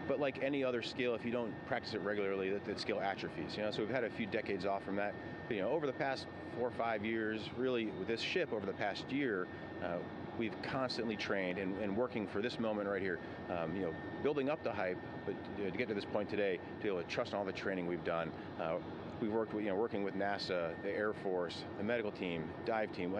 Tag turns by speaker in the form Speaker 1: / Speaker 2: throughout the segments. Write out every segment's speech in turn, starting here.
Speaker 1: but like any other skill, if you don't practice it regularly, that skill atrophies. So we've had a few decades off from that. But, over the past 4 or 5 years, really with this ship over the past year, we've constantly trained and working for this moment right here. Building up the hype, but to get to this point today, to be able to trust in all the training we've done. We've worked with, working with NASA, the Air Force, the medical team, dive team.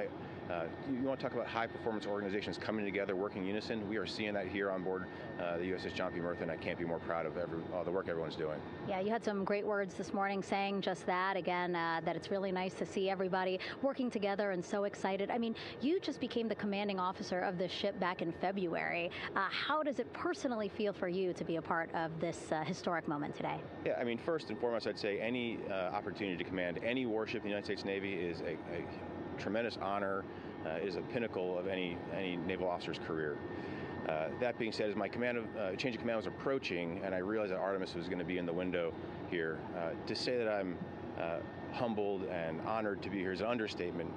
Speaker 1: You want to talk about high performance organizations coming together, working in unison? We are seeing that here on board the USS John P. Murtha, and I can't be more proud of all the work everyone's doing.
Speaker 2: Yeah, you had some great words this morning saying just that, again, that it's really nice to see everybody working together and so excited. I mean, you just became the commanding officer of this ship back in February. How does it personally feel for you to be a part of this historic moment today?
Speaker 1: Yeah, I mean, first and foremost, I'd say any opportunity to command any warship in the United States Navy is a tremendous honor, is a pinnacle of any naval officer's career. That being said, as my change of command was approaching, and I realized that Artemis was going to be in the window here, to say that I'm humbled and honored to be here is an understatement.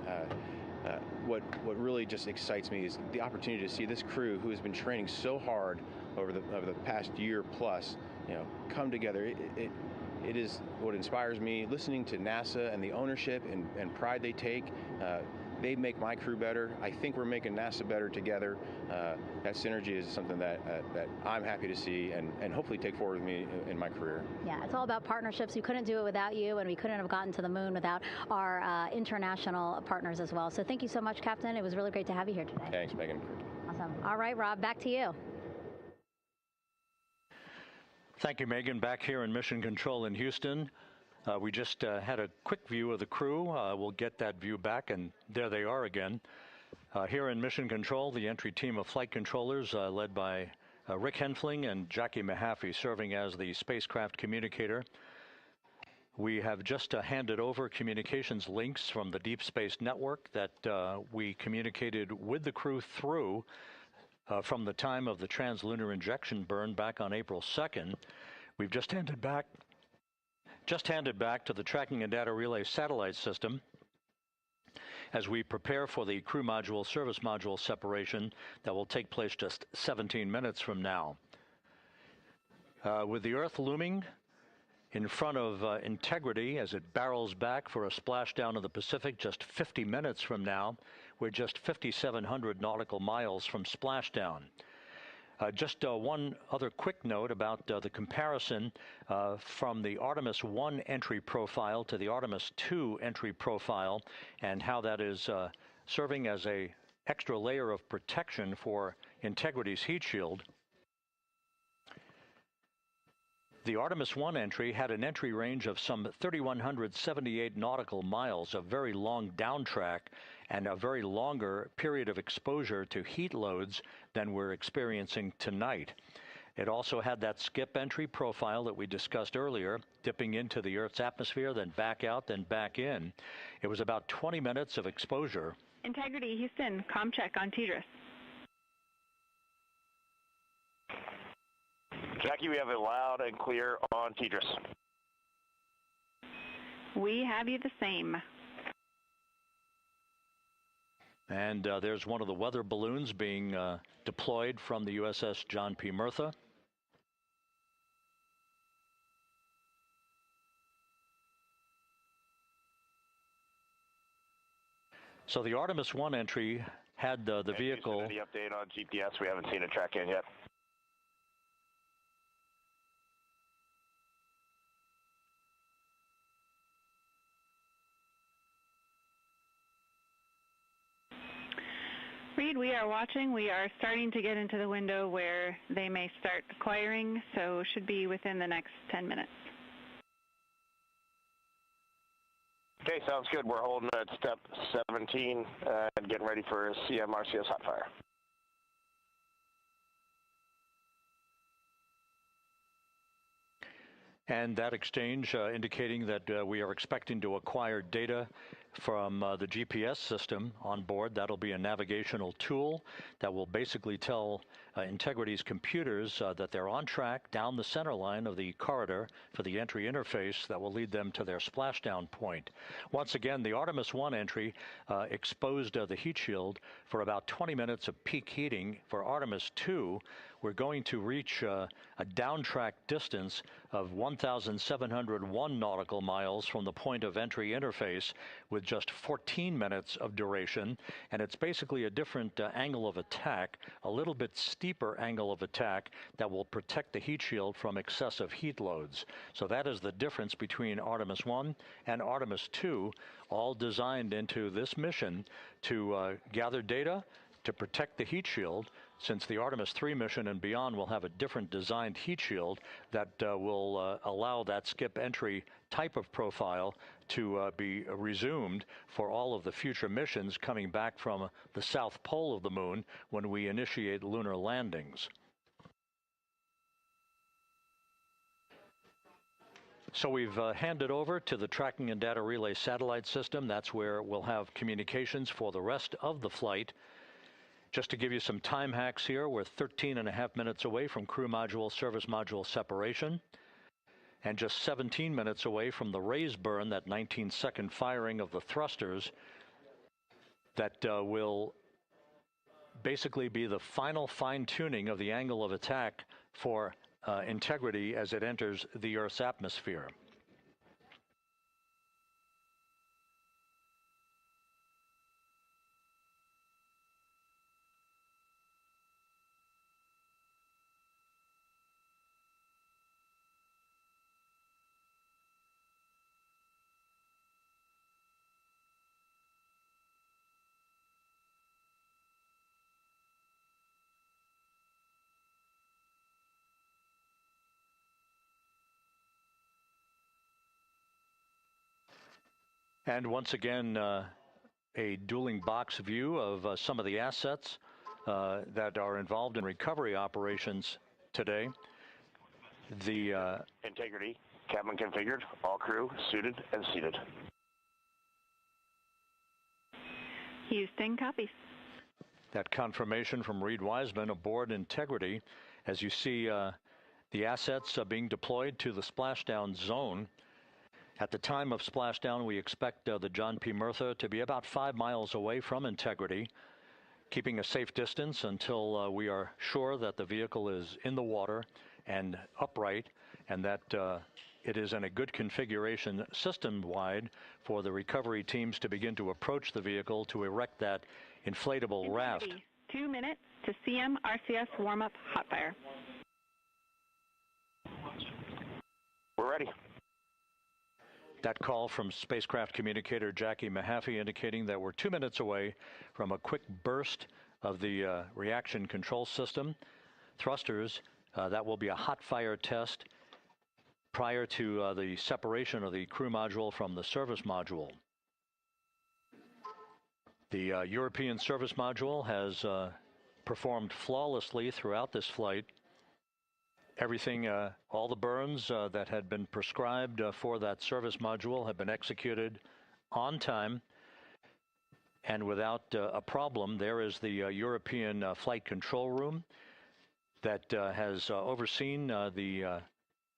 Speaker 1: What really just excites me is the opportunity to see this crew, who has been training so hard over the past year plus, come together. It is what inspires me. Listening to NASA and the ownership and pride they take, they make my crew better. I think we're making NASA better together. That synergy is something that I'm happy to see and hopefully take forward with me in my career.
Speaker 2: Yeah, it's all about partnerships. We couldn't do it without you, and we couldn't have gotten to the moon without our international partners as well. So thank you so much, Captain. It was really great to have you here today.
Speaker 1: Thanks, Megan.
Speaker 2: Awesome. All right, Rob, back to you.
Speaker 3: Thank you, Megan. Back here in Mission Control in Houston. We just had a quick view of the crew. We'll get that view back, and there they are again. Here in Mission Control, the entry team of flight controllers led by Rick Henfling and Jackie Mahaffey serving as the spacecraft communicator. We have just handed over communications links from the Deep Space Network that we communicated with the crew through from the time of the translunar injection burn back on April 2nd. We've just handed back to the Tracking and Data Relay satellite system as we prepare for the crew module service module separation that will take place just 17 minutes from now. With the Earth looming in front of Integrity as it barrels back for a splashdown of the Pacific just 50 minutes from now, we're just 5,700 nautical miles from splashdown. Just one other quick note about the comparison from the Artemis 1 entry profile to the Artemis 2 entry profile and how that is serving as an extra layer of protection for Integrity's heat shield. The Artemis 1 entry had an entry range of some 3,178 nautical miles, a very long downtrack and a very longer period of exposure to heat loads than we're experiencing tonight. It also had that skip entry profile that we discussed earlier, dipping into the Earth's atmosphere, then back out, then back in. It was about 20 minutes of exposure.
Speaker 4: Integrity, Houston, comm check on TDRS.
Speaker 5: Jackie, we have it loud and clear on TDRS.
Speaker 4: We have you the same.
Speaker 3: And there's one of the weather balloons being deployed from the USS John P. Murtha. So the Artemis 1 entry had the vehicle.
Speaker 5: Any update on GPS? We haven't seen a track in yet.
Speaker 4: Reed, we are watching. We are starting to get into the window where they may start acquiring, so should be within the next 10 minutes.
Speaker 5: Okay, sounds good. We're holding at step 17 and getting ready for CMRCS hot fire.
Speaker 3: And that exchange indicating that we are expecting to acquire data from the GPS system on board. That'll be a navigational tool that will basically tell Integrity's computers that they're on track down the center line of the corridor for the entry interface that will lead them to their splashdown point. Once again, the Artemis 1 entry exposed the heat shield for about 20 minutes of peak heating. For Artemis 2, we're going to reach a downtrack distance of 1,701 nautical miles from the point of entry interface with just 14 minutes of duration. And it's basically a different angle of attack, a little bit steeper angle of attack that will protect the heat shield from excessive heat loads. So that is the difference between Artemis 1 and Artemis 2, all designed into this mission to gather data, to protect the heat shield, since the Artemis 3 mission and beyond will have a different designed heat shield that will allow that skip entry type of profile to be resumed for all of the future missions coming back from the south pole of the moon when we initiate lunar landings. So we've handed over to the Tracking and Data Relay Satellite System. That's where we'll have communications for the rest of the flight. Just to give you some time hacks here, we're 13.5 minutes away from crew module, service module separation, and just 17 minutes away from the raise burn, that 19-second firing of the thrusters that will basically be the final fine-tuning of the angle of attack for Integrity as it enters the Earth's atmosphere. And once again, a dueling box view of some of the assets that are involved in recovery operations today. The
Speaker 5: Integrity, cabin configured, all crew suited and seated.
Speaker 4: Houston, copies.
Speaker 3: That confirmation from Reed Wiseman aboard Integrity, as you see the assets being deployed to the splashdown zone. At the time of splashdown, we expect the John P. Murtha to be about 5 miles away from Integrity, keeping a safe distance until we are sure that the vehicle is in the water and upright, and that it is in a good configuration system-wide for the recovery teams to begin to approach the vehicle to erect that inflatable raft.
Speaker 4: 2 minutes to CM RCS warm-up hot fire.
Speaker 5: We're ready.
Speaker 3: That call from spacecraft communicator Jackie Mahaffey indicating that we're 2 minutes away from a quick burst of the reaction control system. Thrusters, that will be a hot fire test prior to the separation of the crew module from the service module. The European service module has performed flawlessly throughout this flight. Everything, all the burns that had been prescribed for that service module have been executed on time and without a problem. There is the European flight control room that has overseen the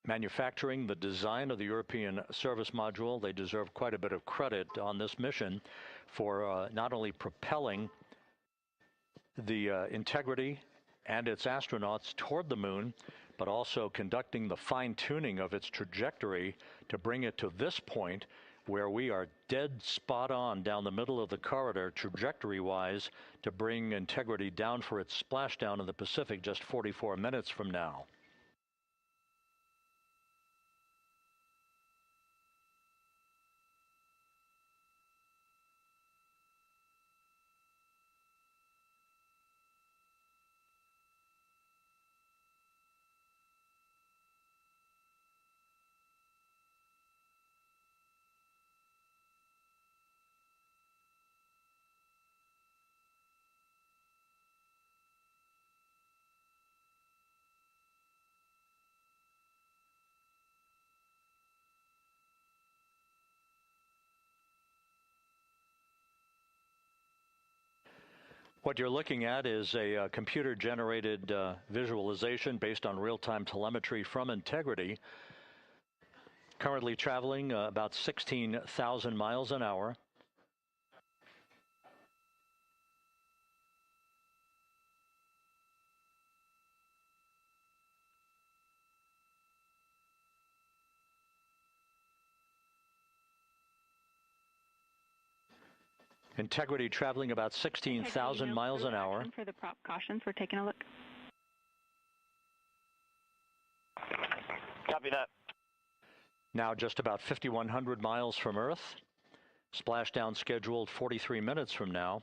Speaker 3: manufacturing, the design of the European service module. They deserve quite a bit of credit on this mission for not only propelling the Integrity and its astronauts toward the moon, but also conducting the fine-tuning of its trajectory to bring it to this point where we are dead spot on down the middle of the corridor trajectory-wise to bring Integrity down for its splashdown in the Pacific just 44 minutes from now. What you're looking at is a computer-generated visualization based on real-time telemetry from Integrity. Currently traveling about 16,000 miles an hour. Integrity traveling about 16,000 miles an hour.
Speaker 4: For the prop cautions, we're taking a look.
Speaker 5: Copy that.
Speaker 3: Now just about 5,100 miles from Earth. Splashdown scheduled 43 minutes from now.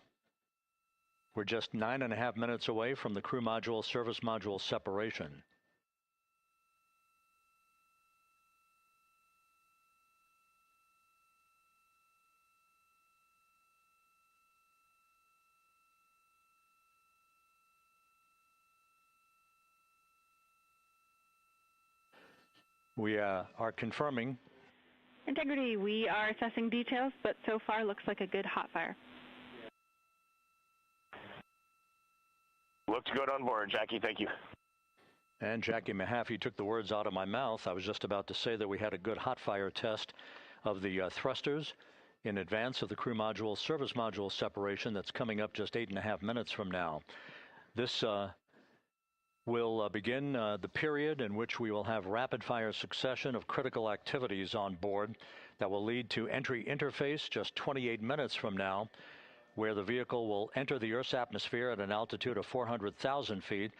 Speaker 3: We're just 9.5 minutes away from the crew module service module separation. We are confirming.
Speaker 4: Integrity, we are assessing details, but so far looks like a good hot fire.
Speaker 5: Looks good on board, Jackie. Thank you.
Speaker 3: And Jackie Mahaffey took the words out of my mouth. I was just about to say that we had a good hot fire test of the thrusters in advance of the crew module service module separation that's coming up just 8.5 minutes from now. This will begin the period in which we will have rapid-fire succession of critical activities on board that will lead to entry interface just 28 minutes from now, where the vehicle will enter the Earth's atmosphere at an altitude of 400,000 feet.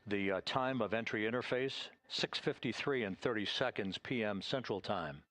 Speaker 3: The time of entry interface, 6:53 and 30 seconds p.m. Central Time.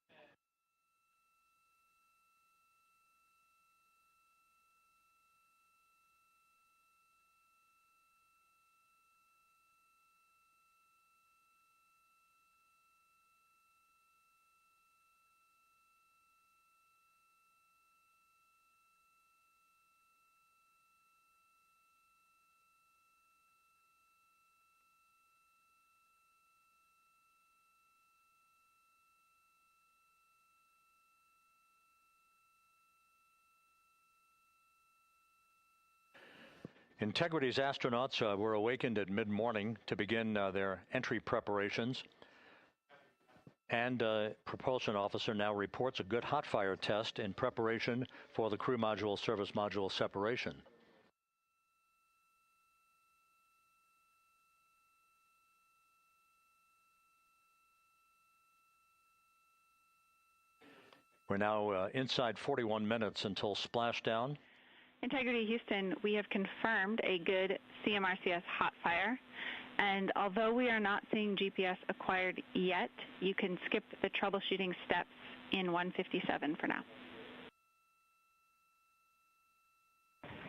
Speaker 3: Integrity's astronauts were awakened at mid-morning to begin their entry preparations. And propulsion officer now reports a good hot fire test in preparation for the crew module service module separation. We're now inside 41 minutes until splashdown.
Speaker 4: Integrity Houston, we have confirmed a good CMRCS hot fire. And although we are not seeing GPS acquired yet, you can skip the troubleshooting steps in 157 for now.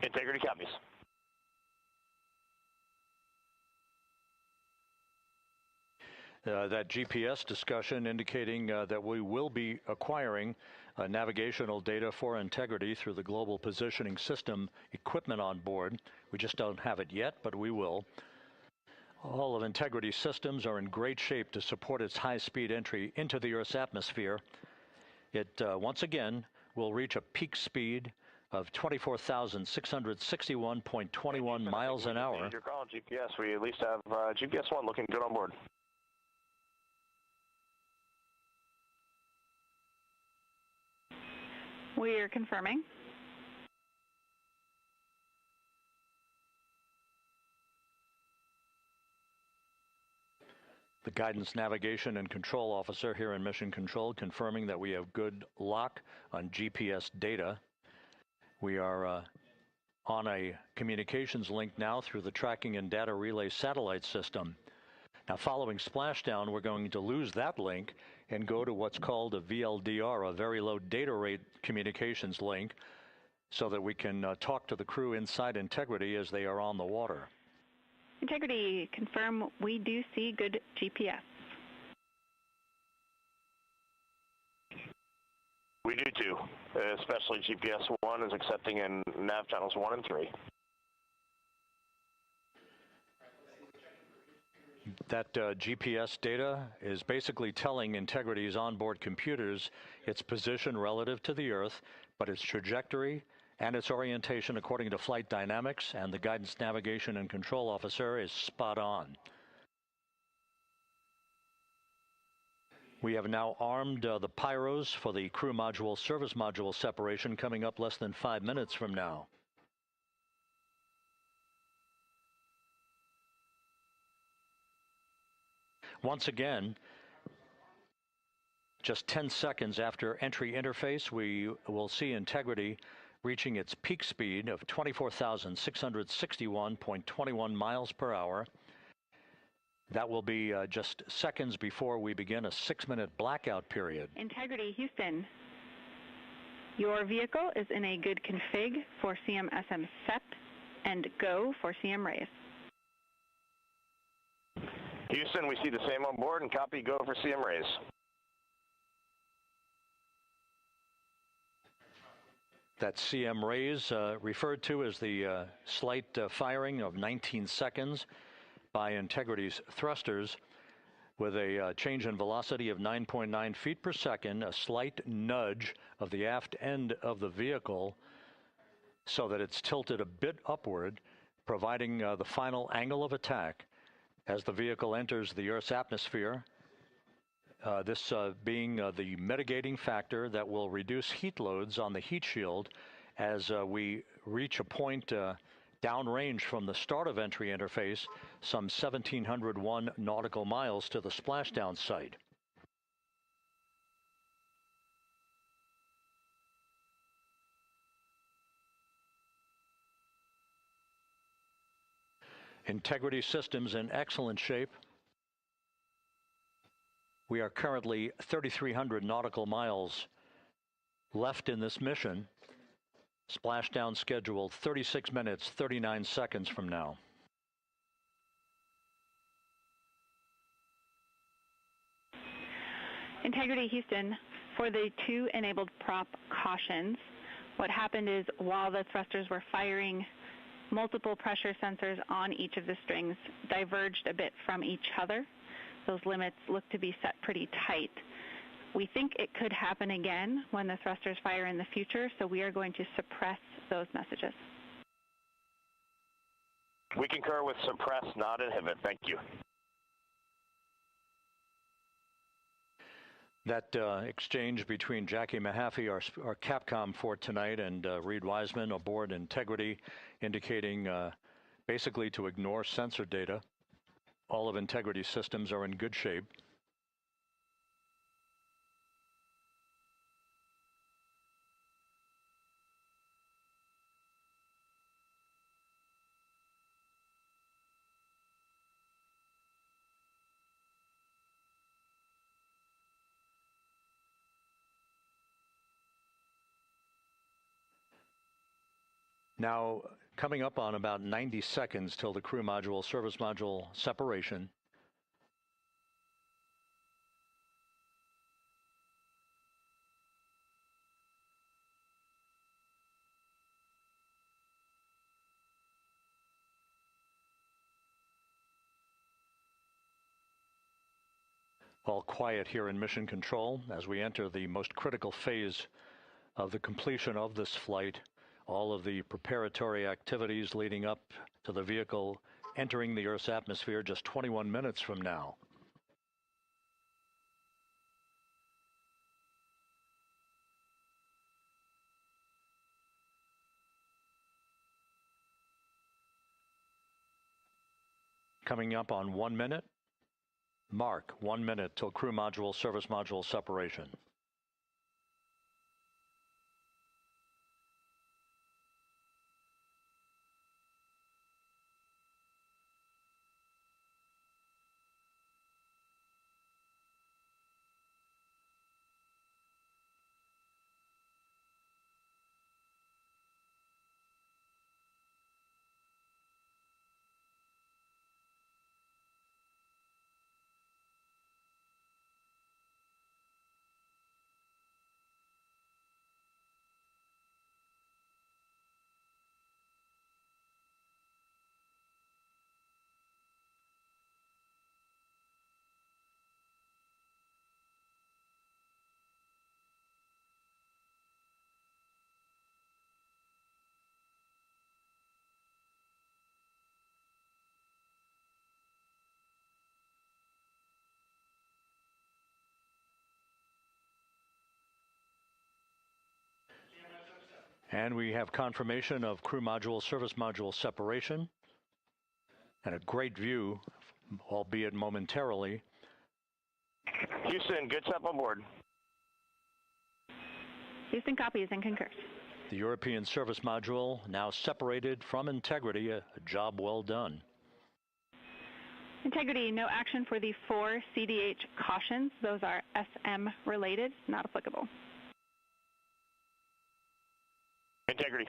Speaker 5: Integrity copies.
Speaker 3: That GPS discussion indicating that we will be acquiring navigational data for Integrity through the Global Positioning System equipment on board. We just don't have it yet, but we will. All of Integrity's systems are in great shape to support its high-speed entry into the Earth's atmosphere. It, once again, will reach a peak speed of 24,661.21 miles an hour.
Speaker 5: Your call, GPS. We at least have GPS 1 looking good on board.
Speaker 4: We are confirming.
Speaker 3: The guidance, navigation, and control officer here in Mission Control confirming that we have good lock on GPS data. We are on a communications link now through the tracking and data relay satellite system. Now, following splashdown, we're going to lose that link and go to what's called a VLDR, a very low data rate communications link, so that we can talk to the crew inside Integrity as they are on the water.
Speaker 4: Integrity, confirm we do see good GPS.
Speaker 5: We do too, especially GPS 1 is accepting in nav channels 1 and 3.
Speaker 3: That GPS data is basically telling Integrity's onboard computers its position relative to the Earth, but its trajectory and its orientation according to flight dynamics and the guidance, navigation, and control officer is spot on. We have now armed the pyros for the crew module service module separation coming up less than 5 minutes from now. Once again, just 10 seconds after entry interface, we will see Integrity reaching its peak speed of 24,661.21 miles per hour. That will be just seconds before we begin a 6-minute blackout period.
Speaker 4: Integrity, Houston. Your vehicle is in a good config for CM-SM SEP and go for CM raise.
Speaker 5: Houston, we see the same on board and copy go for CM raise.
Speaker 3: That CM raise referred to as the slight firing of 19 seconds by Integrity's thrusters with a change in velocity of 9.9 feet per second, a slight nudge of the aft end of the vehicle so that it's tilted a bit upward, providing the final angle of attack as the vehicle enters the Earth's atmosphere. This being the mitigating factor that will reduce heat loads on the heat shield as we reach a point downrange from the start of entry interface, some 1,701 nautical miles to the splashdown site. Integrity systems in excellent shape. We are currently 3,300 nautical miles left in this mission. Splashdown scheduled 36 minutes, 39 seconds from now.
Speaker 4: Integrity, Houston. For the 2 enabled prop cautions, what happened is while the thrusters were firing, multiple pressure sensors on each of the strings diverged a bit from each other. Those limits look to be set pretty tight. We think it could happen again when the thrusters fire in the future, so we are going to suppress those messages.
Speaker 5: We concur with suppress, not inhibit. Thank you.
Speaker 3: That exchange between Jackie Mahaffey, our Capcom for tonight, and Reed Wiseman aboard Integrity, indicating basically to ignore sensor data. All of Integrity's systems are in good shape. Now, coming up on about 90 seconds till the crew module, service module separation. All quiet here in Mission Control as we enter the most critical phase of the completion of this flight. All of the preparatory activities leading up to the vehicle entering the Earth's atmosphere just 21 minutes from now. Coming up on 1 minute. Mark, 1 minute till crew module, service module separation. And we have confirmation of crew module, service module separation, and a great view, albeit momentarily.
Speaker 5: Houston, good step on board.
Speaker 4: Houston copies and concurs.
Speaker 3: The European service module now separated from Integrity, a job well done.
Speaker 4: Integrity, no action for the 4 CDH cautions. Those are SM related, not applicable.
Speaker 5: Integrity.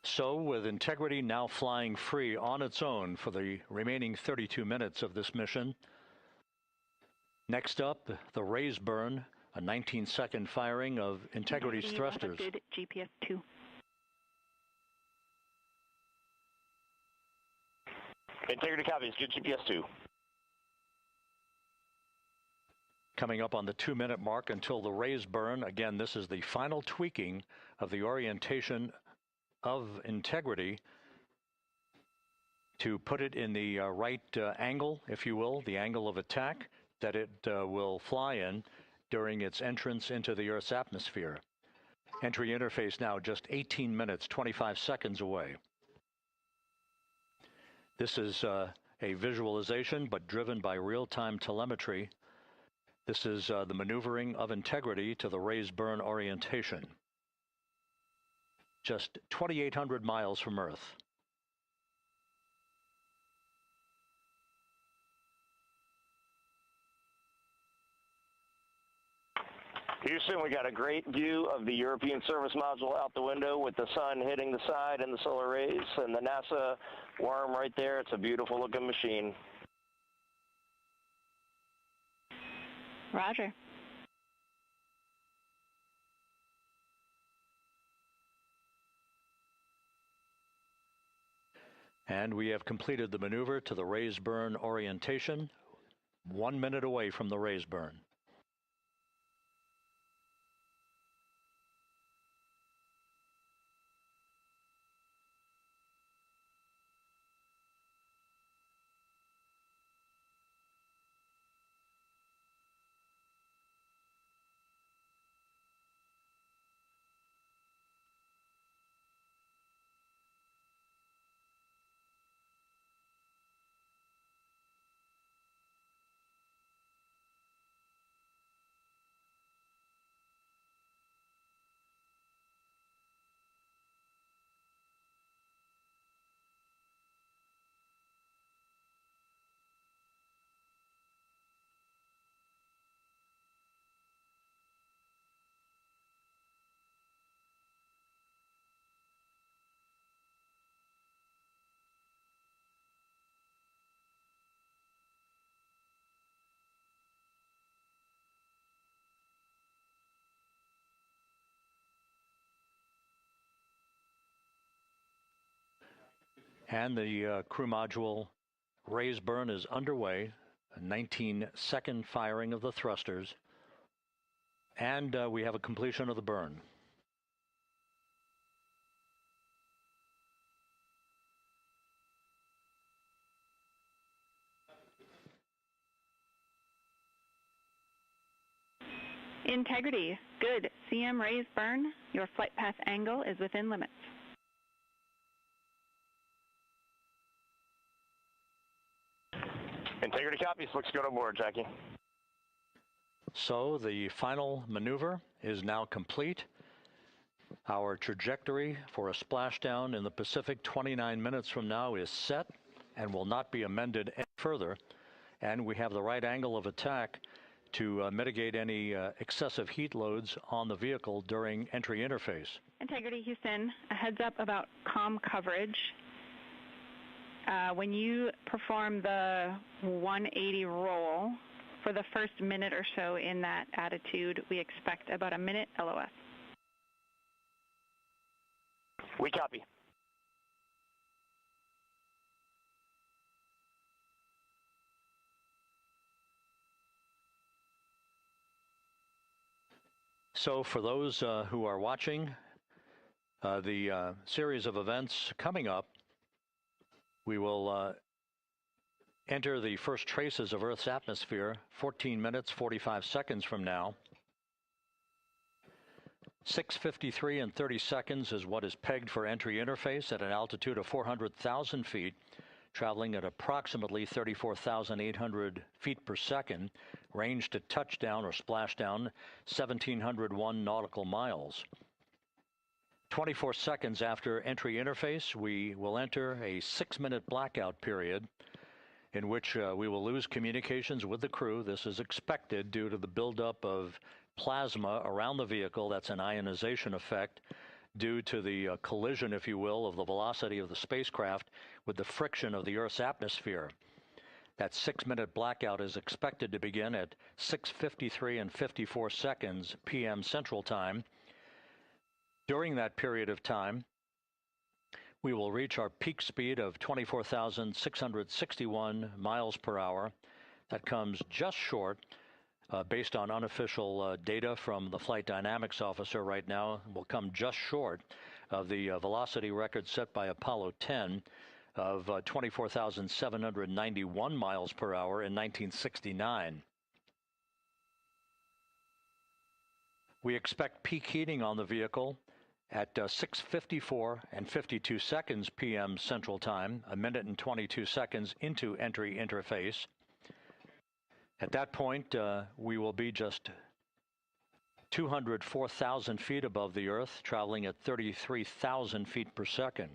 Speaker 3: So, with Integrity now flying free on its own for the remaining 32 minutes of this mission, next up, the raise burn, a 19-second firing of Integrity's thrusters.
Speaker 4: Good GPS 2.
Speaker 5: Integrity copies, good GPS 2.
Speaker 3: Coming up on the 2-minute mark until the raise burn. Again, this is the final tweaking of the orientation of Integrity to put it in the right angle, if you will, the angle of attack that it will fly in during its entrance into the Earth's atmosphere. Entry interface now just 18 minutes, 25 seconds away. This is a visualization, but driven by real-time telemetry. This is the maneuvering of Integrity to the raise burn orientation. Just 2,800 miles from Earth.
Speaker 5: Houston, we got a great view of the European service module out the window with the sun hitting the side and the solar rays and the NASA worm right there. It's a beautiful looking machine.
Speaker 4: Roger.
Speaker 3: And we have completed the maneuver to the raise burn orientation, 1 minute away from the raise burn. And the crew module raise burn is underway, a 19-second firing of the thrusters, and we have a completion of the burn.
Speaker 4: Integrity, good. CM raise burn. Your flight path angle is within limits.
Speaker 5: Integrity copies. Looks good on board, Jackie.
Speaker 3: So the final maneuver is now complete. Our trajectory for a splashdown in the Pacific 29 minutes from now is set and will not be amended any further. And we have the right angle of attack to mitigate any excessive heat loads on the vehicle during entry interface.
Speaker 4: Integrity, Houston, a heads up about comm coverage. When you perform the 180 roll, for the first minute or so in that attitude, we expect about a minute LOS.
Speaker 5: We copy.
Speaker 3: So for those who are watching, The series of events coming up, we will enter the first traces of Earth's atmosphere 14 minutes, 45 seconds from now. 6:53 and 30 seconds is what is pegged for entry interface at an altitude of 400,000 feet, traveling at approximately 34,800 feet per second, range to touchdown or splashdown 1,701 nautical miles. 24 seconds after entry interface, we will enter a 6-minute blackout period in which we will lose communications with the crew. This is expected due to the buildup of plasma around the vehicle. That's an ionization effect due to the collision, if you will, of the velocity of the spacecraft with the friction of the Earth's atmosphere. That 6-minute blackout is expected to begin at 6:53 and 54 seconds p.m. Central Time. During that period of time, we will reach our peak speed of 24,661 miles per hour. That comes just short, based on unofficial data from the flight dynamics officer right now, will come just short of the velocity record set by Apollo 10 of 24,791 miles per hour in 1969. We expect peak heating on the vehicle at 6:54 and 52 seconds p.m. Central Time, a minute and 22 seconds into entry interface. At that point, we will be just 204,000 feet above the Earth, traveling at 33,000 feet per second.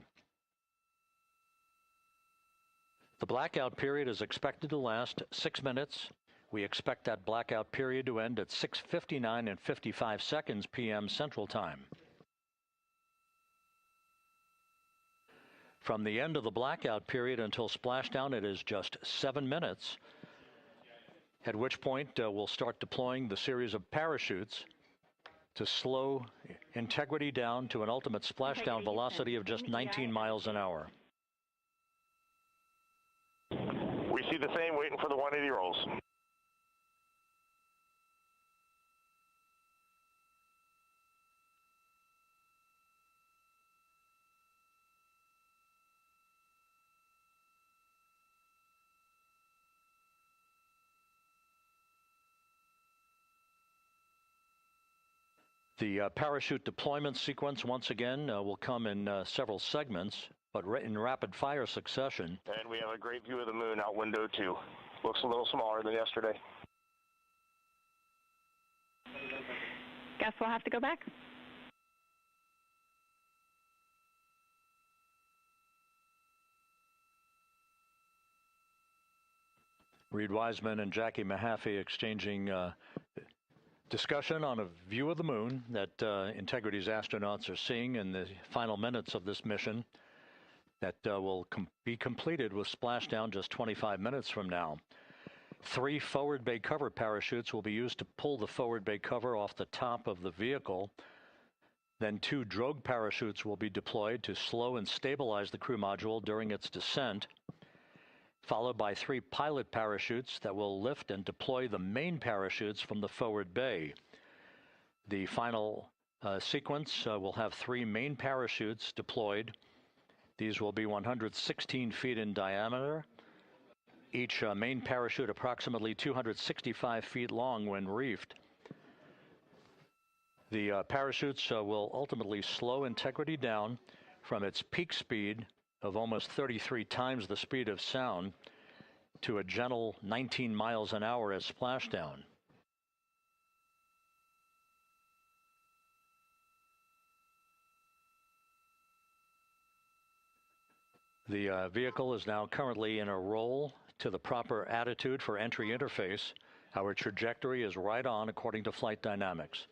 Speaker 3: The blackout period is expected to last 6 minutes. We expect that blackout period to end at 6:59 and 55 seconds p.m. Central Time. From the end of the blackout period until splashdown, it is just 7 minutes, at which point we'll start deploying the series of parachutes to slow integrity down to an ultimate splashdown velocity of just 19 miles an hour.
Speaker 5: We see the same, waiting for the 180 rolls.
Speaker 3: The parachute deployment sequence, once again, will come in several segments, but in rapid fire succession.
Speaker 5: And we have a great view of the moon out window 2. Looks a little smaller than yesterday.
Speaker 4: Guess we'll have to go back.
Speaker 3: Reed Wiseman and Jackie Mahaffey exchanging discussion on a view of the moon that Integrity's astronauts are seeing in the final minutes of this mission that will be completed with splashdown just 25 minutes from now. 3 forward bay cover parachutes will be used to pull the forward bay cover off the top of the vehicle. Then 2 drogue parachutes will be deployed to slow and stabilize the crew module during its descent, followed by 3 pilot parachutes that will lift and deploy the main parachutes from the forward bay. The final sequence will have 3 main parachutes deployed. These will be 116 feet in diameter, each main parachute approximately 265 feet long when reefed. The parachutes will ultimately slow Integrity down from its peak speed of almost 33 times the speed of sound to a gentle 19 miles an hour at splashdown. The vehicle is now currently in a roll to the proper attitude for entry interface. Our trajectory is right on according to flight dynamics.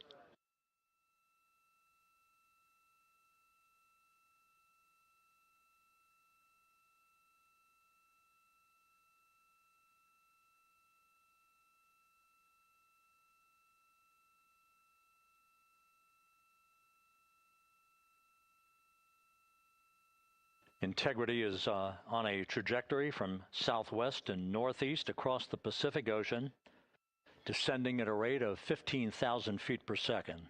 Speaker 3: Integrity is on a trajectory from southwest and northeast across the Pacific Ocean, descending at a rate of 15,000 feet per second.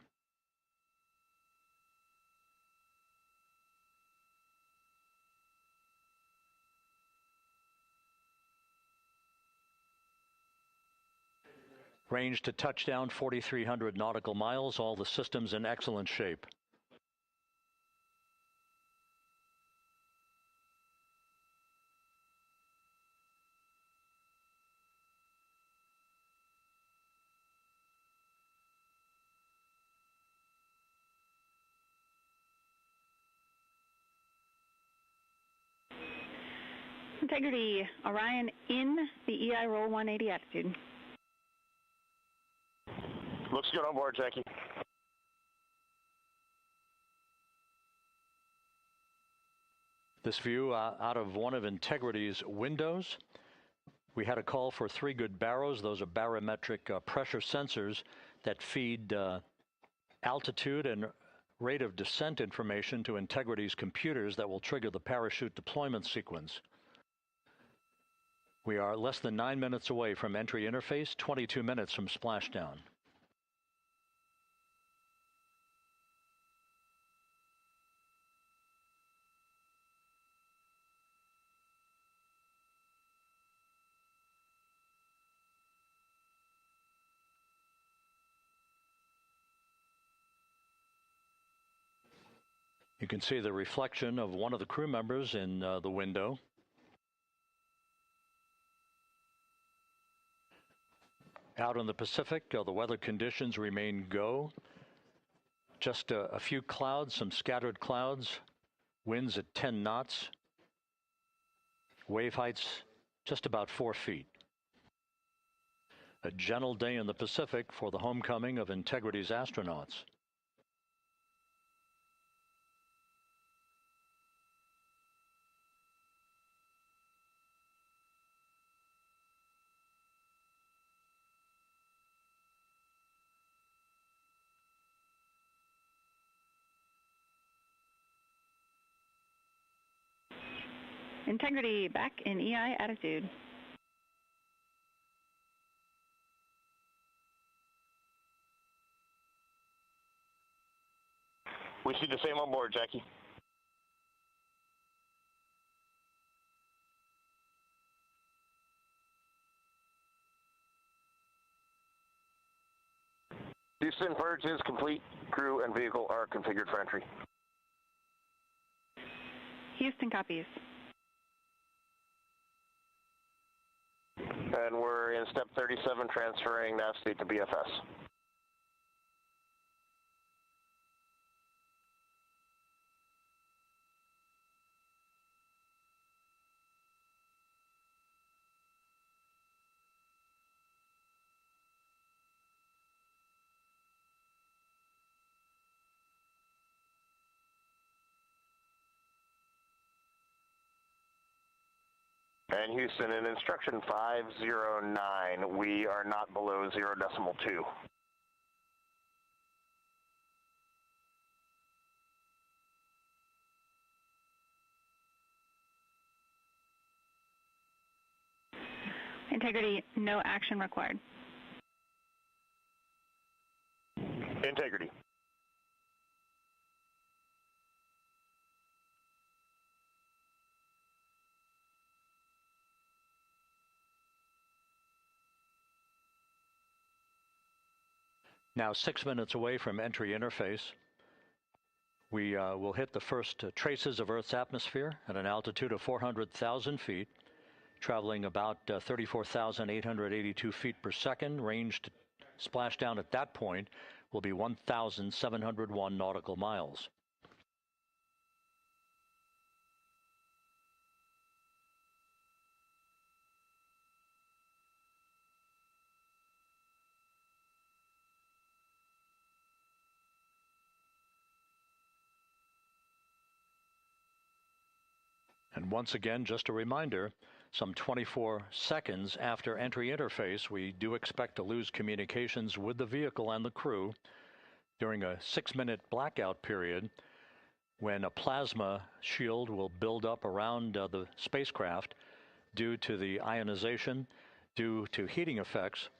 Speaker 3: Range to touchdown 4,300 nautical miles, all the systems in excellent shape.
Speaker 4: Integrity, Orion in the EI roll 180 attitude.
Speaker 5: Looks good on board, Jackie.
Speaker 3: This view out of one of Integrity's windows. We had a call for 3 good baros. Those are barometric pressure sensors that feed altitude and rate of descent information to Integrity's computers that will trigger the parachute deployment sequence. We are less than 9 minutes away from entry interface, 22 minutes from splashdown. You can see the reflection of one of the crew members in the window. Out in the Pacific, the weather conditions remain go. Just a few clouds, some scattered clouds, winds at 10 knots, wave heights just about 4 feet. A gentle day in the Pacific for the homecoming of Integrity's astronauts.
Speaker 4: Integrity back in EI attitude.
Speaker 5: We see the same on board, Jackie. Houston, purge is complete. Crew and vehicle are configured for entry.
Speaker 4: Houston copies.
Speaker 5: And we're in step 37, transferring nav state to BFS. And Houston, in instruction 509, we are not below 0.2.
Speaker 4: Integrity, no action required.
Speaker 5: Integrity.
Speaker 3: Now 6 minutes away from entry interface. We will hit the first traces of Earth's atmosphere at an altitude of 400,000 feet, traveling about 34,882 feet per second. Range to splashdown at that point will be 1,701 nautical miles. And once again, just a reminder, some 24 seconds after entry interface, we do expect to lose communications with the vehicle and the crew during a 6-minute blackout period when a plasma shield will build up around the spacecraft due to the ionization, due to heating effects.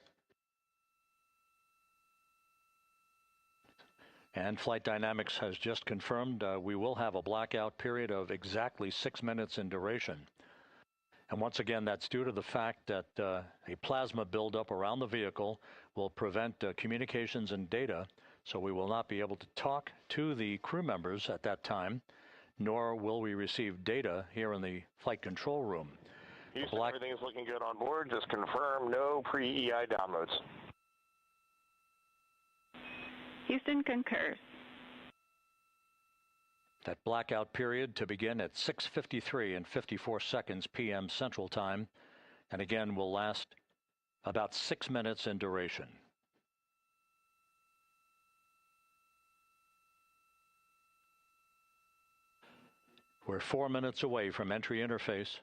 Speaker 3: And Flight Dynamics has just confirmed we will have a blackout period of exactly 6 minutes in duration. And once again, that's due to the fact that a plasma buildup around the vehicle will prevent communications and data, so we will not be able to talk to the crew members at that time, nor will we receive data here in the flight control room.
Speaker 5: Houston, everything is looking good on board. Just confirm no pre-EI downloads.
Speaker 4: Houston concurs.
Speaker 3: That blackout period to begin at 6:53 and 54 seconds p.m. Central Time, and again will last about 6 minutes in duration. We're 4 minutes away from entry interface.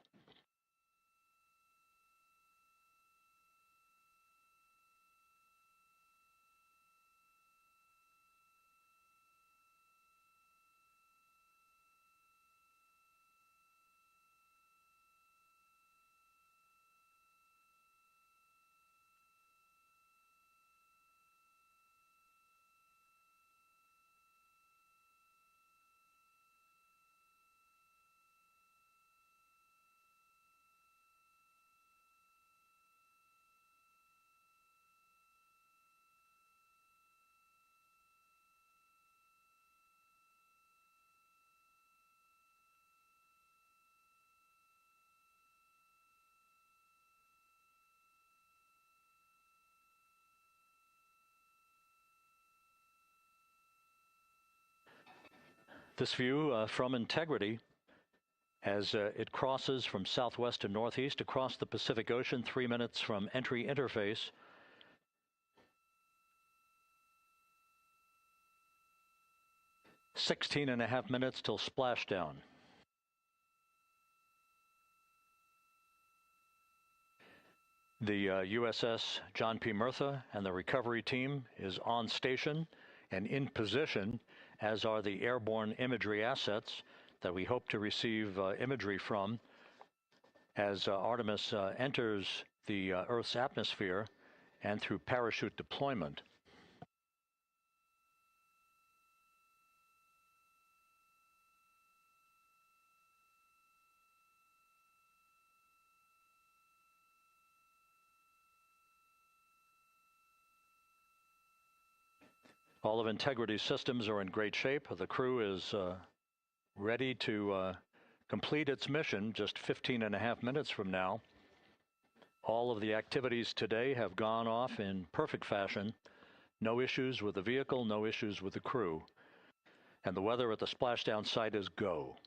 Speaker 3: This view from Integrity as it crosses from southwest to northeast across the Pacific Ocean, 3 minutes from entry interface. "16.5 minutes till splashdown." The USS John P. Murtha and the recovery team is on station and in position, as are the airborne imagery assets that we hope to receive imagery from as Artemis enters the Earth's atmosphere and through parachute deployment. All of Integrity's systems are in great shape. The crew is ready to complete its mission just 15.5 minutes from now. All of the activities today have gone off in perfect fashion. No issues with the vehicle, no issues with the crew. And the weather at the splashdown site is go.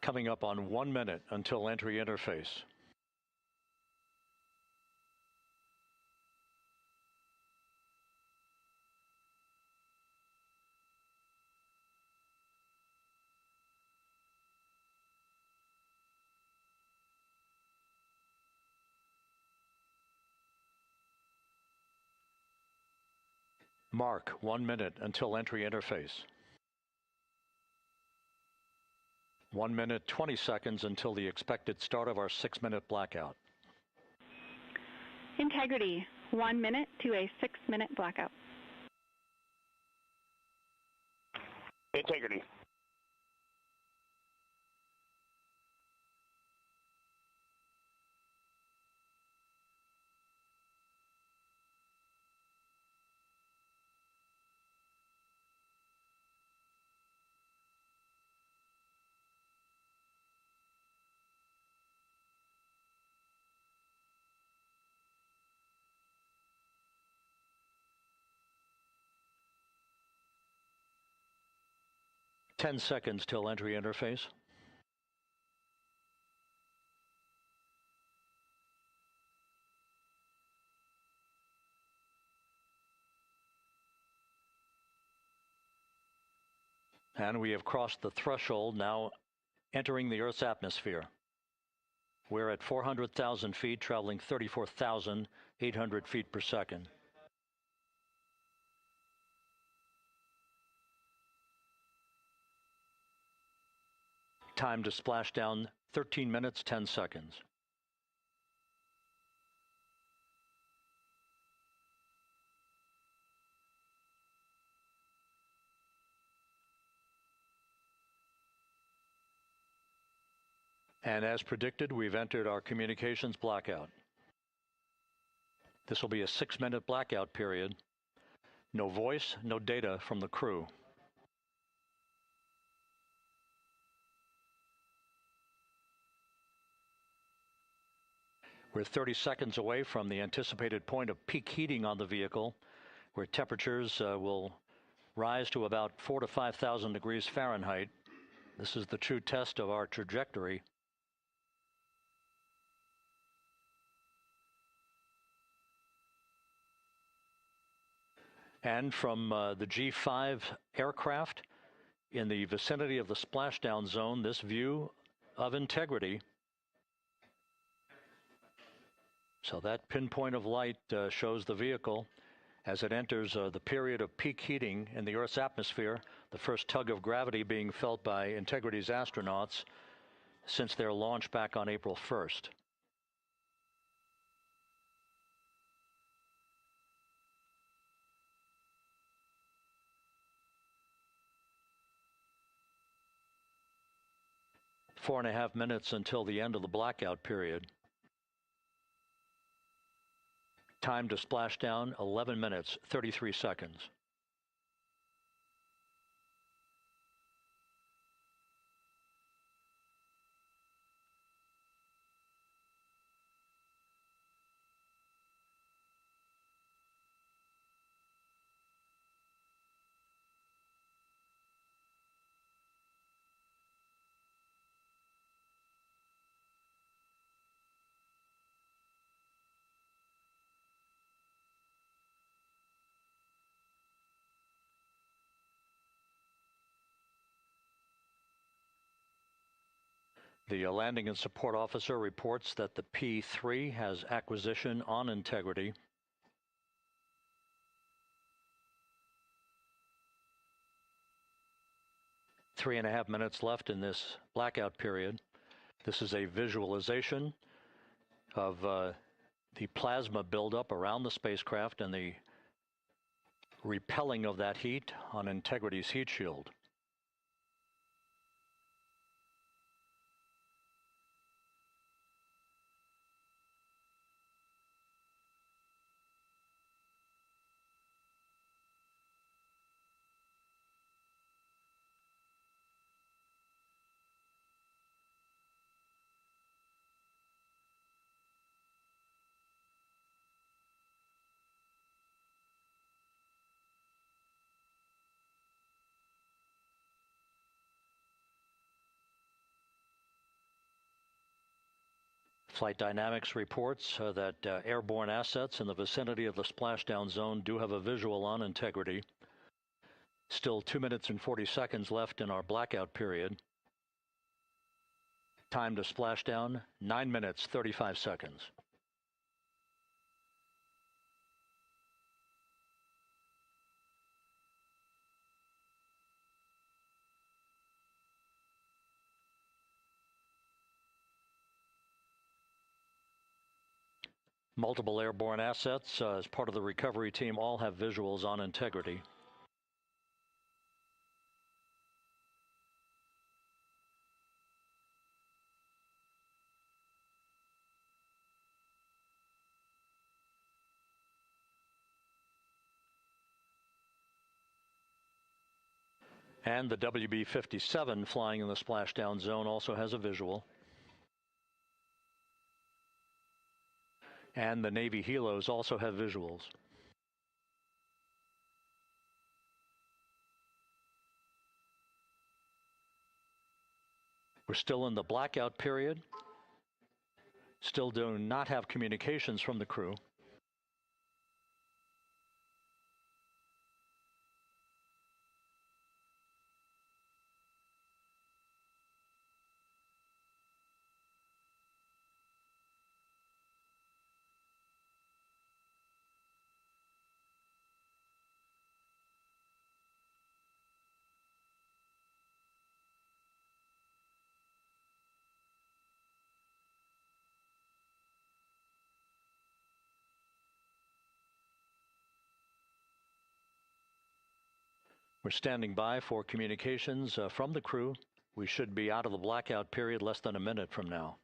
Speaker 3: Coming up on 1 minute until entry interface. Mark 1 minute until entry interface. 1 minute, 20 seconds until the expected start of our 6-minute blackout.
Speaker 4: Integrity, 1 minute to a 6-minute blackout.
Speaker 5: Integrity.
Speaker 3: Ten seconds till entry interface. And we have crossed the threshold, now entering the Earth's atmosphere. We're at 400,000 feet, traveling 34,800 feet per second. Time to splashdown, 13 minutes, 10 seconds. And as predicted, we've entered our communications blackout. This will be a 6-minute blackout period. No voice, no data from the crew. We're 30 seconds away from the anticipated point of peak heating on the vehicle, where temperatures will rise to about 4,000 to 5,000 degrees Fahrenheit. This is the true test of our trajectory. And from the G5 aircraft in the vicinity of the splashdown zone, this view of integrity. So that pinpoint of light shows the vehicle as it enters the period of peak heating in the Earth's atmosphere, the first tug of gravity being felt by Integrity's astronauts since their launch back on April 1st. Four and a half minutes until the end of the blackout period. Time to splashdown, 11 minutes, 33 seconds. The landing and support officer reports that the P3 has acquisition on Integrity. Three and a half minutes left in this blackout period. This is a visualization of the plasma buildup around the spacecraft and the repelling of that heat on Integrity's heat shield. Flight Dynamics reports that airborne assets in the vicinity of the splashdown zone do have a visual on Integrity. Still 2 minutes and 40 seconds left in our blackout period. Time to splashdown, 9 minutes, 35 seconds. Multiple airborne assets as part of the recovery team all have visuals on Integrity. And the WB-57 flying in the splashdown zone also has a visual. And the Navy helos also have visuals. We're still in the blackout period. Still do not have communications from the crew. We're standing by for communications from the crew. We should be out of the blackout period less than a minute from now.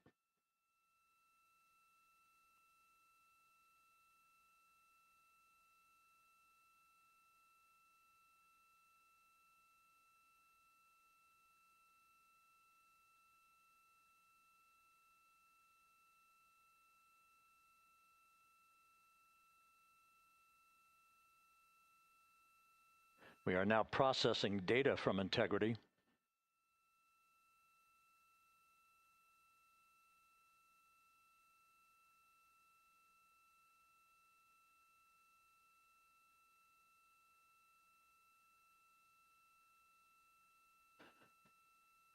Speaker 3: We are now processing data from integrity.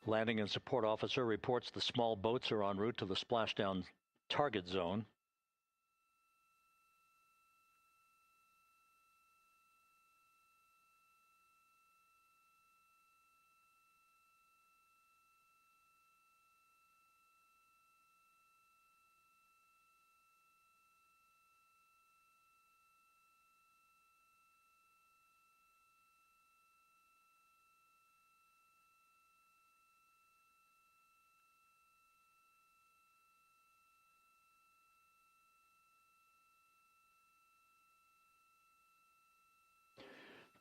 Speaker 3: Landing and support officer reports the small boats are en route to the splashdown target zone.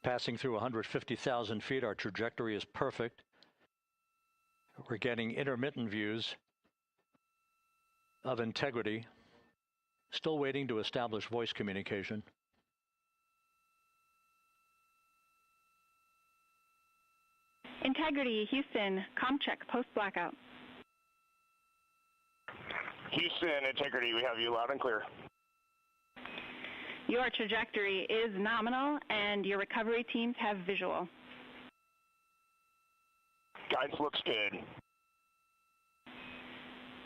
Speaker 3: Passing through 150,000 feet, our trajectory is perfect. We're getting intermittent views of integrity. Still waiting to establish voice communication.
Speaker 4: Integrity, Houston, comm check, post-blackout.
Speaker 5: Houston, Integrity, we have you loud and clear.
Speaker 4: Your trajectory is nominal, and your recovery teams have visual.
Speaker 5: Guidance looks good.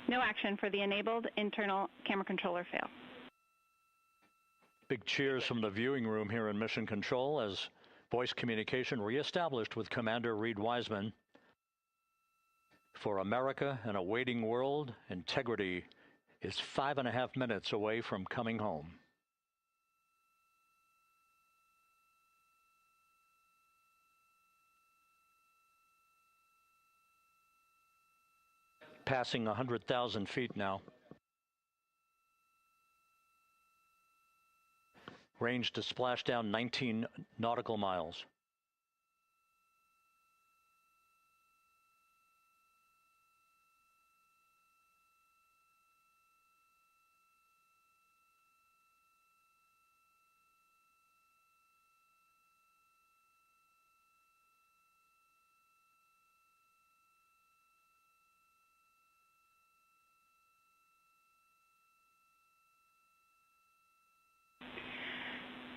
Speaker 4: No action for the enabled internal camera controller fail.
Speaker 3: Big cheers from the viewing room here in Mission Control as voice communication reestablished with Commander Reed Wiseman. For America and a waiting world, Integrity is 5.5 minutes away from coming home. Passing 100,000 feet now. Range to splashdown 19 nautical miles.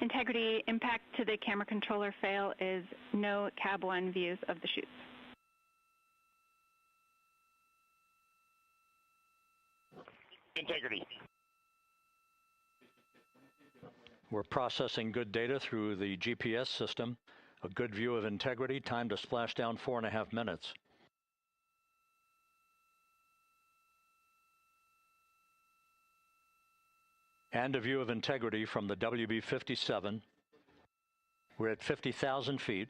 Speaker 4: Integrity, impact to the camera controller fail is no Cab 1 views of the chutes.
Speaker 5: Integrity.
Speaker 3: We're processing good data through the GPS system. A good view of Integrity, time to splashdown 4.5 minutes. And a view of Integrity from the WB-57. We're at 50,000 feet.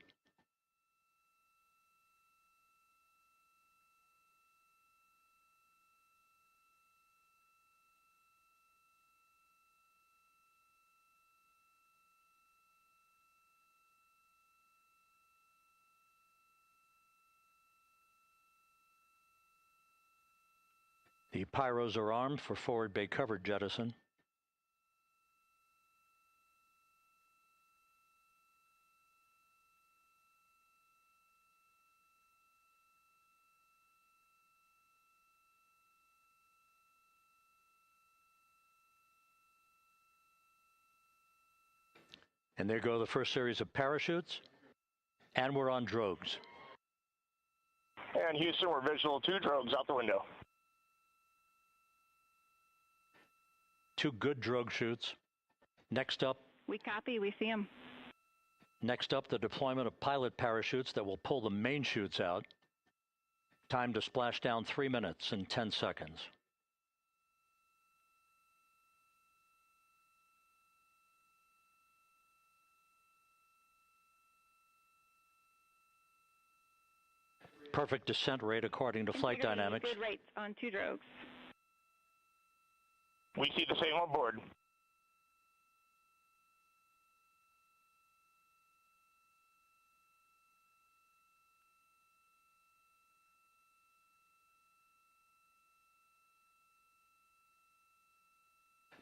Speaker 3: The pyros are armed for forward bay cover jettison. And there go the first series of parachutes. And we're on drogues.
Speaker 5: And Houston, we're visual 2 drogues out the window.
Speaker 3: 2 good drogue chutes. Next up.
Speaker 4: We copy, we see them.
Speaker 3: Next up, the deployment of pilot parachutes that will pull the main chutes out. Time to splash down 3 minutes and 10 seconds. Perfect descent rate according to flight dynamics.
Speaker 4: Good rates on 2 drogues.
Speaker 5: We see the same on board.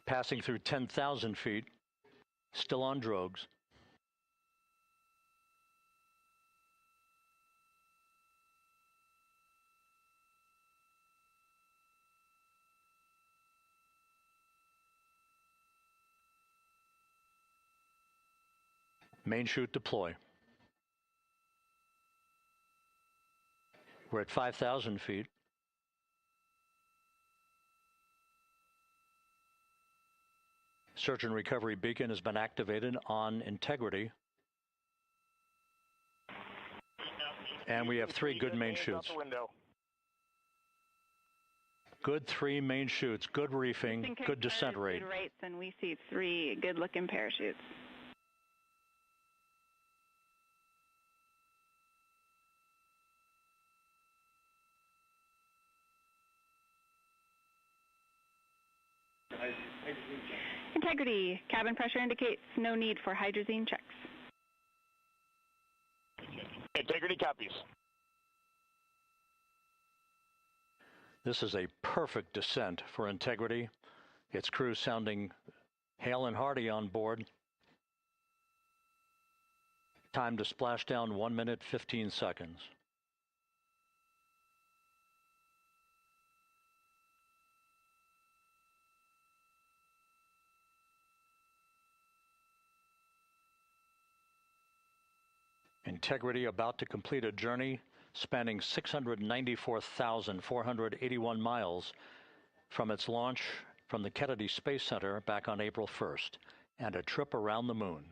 Speaker 3: Passing through 10,000 feet, still on drogues. Main chute deploy. We're at 5,000 feet. Search and recovery beacon has been activated on integrity. And we have 3 good main chutes. Good 3 main chutes, good reefing, good descent rate.
Speaker 4: Good rates, and we see 3 good-looking parachutes. Integrity. Cabin pressure indicates no need for hydrazine checks.
Speaker 5: Integrity copies.
Speaker 3: This is a perfect descent for integrity. Its crew sounding hale and hearty on board. Time to splash down 1 minute, 15 seconds. Integrity about to complete a journey spanning 694,481 miles from its launch from the Kennedy Space Center back on April 1st, and a trip around the moon.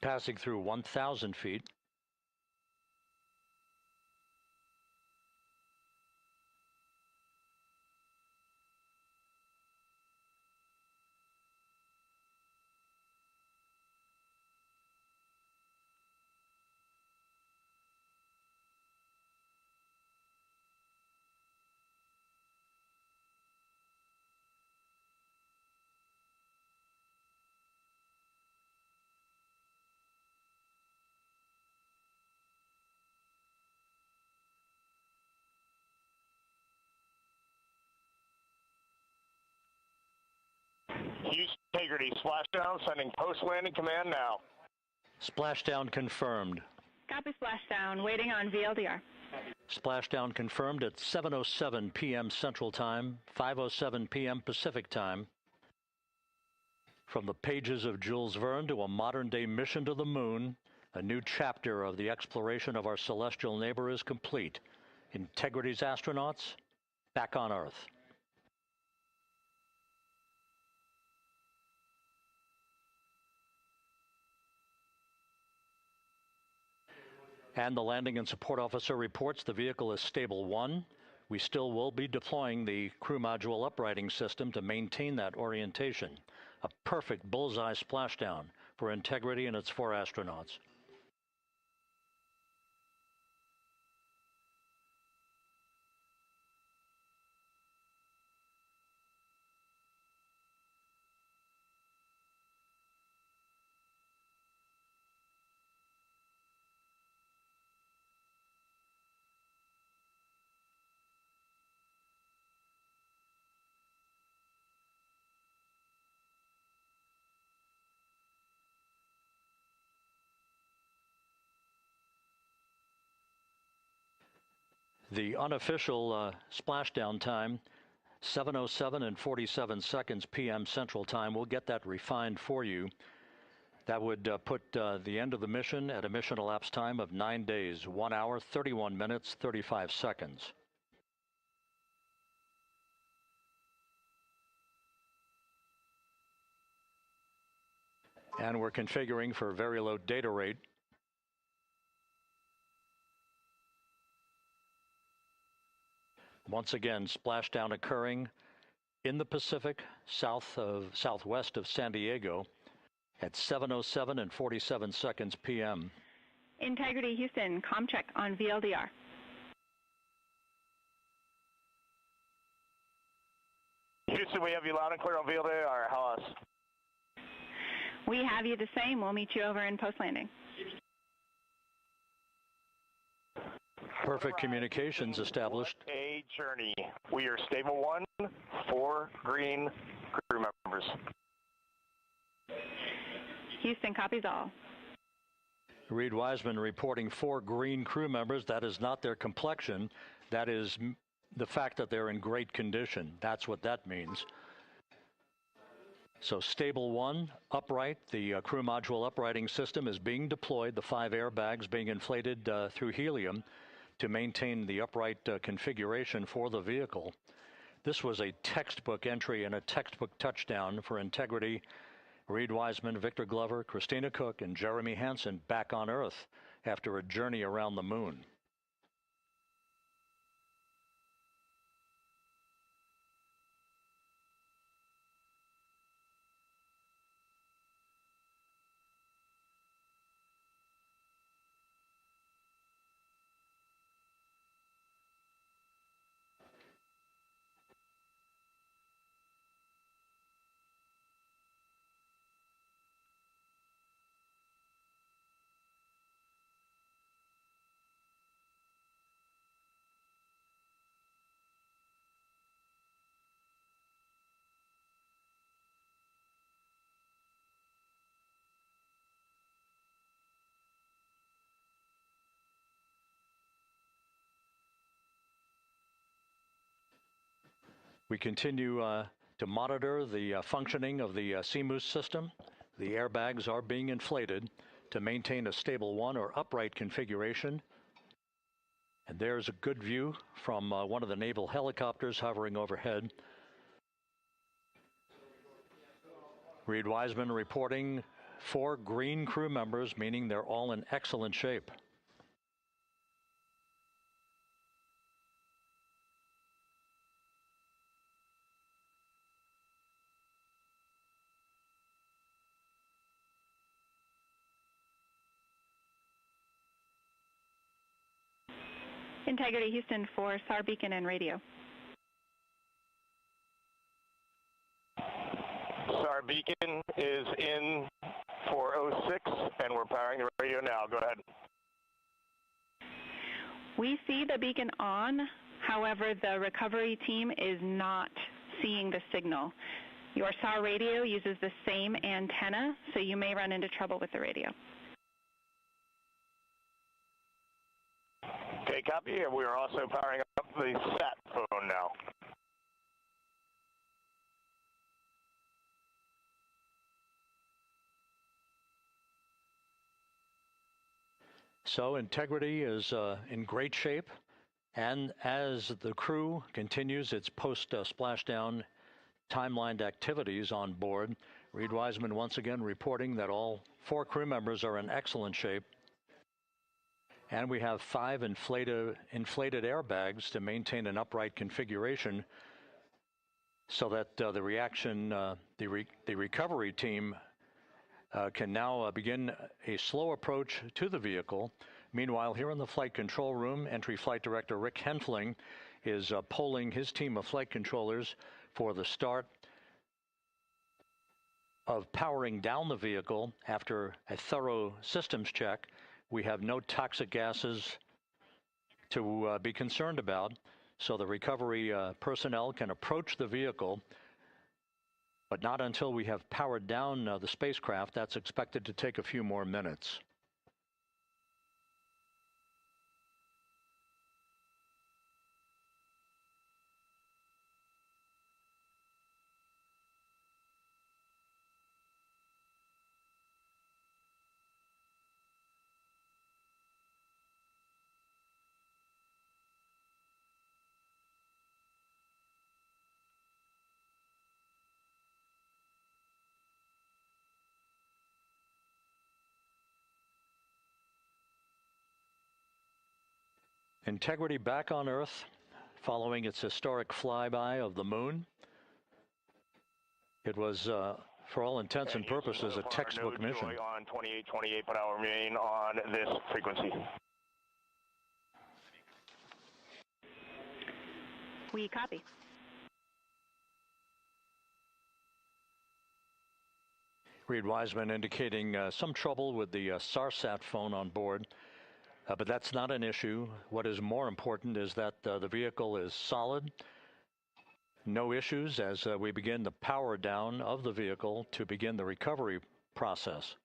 Speaker 3: Passing through 1,000 feet.
Speaker 5: Houston Integrity, splashdown, sending post-landing command now.
Speaker 3: Splashdown confirmed.
Speaker 4: Copy splashdown, waiting on VLDR.
Speaker 3: Splashdown confirmed at 7:07 p.m. Central Time, 5:07 p.m. Pacific Time. From the pages of Jules Verne to a modern-day mission to the moon, a new chapter of the exploration of our celestial neighbor is complete. Integrity's astronauts back on Earth. And the landing and support officer reports the vehicle is stable 1. We still will be deploying the crew module uprighting system to maintain that orientation. A perfect bullseye splashdown for Integrity and its 4 astronauts. The unofficial splashdown time, 7:07 and 47 seconds p.m. Central Time. We'll get that refined for you. That would put the end of the mission at a mission elapsed time of 9 days, 1 hour, 31 minutes, 35 seconds. And we're configuring for very low data rate. Once again, splashdown occurring in the Pacific, southwest of San Diego at 7:07 and 47 seconds p.m.
Speaker 4: Integrity Houston, comm check on VLDR.
Speaker 5: Houston, we have you loud and clear on VLDR. How else?
Speaker 4: We have you the same. We'll meet you over in post-landing.
Speaker 3: Perfect communications established.
Speaker 5: What a journey. We are stable 1, 4 green crew members.
Speaker 4: Houston copies all.
Speaker 3: Reed Wiseman reporting 4 green crew members. That is not their complexion. That is the fact that they're in great condition. That's what that means. So stable 1, upright. The crew module uprighting system is being deployed. The 5 airbags being inflated through helium to maintain the upright configuration for the vehicle. This was a textbook entry and a textbook touchdown for Integrity. Reed Wiseman, Victor Glover, Christina Cook, and Jeremy Hansen back on Earth after a journey around the moon. We continue to monitor the functioning of the CMOOS system. The airbags are being inflated to maintain a stable 1 or upright configuration. And there's a good view from one of the naval helicopters hovering overhead. Reed Wiseman reporting 4 green crew members, meaning they're all in excellent shape.
Speaker 4: Integrity Houston for SAR beacon and radio.
Speaker 5: SAR beacon is in for 06, and we're powering the radio now. Go ahead.
Speaker 4: We see the beacon on. However, the recovery team is not seeing the signal. Your SAR radio uses the same antenna, so you may run into trouble with the radio.
Speaker 5: Okay, copy. We are also powering up the sat phone now.
Speaker 3: So Integrity is in great shape, and as the crew continues its post-splashdown timelined activities on board, Reed Wiseman once again reporting that all 4 crew members are in excellent shape. And we have 5 inflated airbags to maintain an upright configuration so that the recovery team can now begin a slow approach to the vehicle. Meanwhile, here in the flight control room, Entry Flight Director Rick Henfling is polling his team of flight controllers for the start of powering down the vehicle after a thorough systems check. We have no toxic gases to be concerned about, so the recovery personnel can approach the vehicle, but not until we have powered down the spacecraft. That's expected to take a few more minutes. Integrity back on Earth following its historic flyby of the moon. It was, for all intents and purposes, a textbook mission.
Speaker 5: On 2828, but I'll remain on this frequency.
Speaker 4: We copy.
Speaker 3: Reed Wiseman indicating some trouble with the SARSAT phone on board, but that's not an issue. What is more important is that the vehicle is solid. No issues as we begin the power down of the vehicle to begin the recovery process.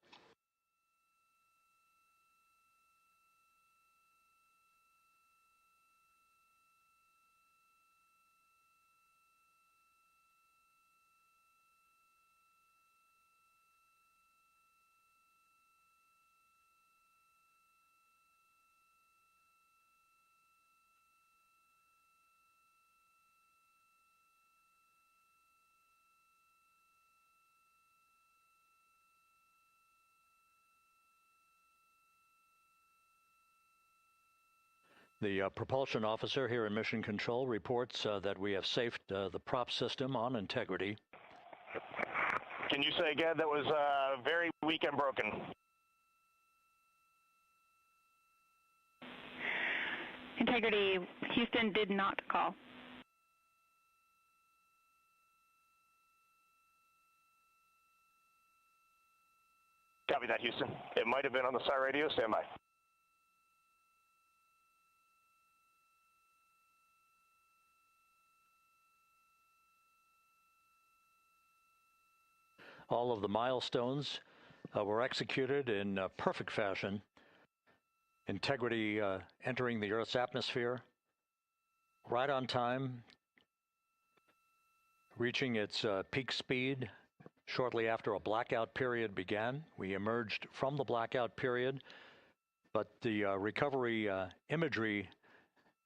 Speaker 3: The propulsion officer here in Mission Control reports that we have safed the prop system on Integrity.
Speaker 5: Can you say again, that was very weak and broken?
Speaker 4: Integrity, Houston did not call.
Speaker 5: Copy that, Houston. It might have been on the SAR radio. Stand by.
Speaker 3: All of the milestones were executed in perfect fashion. Integrity entering the Earth's atmosphere right on time, reaching its peak speed shortly after a blackout period began. We emerged from the blackout period, but the recovery imagery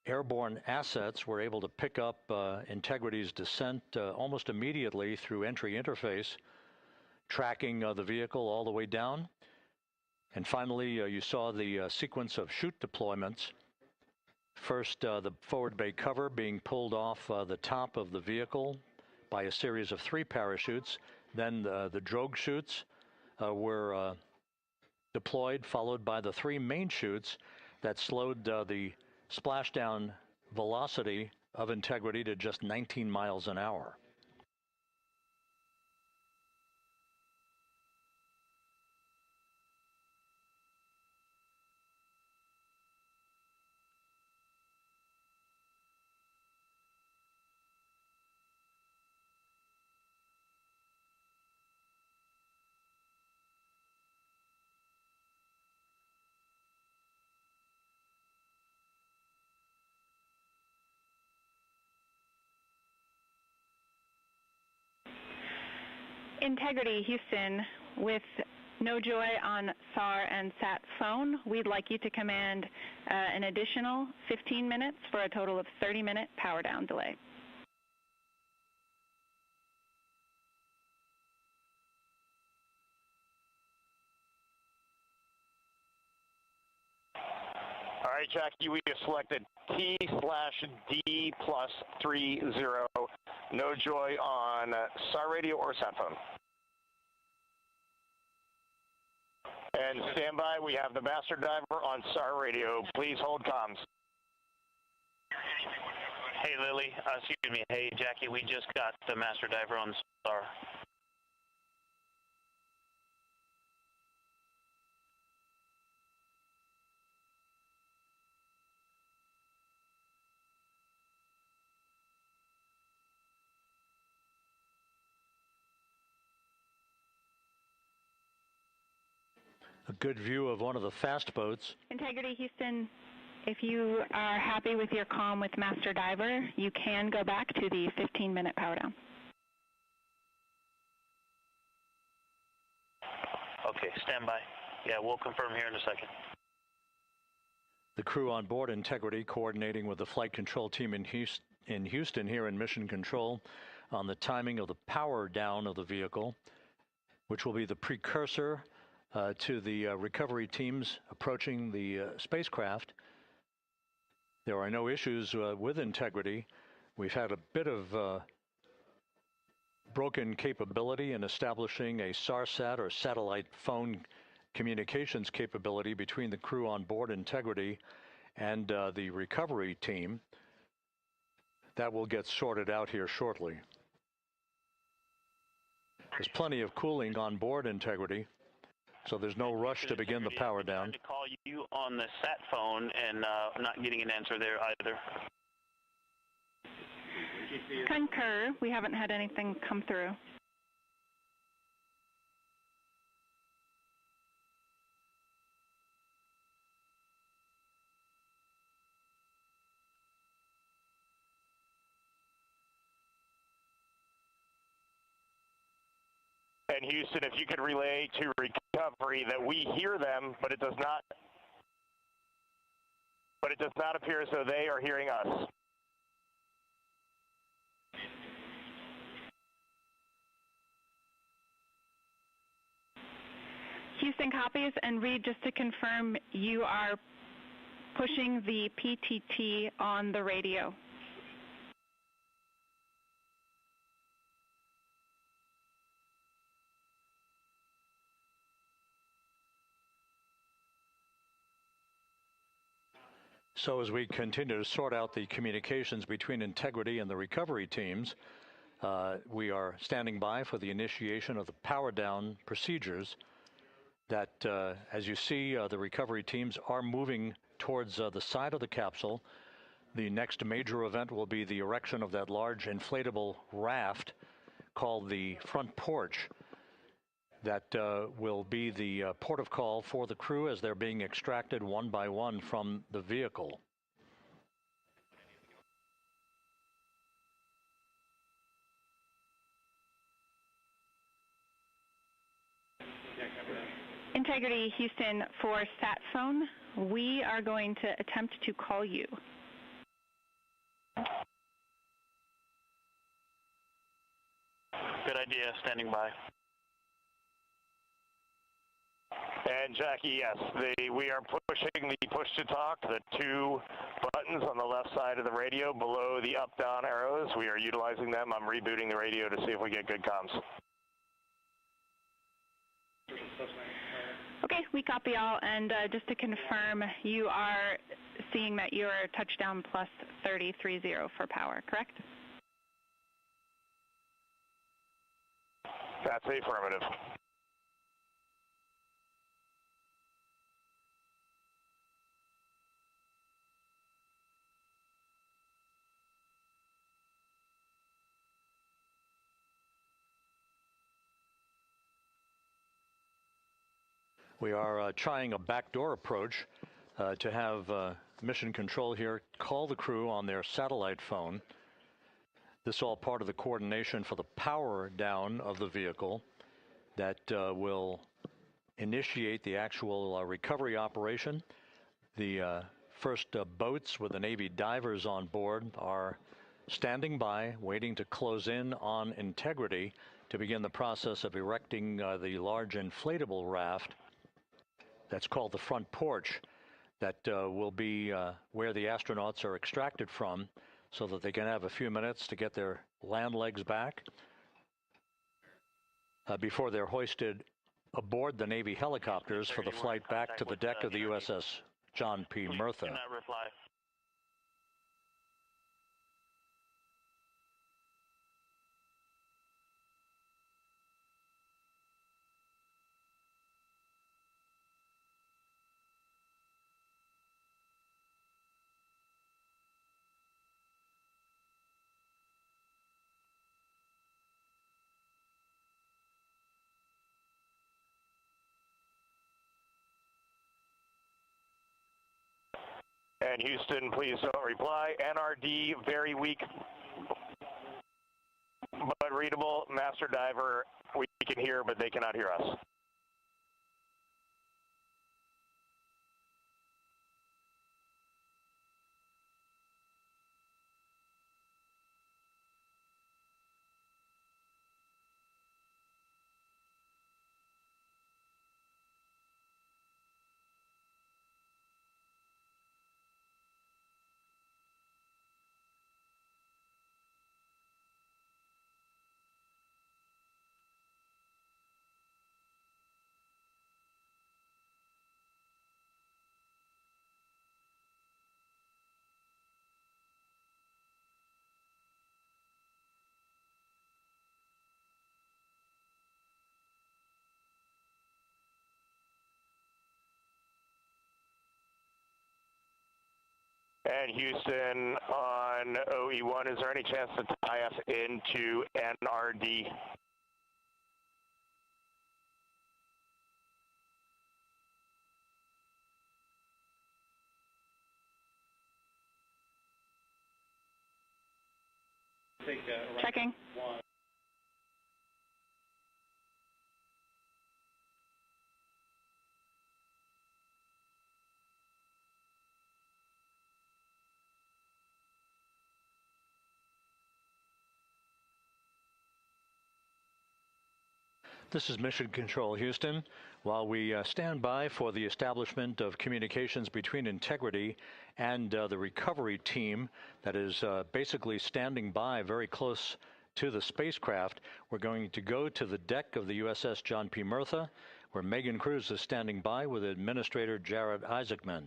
Speaker 3: airborne assets were able to pick up Integrity's descent almost immediately through entry interface, tracking the vehicle all the way down. And finally, you saw the sequence of chute deployments. First, the forward bay cover being pulled off the top of the vehicle by a series of 3 parachutes. Then the drogue chutes were deployed, followed by the 3 main chutes that slowed the splashdown velocity of Integrity to just 19 miles an hour.
Speaker 4: Integrity, Houston, with no joy on SAR and SAT phone, we'd like you to command an additional 15 minutes for a total of 30-minute power down delay.
Speaker 5: All right, Jackie, we have selected T/D+30. No joy on SAR radio or sat phone. And stand by, we have the master diver on SAR radio. Please hold comms.
Speaker 6: Hey, Lily. Excuse me. Hey, Jackie, we just got the master diver on SAR.
Speaker 3: A good view of one of the fast boats.
Speaker 4: Integrity, Houston, if you are happy with your comm with master diver, you can go back to the 15-minute power down.
Speaker 6: Okay, stand by. Yeah, we'll confirm here in a second.
Speaker 3: The crew on board Integrity coordinating with the flight control team in Houston here in Mission Control on the timing of the power down of the vehicle, which will be the precursor to the recovery teams approaching the spacecraft. There are no issues with integrity. We've had a bit of broken capability in establishing a SARSAT or satellite phone communications capability between the crew on board Integrity and the recovery team. That will get sorted out here shortly. There's plenty of cooling on board Integrity, so there's no rush to begin the power down.
Speaker 6: To call you on the sat phone and not getting an answer there either.
Speaker 4: Concur. We haven't had anything come through.
Speaker 5: And Houston, if you could relay to recovery that we hear them, but it does not appear as though they are hearing us.
Speaker 4: Houston copies, and Reed, just to confirm, you are pushing the PTT on the radio.
Speaker 3: So as we continue to sort out the communications between Integrity and the recovery teams, we are standing by for the initiation of the power down procedures that, as you see, the recovery teams are moving towards the side of the capsule. The next major event will be the erection of that large inflatable raft called the front porch. That will be the port of call for the crew as they're being extracted one by one from the vehicle.
Speaker 4: Integrity, Houston, for sat phone, we are going to attempt to call you.
Speaker 6: Good idea, standing by.
Speaker 5: And Jackie, yes, we are pushing the push to talk, the two buttons on the left side of the radio below the up-down arrows. We are utilizing them. I'm rebooting the radio to see if we get good comms.
Speaker 4: Okay, we copy all, and just to confirm, you are seeing that you are touchdown plus 3030 for power, correct?
Speaker 5: That's the affirmative.
Speaker 3: We are trying a backdoor approach to have Mission Control here call the crew on their satellite phone. This is all part of the coordination for the power down of the vehicle that will initiate the actual recovery operation. The first boats with the Navy divers on board are standing by, waiting to close in on Integrity to begin the process of erecting the large inflatable raft that's called the front porch that will be where the astronauts are extracted from so that they can have a few minutes to get their land legs back before they're hoisted aboard the Navy helicopters for the flight back to the deck of the USS John P. Murtha.
Speaker 6: Cannot reply.
Speaker 5: And Houston, please don't reply. NRD, very weak, but readable. Master Diver, we can hear, but they cannot hear us. And Houston on OE1, is there any chance to tie us into NRD?
Speaker 4: Checking.
Speaker 3: This is Mission Control, Houston. While we stand by for the establishment of communications between Integrity and the recovery team that is basically standing by very close to the spacecraft, we're going to go to the deck of the USS John P. Murtha, where Megan Cruz is standing by with Administrator Jared Isaacman.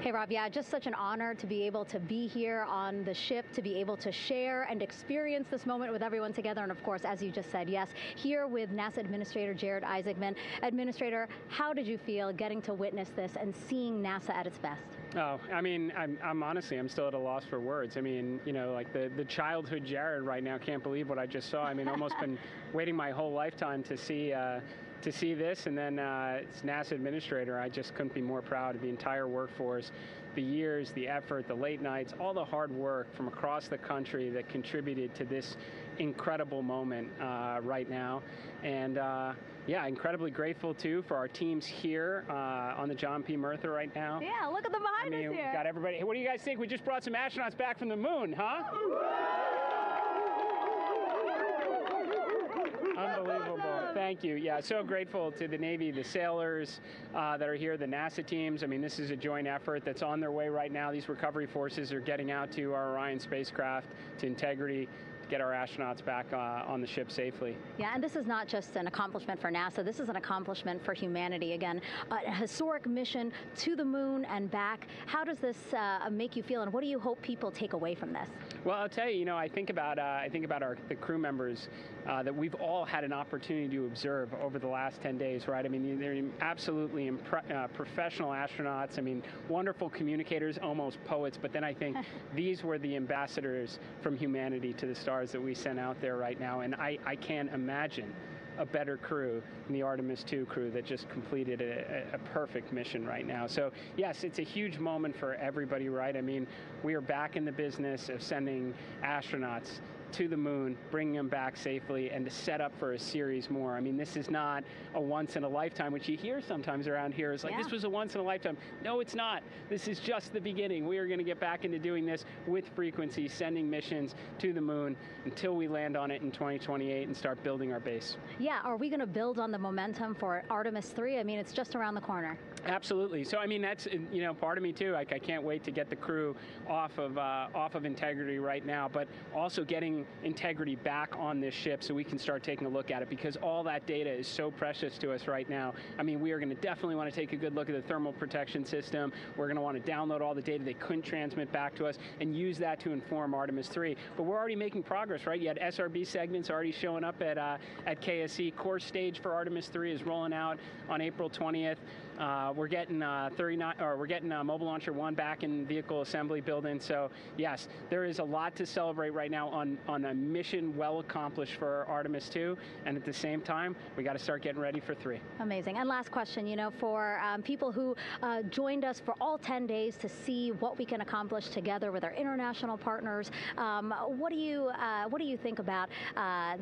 Speaker 2: Hey, Rob, yeah, just such an honor to be able to be here on the ship, to be able to share and experience this moment with everyone together. And of course, as you just said, yes, here with NASA Administrator Jared Isaacman. Administrator, how did you feel getting to witness this and seeing NASA at its best?
Speaker 7: Oh, I mean, I'm honestly, I'm still at a loss for words. I mean, you know, like the childhood Jared right now can't believe what I just saw. I mean, almost been waiting my whole lifetime to see this, and then it's NASA Administrator. I just couldn't be more proud of the entire workforce, the years, the effort, the late nights, all the hard work from across the country that contributed to this incredible moment right now. And yeah, incredibly grateful too for our teams here on the John P. Murtha right now.
Speaker 2: Yeah, look at them behind us here.
Speaker 7: We got everybody. Hey, what do you guys think? We just brought some astronauts back from the moon, huh? Unbelievable. Thank you. Yeah, so grateful to the Navy, the sailors that are here, the NASA teams. I mean, this is a joint effort that's on their way right now. These recovery forces are getting out to our Orion spacecraft, to Integrity, get our astronauts back on the ship safely.
Speaker 2: Yeah, and this is not just an accomplishment for NASA. This is an accomplishment for humanity. Again, a historic mission to the moon and back. How does this make you feel, and what do you hope people take away from this?
Speaker 7: Well, I'll tell you, you know, I think about the crew members that we've all had an opportunity to observe over the last 10 days, right? I mean, they're absolutely professional astronauts. I mean, wonderful communicators, almost poets. But then I think these were the ambassadors from humanity to the stars that we sent out there right now. And I can't imagine a better crew than the Artemis II crew that just completed a perfect mission right now. So yes, it's a huge moment for everybody, right? I mean, we are back in the business of sending astronauts to the moon, bringing them back safely, and to set up for a series more. I mean, this is not a once in a lifetime, which you hear sometimes around here. It's like, this was a once in a lifetime. No, it's not. This is just the beginning. We are going to get back into doing this with frequency, sending missions to the moon until we land on it in 2028 and start building our base.
Speaker 2: Yeah, are we going to build on the momentum for Artemis 3? I mean, it's just around the corner.
Speaker 7: Absolutely. So, I mean, that's, you know, part of me too. Like, I can't wait to get the crew off of Integrity right now, but also getting Integrity back on this ship so we can start taking a look at it, because all that data is so precious to us right now. I mean, we are going to definitely want to take a good look at the thermal protection system. We're going to want to download all the data they couldn't transmit back to us and use that to inform Artemis 3. But we're already making progress, right? You had SRB segments already showing up at KSC. Core stage for Artemis 3 is rolling out on April 20th. We're getting Mobile Launcher 1 back in vehicle assembly building. So yes, there is a lot to celebrate right now on a mission well accomplished for Artemis 2, and at the same time, we got to start getting ready for 3.
Speaker 2: Amazing. And last question, you know, for people who joined us for all 10 days to see what we can accomplish together with our international partners, what do you think about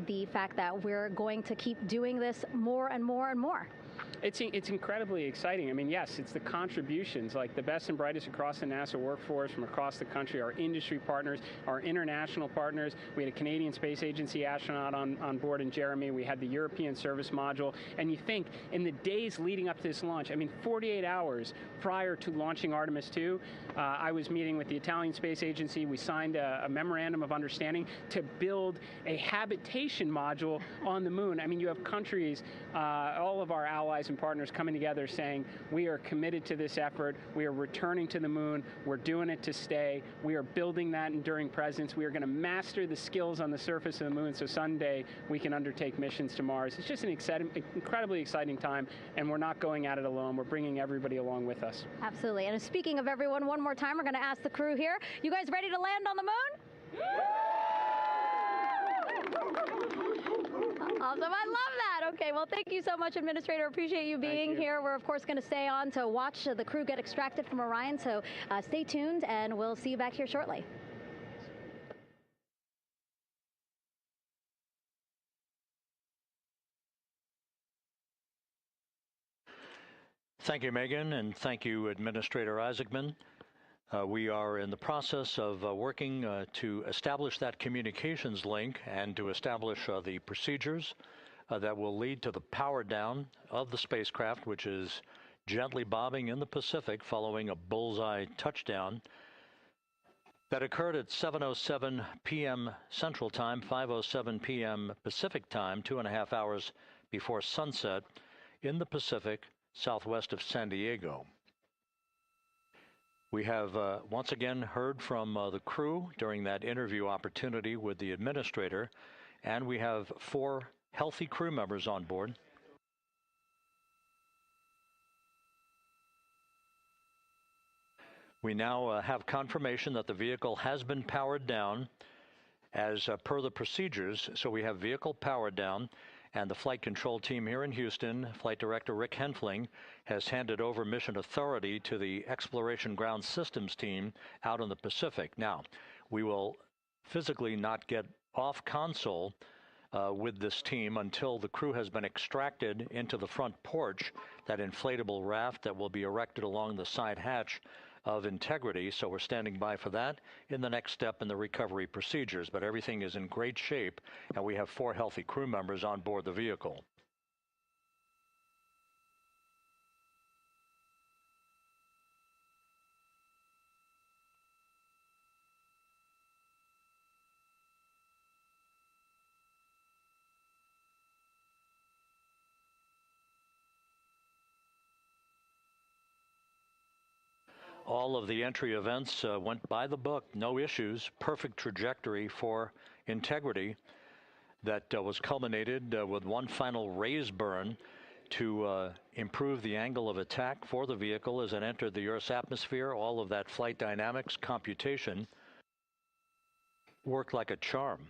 Speaker 2: the fact that we're going to keep doing this more and more and more?
Speaker 7: It's incredibly exciting. I mean, yes, it's the contributions, like the best and brightest across the NASA workforce from across the country, our industry partners, our international partners. We had a Canadian Space Agency astronaut on board in Jeremy. We had the European Service Module. And you think, in the days leading up to this launch, I mean, 48 hours prior to launching Artemis 2, I was meeting with the Italian Space Agency. We signed a memorandum of understanding to build a habitation module on the moon. I mean, you have countries, all of our allies customers and partners coming together saying, we are committed to this effort, we are returning to the moon, we're doing it to stay, we are building that enduring presence, we are going to master the skills on the surface of the moon so someday we can undertake missions to Mars. It's just an incredibly exciting time, and we're not going at it alone. We're bringing everybody along with us. Absolutely.
Speaker 2: And speaking of everyone, one more time, we're going to ask the crew here, you guys ready to land on the moon? Awesome. I love that. Okay, well, thank you so much, Administrator. Appreciate you being here. We're, of course, going to stay on to watch the crew get extracted from Orion, so stay tuned, and we'll see you back here shortly.
Speaker 3: Thank you, Megan, and thank you, Administrator Isaacman. We are in the process of working to establish that communications link and to establish the procedures that will lead to the power down of the spacecraft, which is gently bobbing in the Pacific following a bullseye touchdown that occurred at 7:07 p.m. Central Time, 5:07 p.m. Pacific Time, 2.5 hours before sunset in the Pacific, southwest of San Diego. We have once again heard from the crew during that interview opportunity with the administrator, and we have 4 healthy crew members on board. We now have confirmation that the vehicle has been powered down as per the procedures. So we have vehicle powered down, and the flight control team here in Houston, Flight Director Rick Henfling, has handed over mission authority to the Exploration Ground Systems team out in the Pacific. Now, we will physically not get off console with this team until the crew has been extracted into the front porch, that inflatable raft that will be erected along the side hatch of Integrity. So we're standing by for that in the next step in the recovery procedures. But everything is in great shape, and we have 4 healthy crew members on board the vehicle. All of the entry events went by the book, no issues, perfect trajectory for Integrity that was culminated with one final raise burn to improve the angle of attack for the vehicle as it entered the Earth's atmosphere. All of that flight dynamics computation worked like a charm.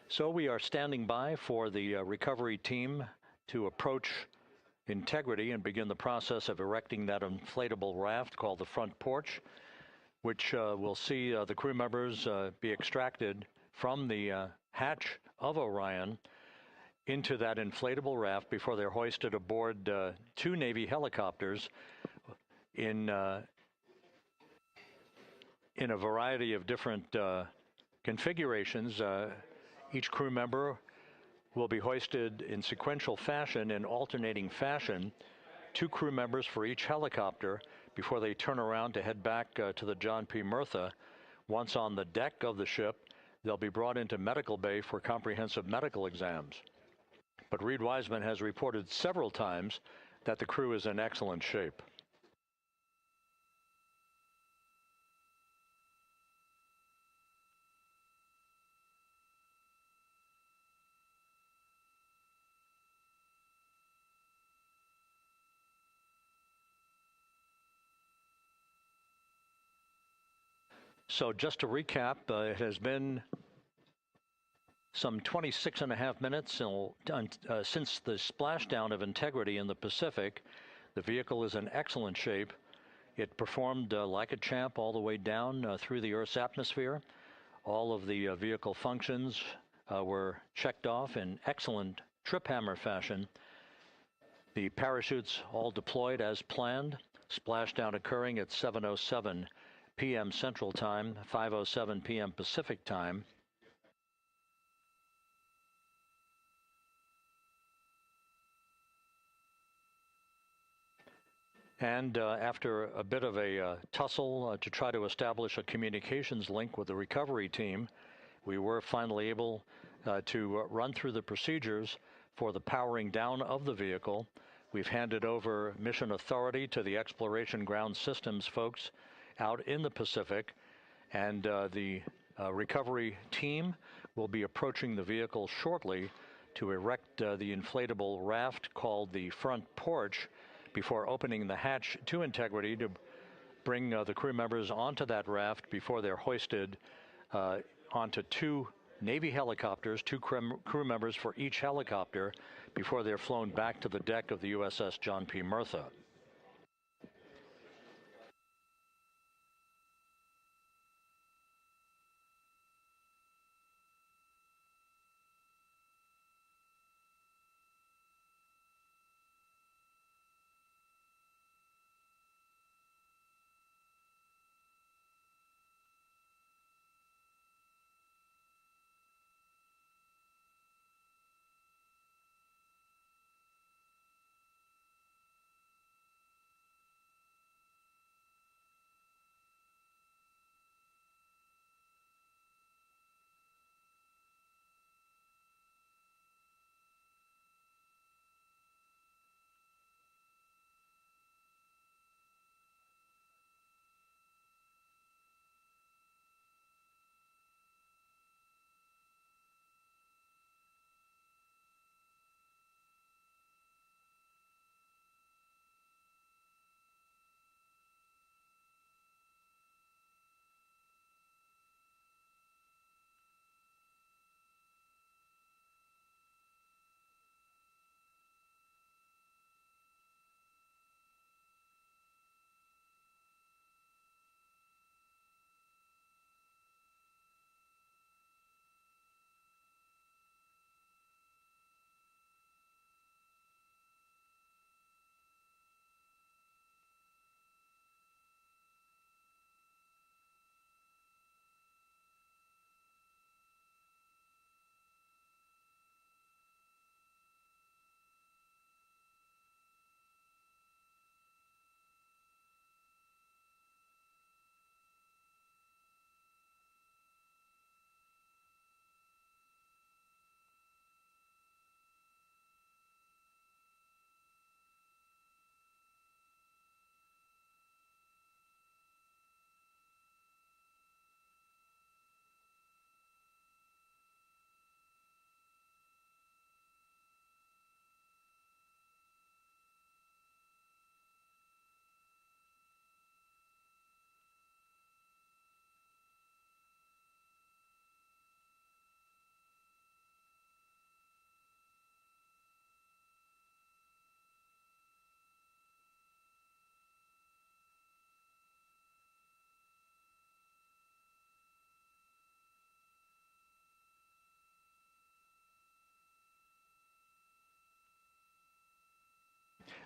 Speaker 3: So we are standing by for the recovery team to approach Integrity and begin the process of erecting that inflatable raft called the front porch, which will see the crew members be extracted from the hatch of Orion into that inflatable raft before they're hoisted aboard 2 Navy helicopters in a variety of different configurations. Each crew member will be hoisted in sequential fashion, in alternating fashion, 2 crew members for each helicopter before they turn around to head back to the John P. Murtha. Once on the deck of the ship, they'll be brought into medical bay for comprehensive medical exams. But Reed Wiseman has reported several times that the crew is in excellent shape. So just to recap, it has been some 26.5 minutes since the splashdown of Integrity in the Pacific. The vehicle is in excellent shape. It performed like a champ all the way down through the Earth's atmosphere. All of the vehicle functions were checked off in excellent trip hammer fashion. The parachutes all deployed as planned. Splashdown occurring at 7:07 p.m. Central Time, 5:07 p.m. Pacific Time. And after a bit of a tussle to try to establish a communications link with the recovery team, we were finally able to run through the procedures for the powering down of the vehicle. We've handed over mission authority to the Exploration Ground Systems folks out in the Pacific, and the recovery team will be approaching the vehicle shortly to erect the inflatable raft called the front porch before opening the hatch to Integrity to bring the crew members onto that raft before they're hoisted onto two Navy helicopters, two crew members for each helicopter, before they're flown back to the deck of the USS John P. Murtha.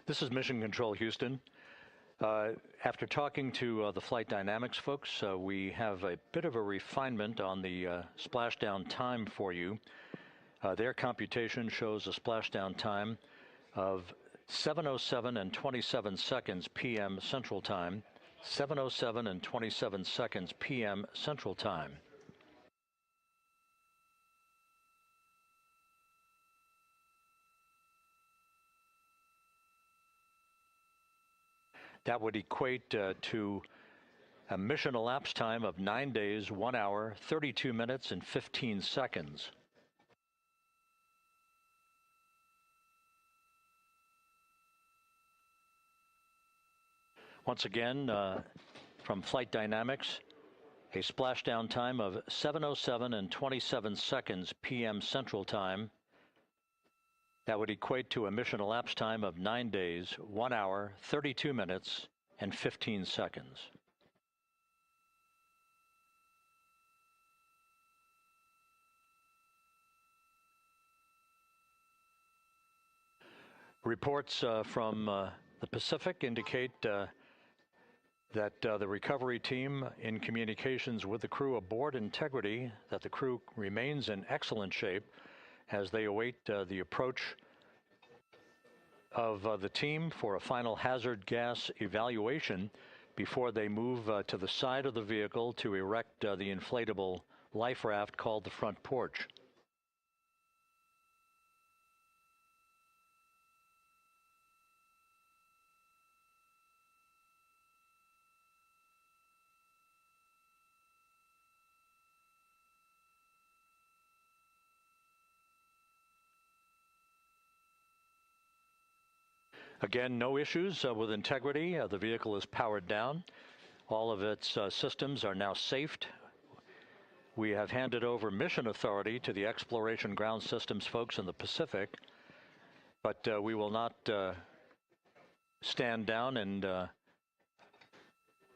Speaker 3: This is Mission Control Houston. After talking to the flight dynamics folks, we have a bit of a refinement on the splashdown time for you. Their computation shows a splashdown time of 7:07 and 27 seconds p.m. Central Time, 7:07 and 27 seconds p.m. Central Time. That would equate to a mission elapsed time of 9 days, 1 hour, 32 minutes, and 15 seconds. Once again, from Flight Dynamics, a splashdown time of 7:07 and 27 seconds p.m. Central Time. That would equate to a mission elapsed time of 9 days, 1 hour, 32 minutes, and 15 seconds. Reports from the Pacific indicate that the recovery team in communications with the crew aboard Integrity, that the crew remains in excellent shape as they await the approach of the team for a final hazard gas evaluation before they move to the side of the vehicle to erect the inflatable life raft called the front porch. Again, no issues with Integrity. The vehicle is powered down. All of its systems are now safed. We have handed over mission authority to the Exploration Ground Systems folks in the Pacific, but we will not stand down and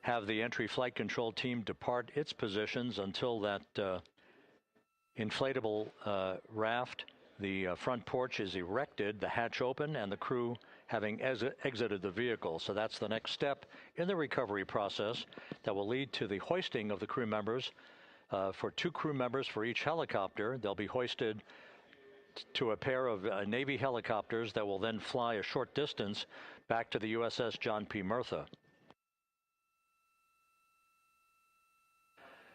Speaker 3: have the entry flight control team depart its positions until that inflatable raft, the front porch, is erected, the hatch open, and the crew having exited the vehicle. So that's the next step in the recovery process that will lead to the hoisting of the crew members. For 2 crew members for each helicopter, they'll be hoisted to a pair of Navy helicopters that will then fly a short distance back to the USS John P. Murtha.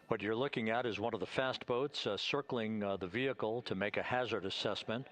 Speaker 3: What you're looking at is one of the fast boats circling the vehicle to make a hazard assessment.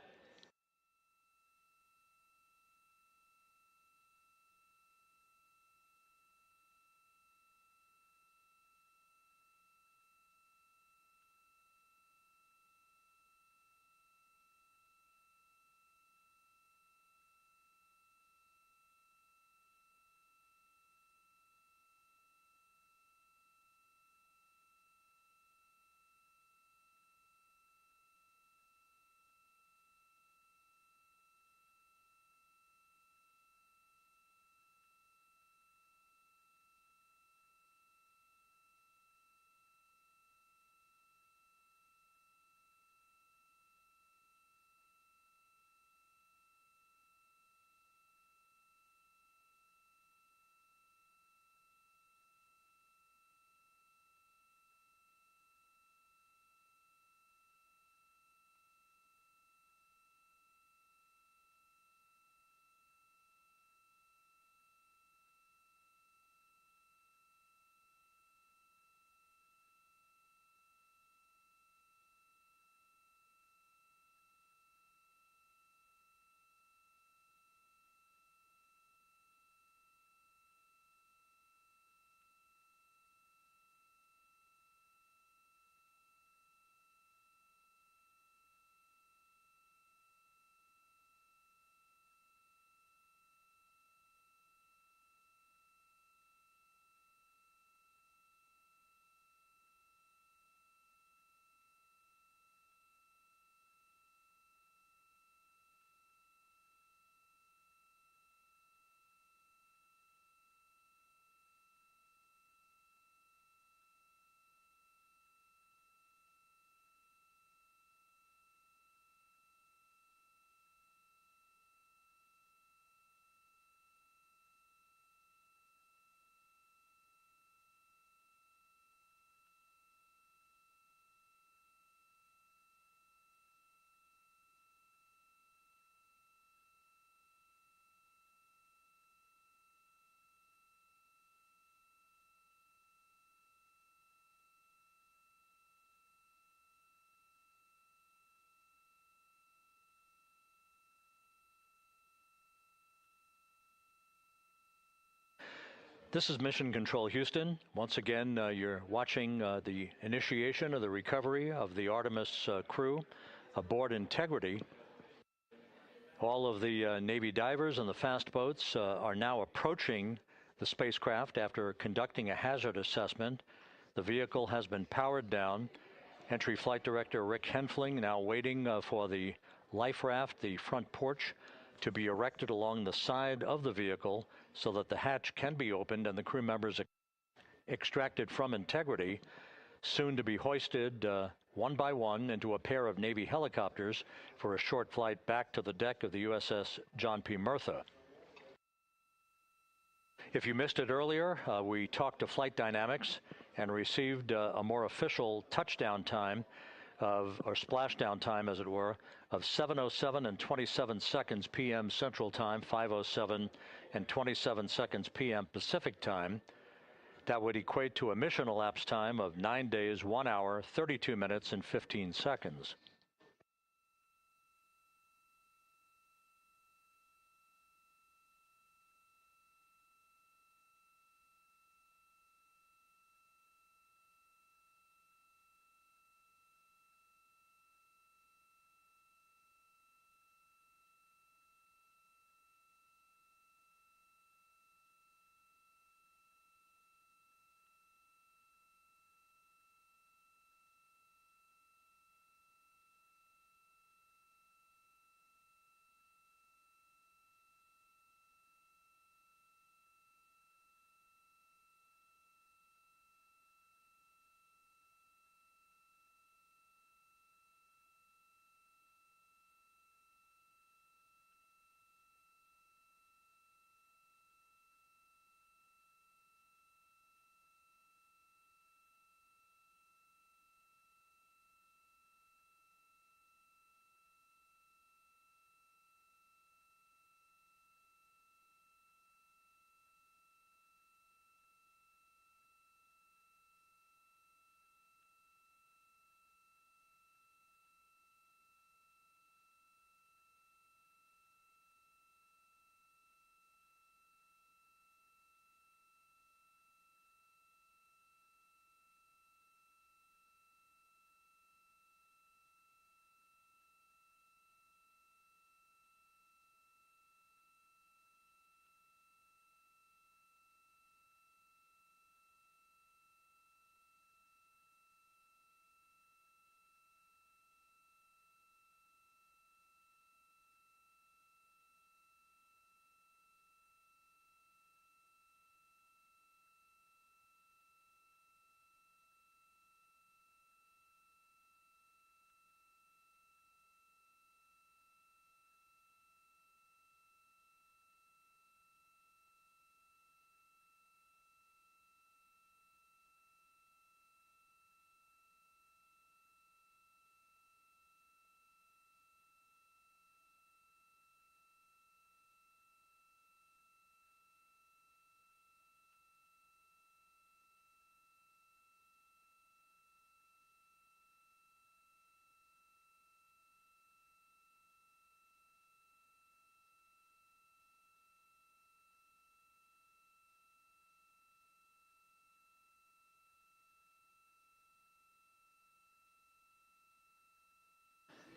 Speaker 3: This is Mission Control Houston. Once again, you're watching the initiation of the recovery of the Artemis crew aboard Integrity. All of the Navy divers and the fast boats are now approaching the spacecraft after conducting a hazard assessment. The vehicle has been powered down. Entry Flight Director Rick Henfling now waiting for the life raft, the front porch, to be erected along the side of the vehicle so that the hatch can be opened and the crew members extracted from Integrity, soon to be hoisted one by one into a pair of Navy helicopters for a short flight back to the deck of the USS John P. Murtha. If you missed it earlier, we talked to Flight Dynamics and received a more official touchdown time or splashdown time, as it were, of 7:07 and 27 seconds p.m. Central Time, 5:07 and 27 seconds p.m. Pacific Time. That would equate to a mission elapsed time of 9 days, 1 hour, 32 minutes, and 15 seconds.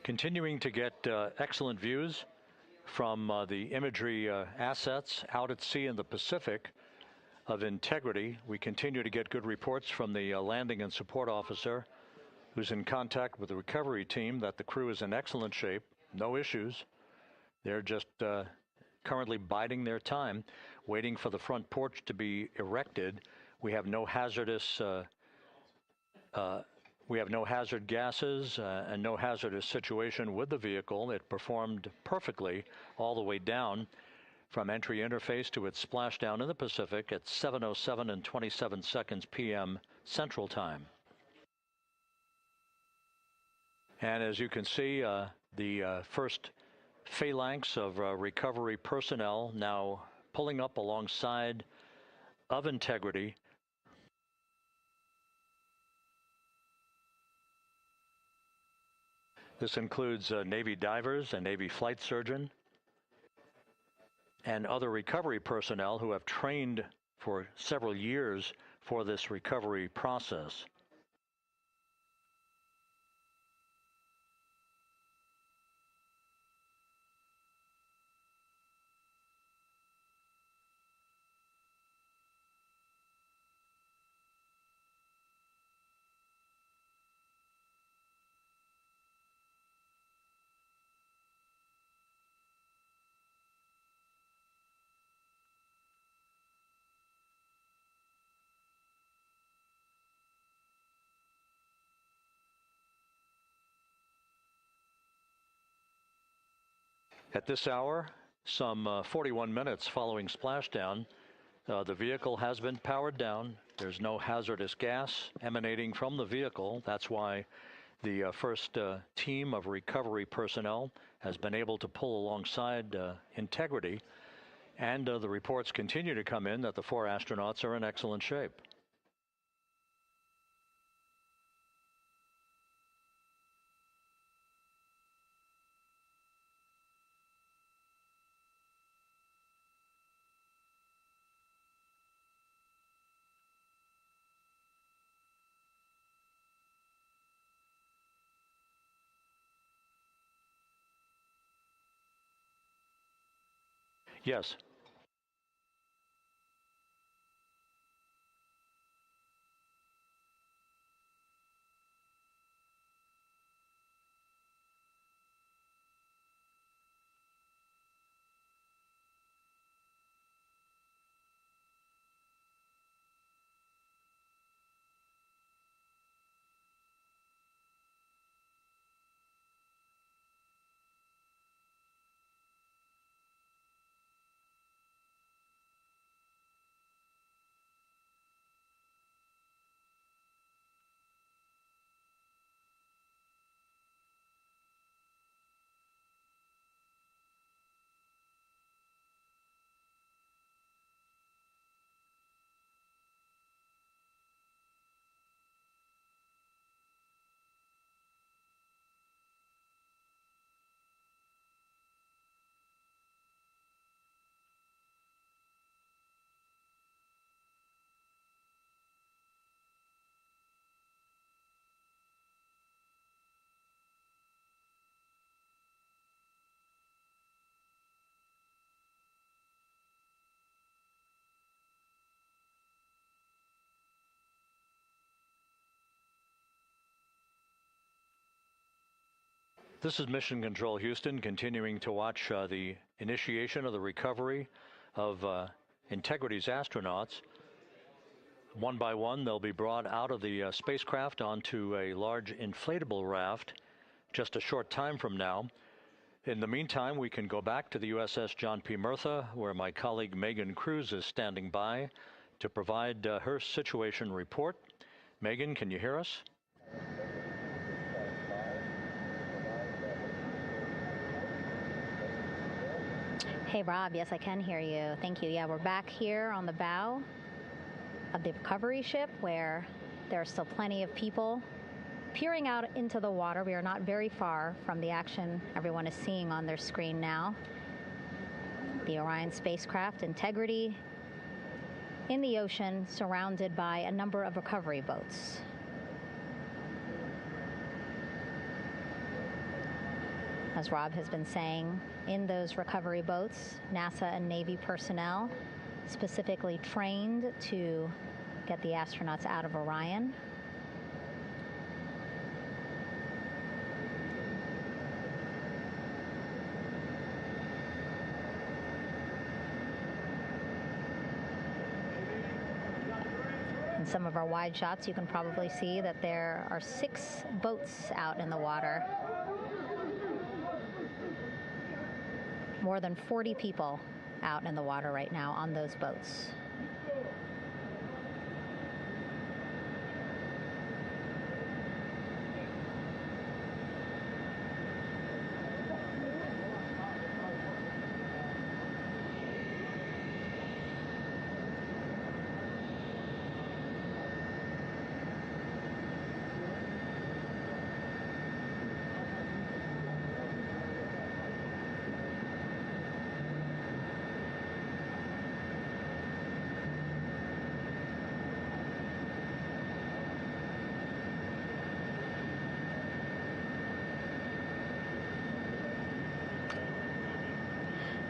Speaker 3: Continuing to get excellent views from the imagery assets out at sea in the Pacific of Integrity. We continue to get good reports from the landing and support officer, who's in contact with the recovery team, that the crew is in excellent shape, no issues. They're just currently biding their time, waiting for the front porch to be erected. We have no hazardous hazard gases and no hazardous situation with the vehicle. It performed perfectly all the way down from entry interface to its splashdown in the Pacific at 7:07 and 27 seconds p.m. Central Time. And as you can see, the first phalanx of recovery personnel now pulling up alongside of Integrity. This includes Navy divers, a Navy flight surgeon, and other recovery personnel who have trained for several years for this recovery process. At this hour, some 41 minutes following splashdown, The vehicle has been powered down. There's no hazardous gas emanating from the vehicle. That's why the first team of recovery personnel has been able to pull alongside Integrity. And the reports continue to come in that the 4 astronauts are in excellent shape. Yes. This is Mission Control Houston, continuing to watch the initiation of the recovery of Integrity's astronauts. One by one, they'll be brought out of the spacecraft onto a large inflatable raft just a short time from now. In the meantime, we can go back to the USS John P. Murtha, where my colleague Megan Cruz is standing by to provide her situation report. Megan, can you hear us?
Speaker 2: Hey, Rob. Yes, I can hear you. Thank you. Yeah, we're back here on the bow of the recovery ship where there are still plenty of people peering out into the water. We are not very far from the action everyone is seeing on their screen now. The Orion spacecraft, Integrity, in the ocean, surrounded by a number of recovery boats. As Rob has been saying, in those recovery boats, NASA and Navy personnel specifically trained to get the astronauts out of Orion. In some of our wide shots, you can probably see that there are 6 boats out in the water. More than 40 people out in the water right now on those boats.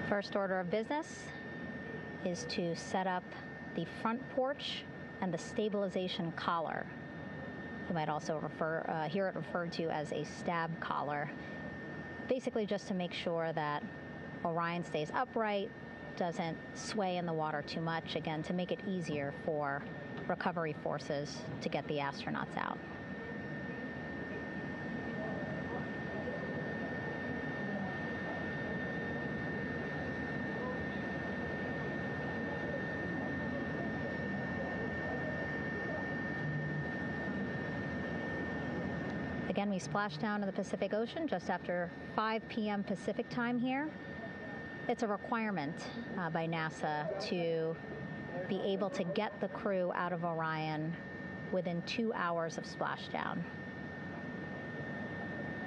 Speaker 2: First order of business is to set up the front porch and the stabilization collar. You might also hear it referred to as a stab collar. Basically just to make sure that Orion stays upright, doesn't sway in the water too much, again, to make it easier for recovery forces to get the astronauts out. Again, we splashed down in the Pacific Ocean just after 5 p.m. Pacific time here. It's a requirement by NASA to be able to get the crew out of Orion within 2 hours of splashdown.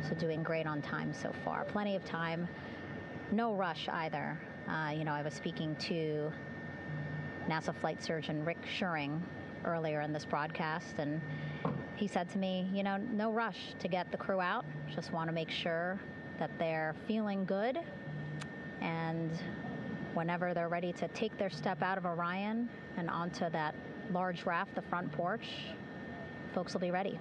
Speaker 2: So doing great on time so far. Plenty of time. No rush either. I was speaking to NASA flight surgeon Rick Schuring earlier in this broadcast, and he said to me, no rush to get the crew out. Just want to make sure that they're feeling good, and whenever they're ready to take their step out of Orion and onto that large raft, the front porch, folks will be ready.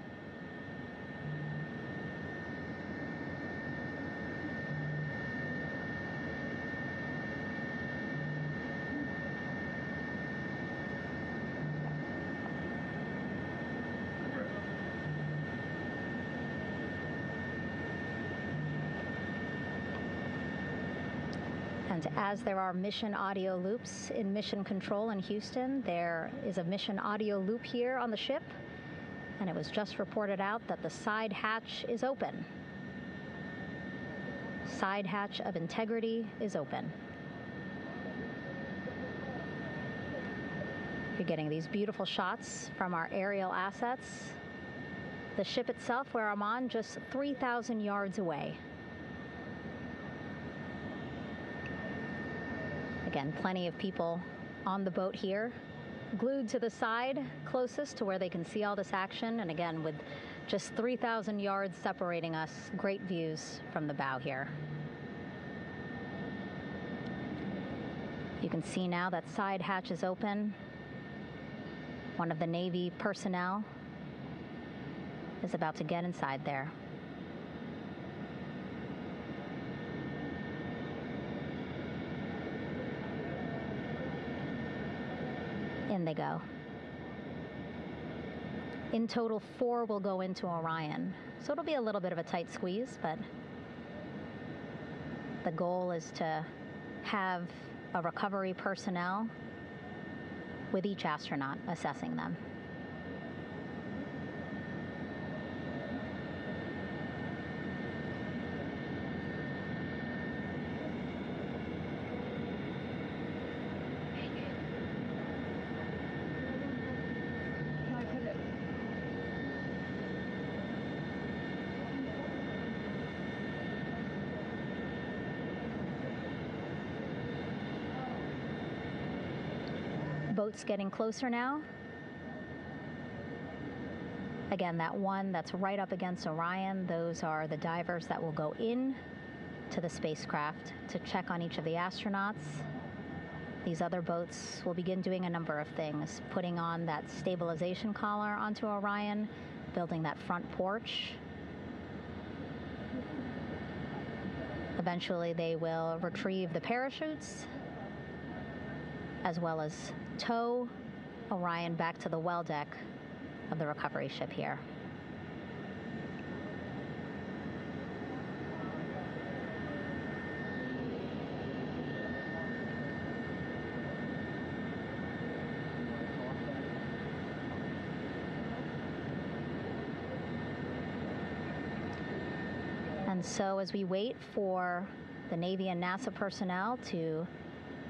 Speaker 2: And as there are mission audio loops in Mission Control in Houston, there is a mission audio loop here on the ship, and it was just reported out that the side hatch is open. Side hatch of Integrity is open. You're getting these beautiful shots from our aerial assets. The ship itself, where I'm on, just 3,000 yards away. Again, plenty of people on the boat here, glued to the side closest to where they can see all this action. And again, with just 3,000 yards separating us, great views from the bow here. You can see now that side hatch is open. One of the Navy personnel is about to get inside there. In they go. In total, 4 will go into Orion. So it'll be a little bit of a tight squeeze, but the goal is to have a recovery personnel with each astronaut assessing them. Boats getting closer now. Again, that one that's right up against Orion, those are the divers that will go in to the spacecraft to check on each of the astronauts. These other boats will begin doing a number of things, putting on that stabilization collar onto Orion, building that front porch. Eventually, they will retrieve the parachutes, as well as tow Orion back to the well deck of the recovery ship here. And so as we wait for the Navy and NASA personnel to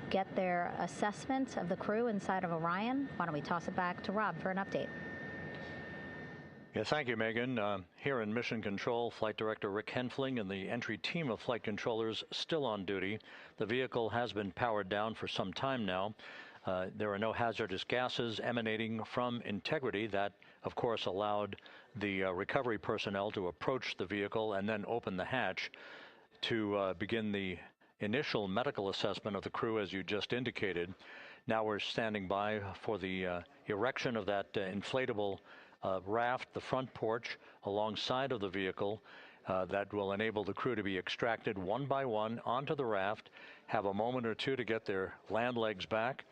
Speaker 2: get their assessment of the crew inside of Orion, why don't we toss it back to Rob for an update?
Speaker 3: Yeah, thank you, Megan. Here in Mission Control, Flight Director Rick Henfling and the entry team of flight controllers still on duty. The vehicle has been powered down for some time now. There are no hazardous gases emanating from Integrity. That, of course, allowed the recovery personnel to approach the vehicle and then open the hatch to begin the initial medical assessment of the crew, as you just indicated. Now we're standing by for the erection of that inflatable raft, the front porch, alongside of the vehicle that will enable the crew to be extracted one by one onto the raft, have a moment or two to get their land legs back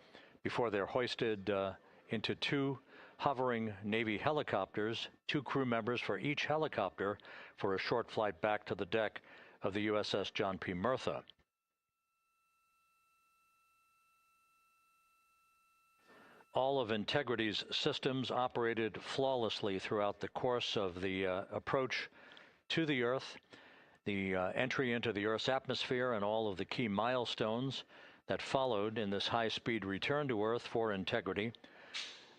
Speaker 3: before they're hoisted into 2 hovering Navy helicopters, 2 crew members for each helicopter, for a short flight back to the deck of the USS John P. Murtha. All of Integrity's systems operated flawlessly throughout the course of the approach to the Earth, the entry into the Earth's atmosphere, and all of the key milestones that followed in this high-speed return to Earth for Integrity,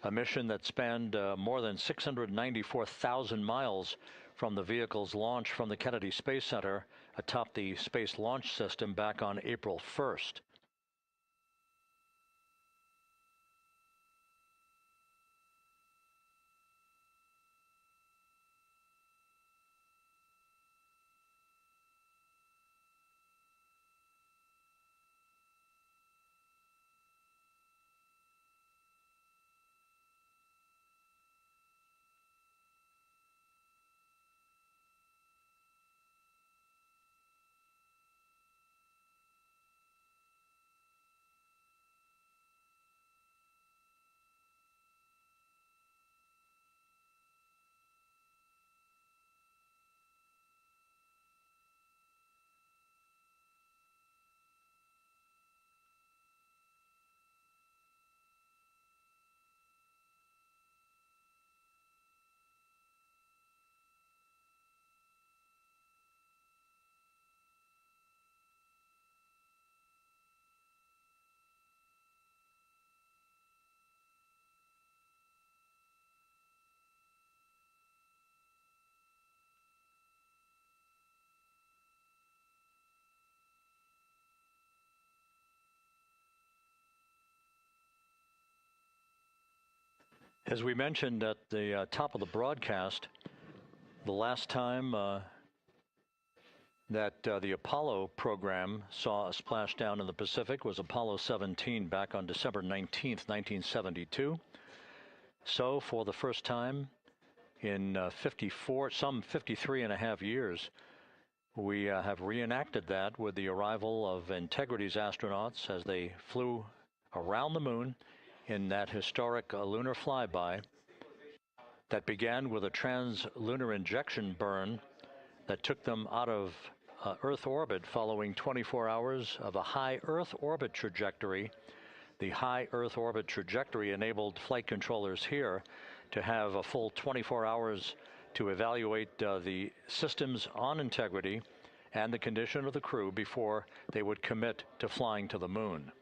Speaker 3: a mission that spanned more than 694,000 miles from the vehicle's launch from the Kennedy Space Center atop the Space Launch System back on April 1st. As we mentioned at the top of the broadcast, the last time that the Apollo program saw a splashdown in the Pacific was Apollo 17 back on December 19th, 1972. So for the first time in 53 and a half years, we have reenacted that with the arrival of Integrity's astronauts as they flew around the moon in that historic lunar flyby that began with a trans-lunar injection burn that took them out of Earth orbit following 24 hours of a high Earth orbit trajectory. The high Earth orbit trajectory enabled flight controllers here to have a full 24 hours to evaluate the systems on Integrity and the condition of the crew before they would commit to flying to the moon.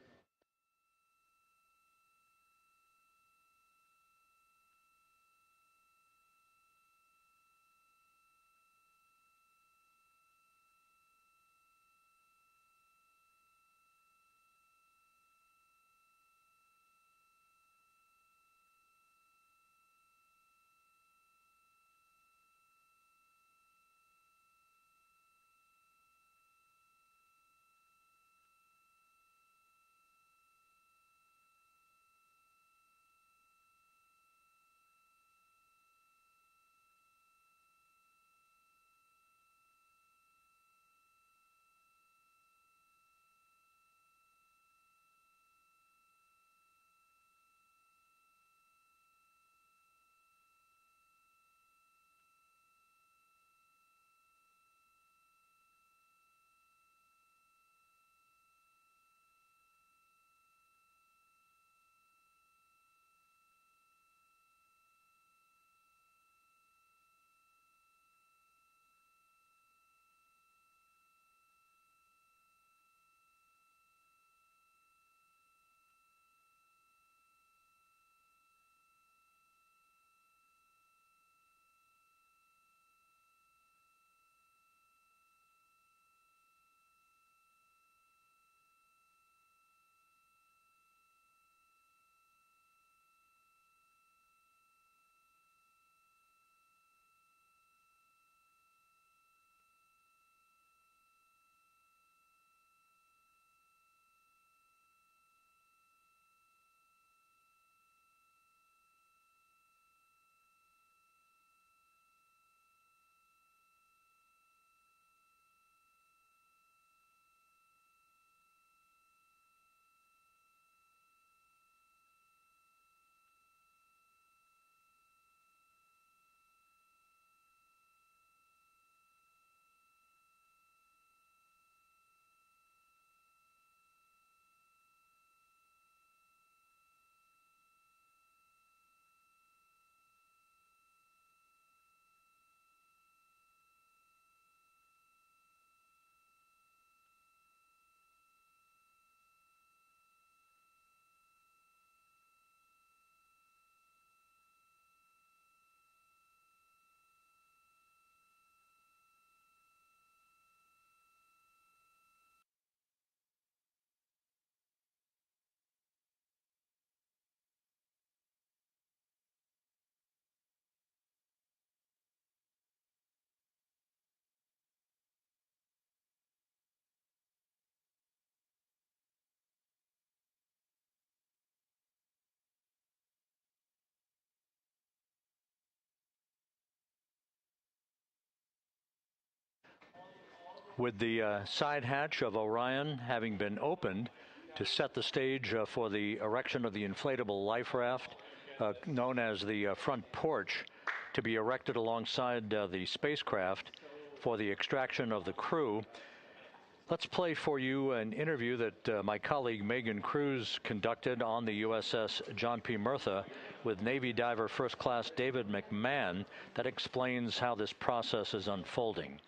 Speaker 3: With the side hatch of Orion having been opened to set the stage for the erection of the inflatable life raft, known as the front porch, to be erected alongside the spacecraft for the extraction of the crew. Let's play for you an interview that my colleague Megan Cruz conducted on the USS John P. Murtha with Navy diver First Class David McMahon that explains how this process is unfolding.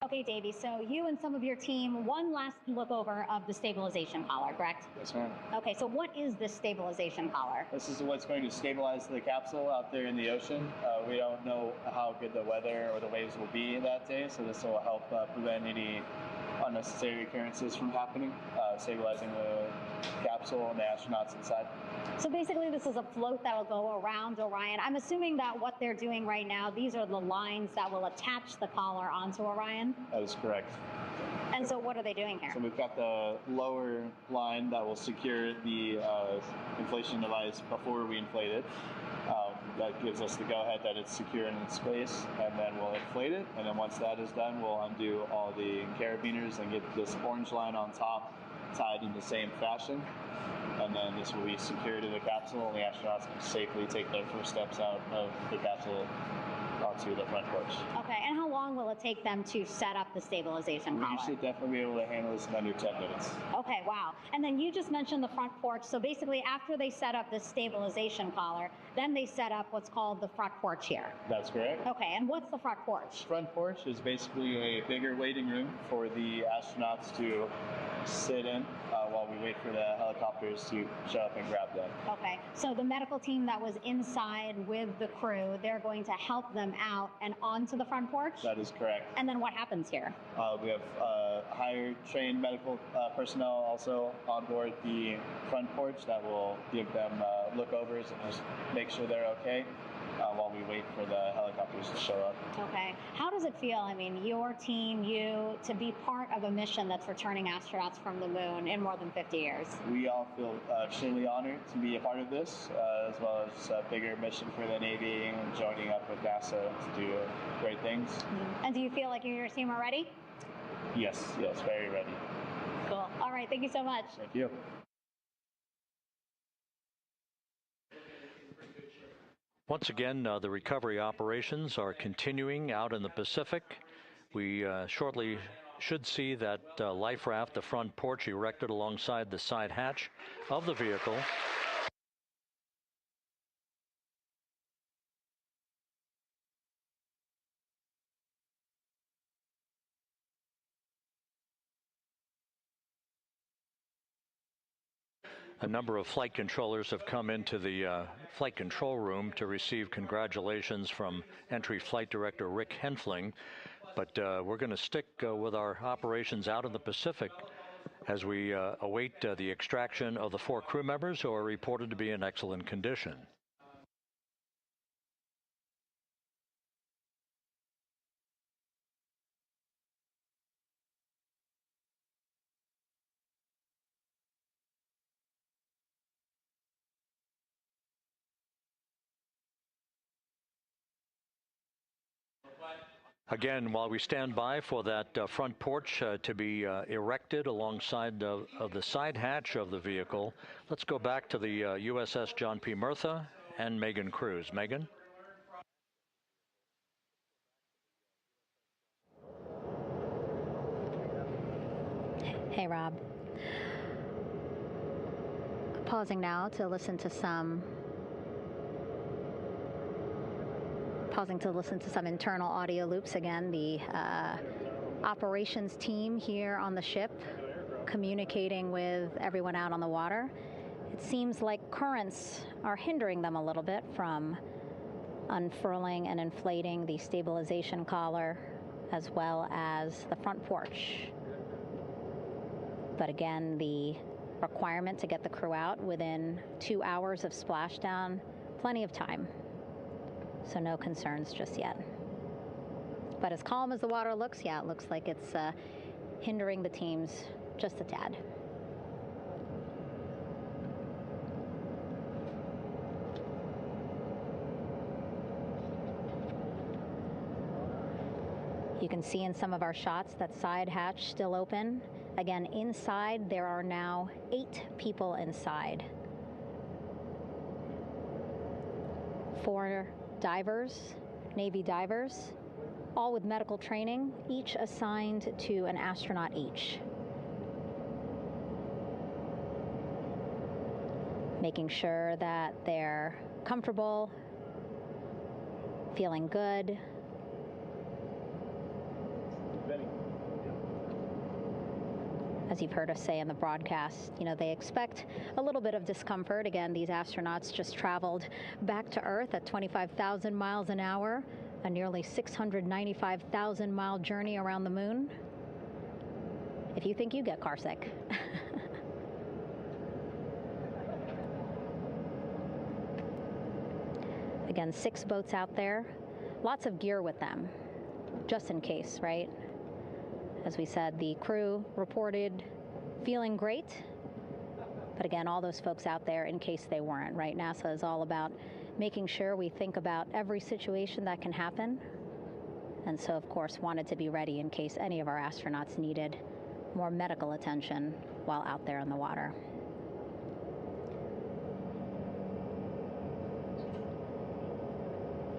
Speaker 2: Okay, Davey, so you and some of your team, one last look over of the stabilization collar, correct?
Speaker 8: Yes, ma'am.
Speaker 2: Okay, so what is this stabilization collar?
Speaker 8: This is what's going to stabilize the capsule out there in the ocean. We don't know how good the weather or the waves will be that day, so this will help prevent any unnecessary occurrences from happening, stabilizing the capsule and the astronauts inside.
Speaker 2: So basically this is a float that will go around Orion. I'm assuming that what they're doing right now, these are the lines that will attach the collar onto Orion?
Speaker 8: That is correct.
Speaker 2: And so what are they doing here?
Speaker 8: So we've got the lower line that will secure the inflation device before we inflate it. That gives us the go-ahead that it's secure in its space, and then we'll inflate it, and then once that is done, we'll undo all the carabiners and get this orange line on top tied in the same fashion, and then this will be secured to the capsule, and the astronauts can safely take their first steps out of the capsule onto the front porch.
Speaker 2: Okay, and how long will it take them to set up the stabilization collar?
Speaker 8: We should definitely be able to handle this in under 10 minutes.
Speaker 2: Okay, wow. And then you just mentioned the front porch. So basically after they set up this stabilization collar, then they set up what's called the front porch here.
Speaker 8: That's correct.
Speaker 2: Okay, and what's the front porch?
Speaker 8: Front porch is basically a bigger waiting room for the astronauts to sit in while we wait for the helicopters to show up and grab them.
Speaker 2: Okay, so the medical team that was inside with the crew, they're going to help them out and onto the front porch?
Speaker 8: That is correct.
Speaker 2: And then what happens here?
Speaker 8: We have higher trained medical personnel also on board the front porch that will give them lookovers and just make sure they're okay while we wait for the helicopters to show up.
Speaker 2: Okay. How does it feel, I mean, your team, you, to be part of a mission that's returning astronauts from the moon in more than 50 years?
Speaker 8: We all feel extremely honored to be a part of this, as well as a bigger mission for the Navy and joining up with NASA to do great things.
Speaker 2: Mm-hmm. And do you feel like you and your team are ready?
Speaker 8: Yes, very ready.
Speaker 2: Cool. All right, thank you so much.
Speaker 8: Thank you.
Speaker 3: Once again, the recovery operations are continuing out in the Pacific. We shortly should see that life raft, the front porch, erected alongside the side hatch of the vehicle. A number of flight controllers have come into the flight control room to receive congratulations from Entry Flight Director Rick Henfling. But we're going to stick with our operations out in the Pacific as we await the extraction of the 4 crew members who are reported to be in excellent condition. Again, while we stand by for that front porch to be erected alongside of the side hatch of the vehicle, let's go back to the USS John P. Murtha and Megan Cruz. Megan?
Speaker 2: Hey, Rob. Pausing now to listen to some internal audio loops. Again, the operations team here on the ship communicating with everyone out on the water. It seems like currents are hindering them a little bit from unfurling and inflating the stabilization collar as well as the front porch. But again, the requirement to get the crew out within 2 hours of splashdown, plenty of time. So no concerns just yet. But as calm as the water looks, yeah, it looks like it's hindering the teams just a tad. You can see in some of our shots that side hatch still open. Again, inside there are now 8 people inside. 4 divers, Navy divers, all with medical training, each assigned to an astronaut each. Making sure that they're comfortable, feeling good. As you've heard us say in the broadcast, you know, they expect a little bit of discomfort. Again, these astronauts just traveled back to Earth at 25,000 miles an hour, a nearly 695,000 mile journey around the moon. If you think you get car sick. Again, 6 boats out there, lots of gear with them, just in case, right? As we said, the crew reported feeling great, but again, all those folks out there in case they weren't, right? NASA is all about making sure we think about every situation that can happen, and so, of course, wanted to be ready in case any of our astronauts needed more medical attention while out there in the water.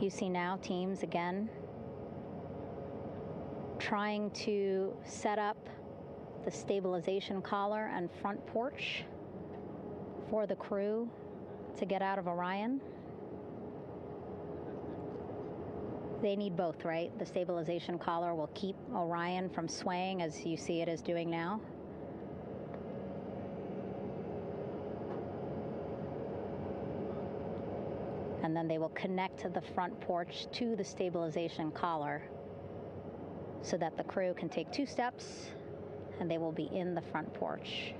Speaker 2: You see now teams, again, trying to set up the stabilization collar and front porch for the crew to get out of Orion. They need both, right? The stabilization collar will keep Orion from swaying as you see it is doing now. And then they will connect the front porch to the stabilization collar so that the crew can take 2 steps and they will be in the front porch.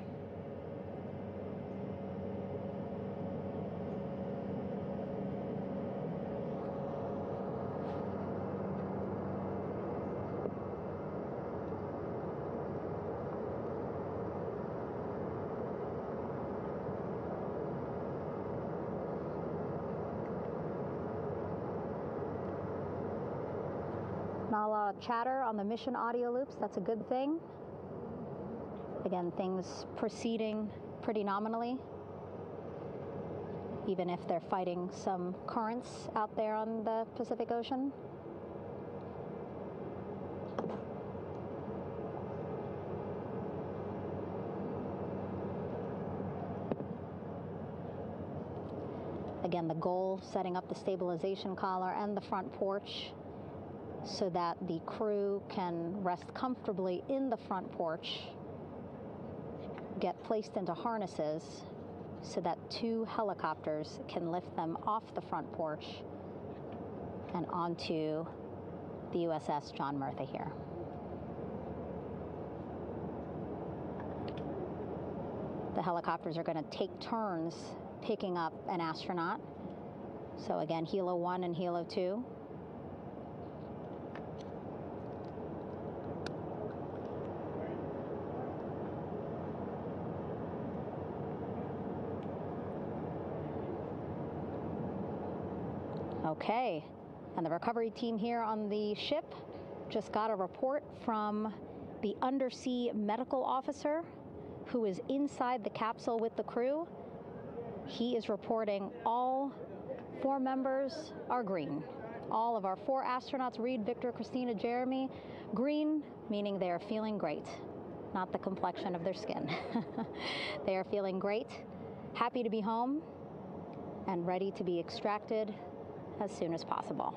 Speaker 2: Not a lot of chatter on the mission audio loops. That's a good thing. Again, things proceeding pretty nominally, even if they're fighting some currents out there on the Pacific Ocean. Again, the goal, setting up the stabilization collar and the front porch so that the crew can rest comfortably in the front porch, get placed into harnesses so that 2 helicopters can lift them off the front porch and onto the USS John Murtha here. The helicopters are going to take turns picking up an astronaut. So again, Helo 1 and Helo 2. Okay, and the recovery team here on the ship just got a report from the undersea medical officer who is inside the capsule with the crew. He is reporting all 4 members are green. All of our 4 astronauts, Reed, Victor, Christina, Jeremy, green, meaning they are feeling great, not the complexion of their skin. They are feeling great, happy to be home, and ready to be extracted as soon as possible.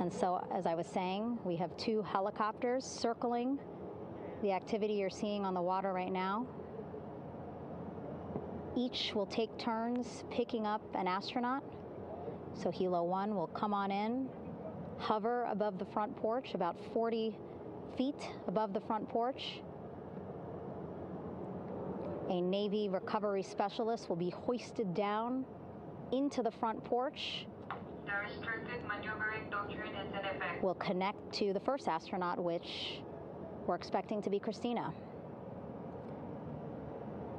Speaker 2: And so, as I was saying, we have 2 helicopters circling the activity you're seeing on the water right now. Each will take turns picking up an astronaut. So Helo 1 will come on in, hover above the front porch, about 40 feet above the front porch. A Navy recovery specialist will be hoisted down into the front porch.
Speaker 9: The restricted maneuvering doctrine is in effect.
Speaker 2: We'll connect to the first astronaut, which we're expecting to be Christina.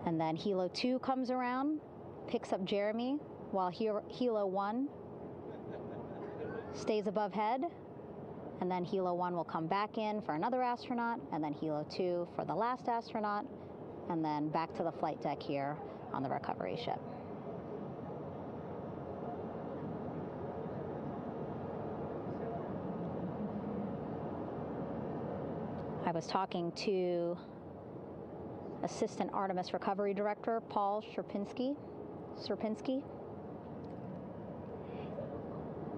Speaker 2: And then Helo 2 comes around, picks up Jeremy, while Helo 1 stays above head, and then Helo 1 will come back in for another astronaut, and then Helo 2 for the last astronaut, and then back to the flight deck here on the recovery ship. I was talking to Assistant Artemis Recovery Director Paul Sierpinski.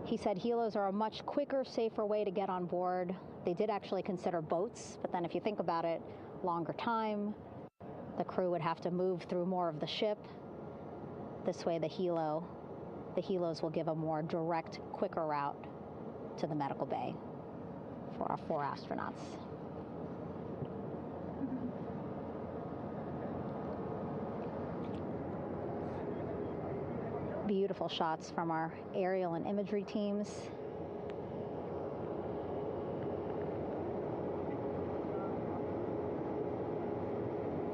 Speaker 2: He said helos are a much quicker, safer way to get on board. They did actually consider boats, but then if you think about it, longer time, the crew would have to move through more of the ship. This way the helos will give a more direct, quicker route to the medical bay for our 4 astronauts. Beautiful shots from our aerial and imagery teams.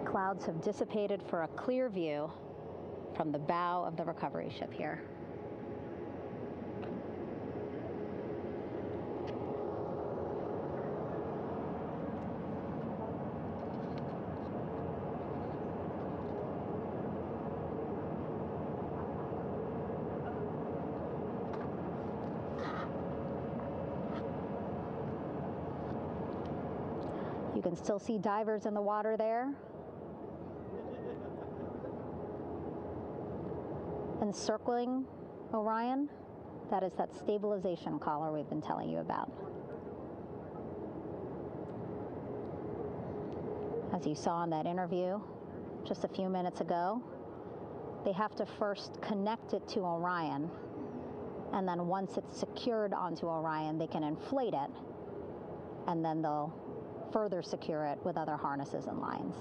Speaker 2: Clouds have dissipated for a clear view from the bow of the recovery ship here. You can still see divers in the water there. Encircling Orion, that is that stabilization collar we've been telling you about. As you saw in that interview just a few minutes ago, they have to first connect it to Orion, and then once it's secured onto Orion, they can inflate it, and then they'll further secure it with other harnesses and lines.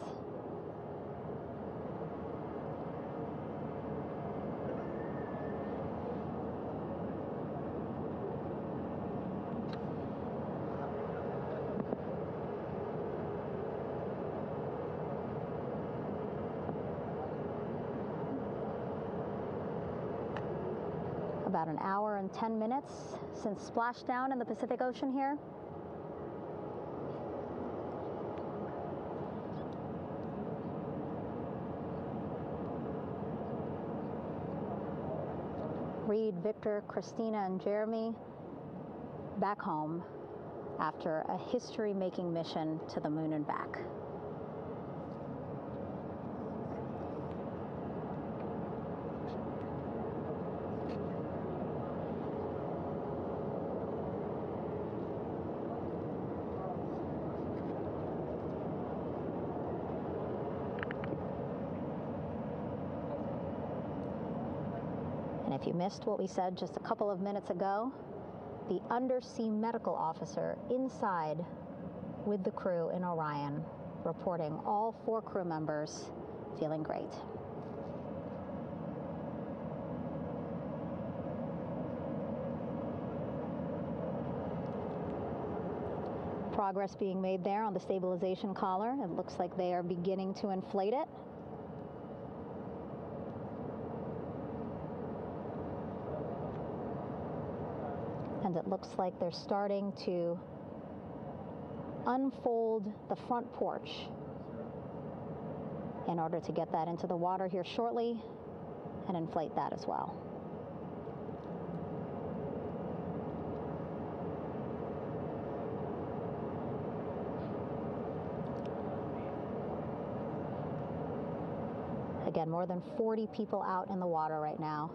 Speaker 2: About an hour and 10 minutes since splashdown in the Pacific Ocean here. Reed, Victor, Christina, and Jeremy back home after a history-making mission to the moon and back. And if you missed what we said just a couple of minutes ago, the undersea medical officer inside with the crew in Orion reporting all 4 crew members feeling great. Progress being made there on the stabilization collar. It looks like they are beginning to inflate it. And it looks like they're starting to unfold the front porch in order to get that into the water here shortly and inflate that as well. Again, more than 40 people out in the water right now.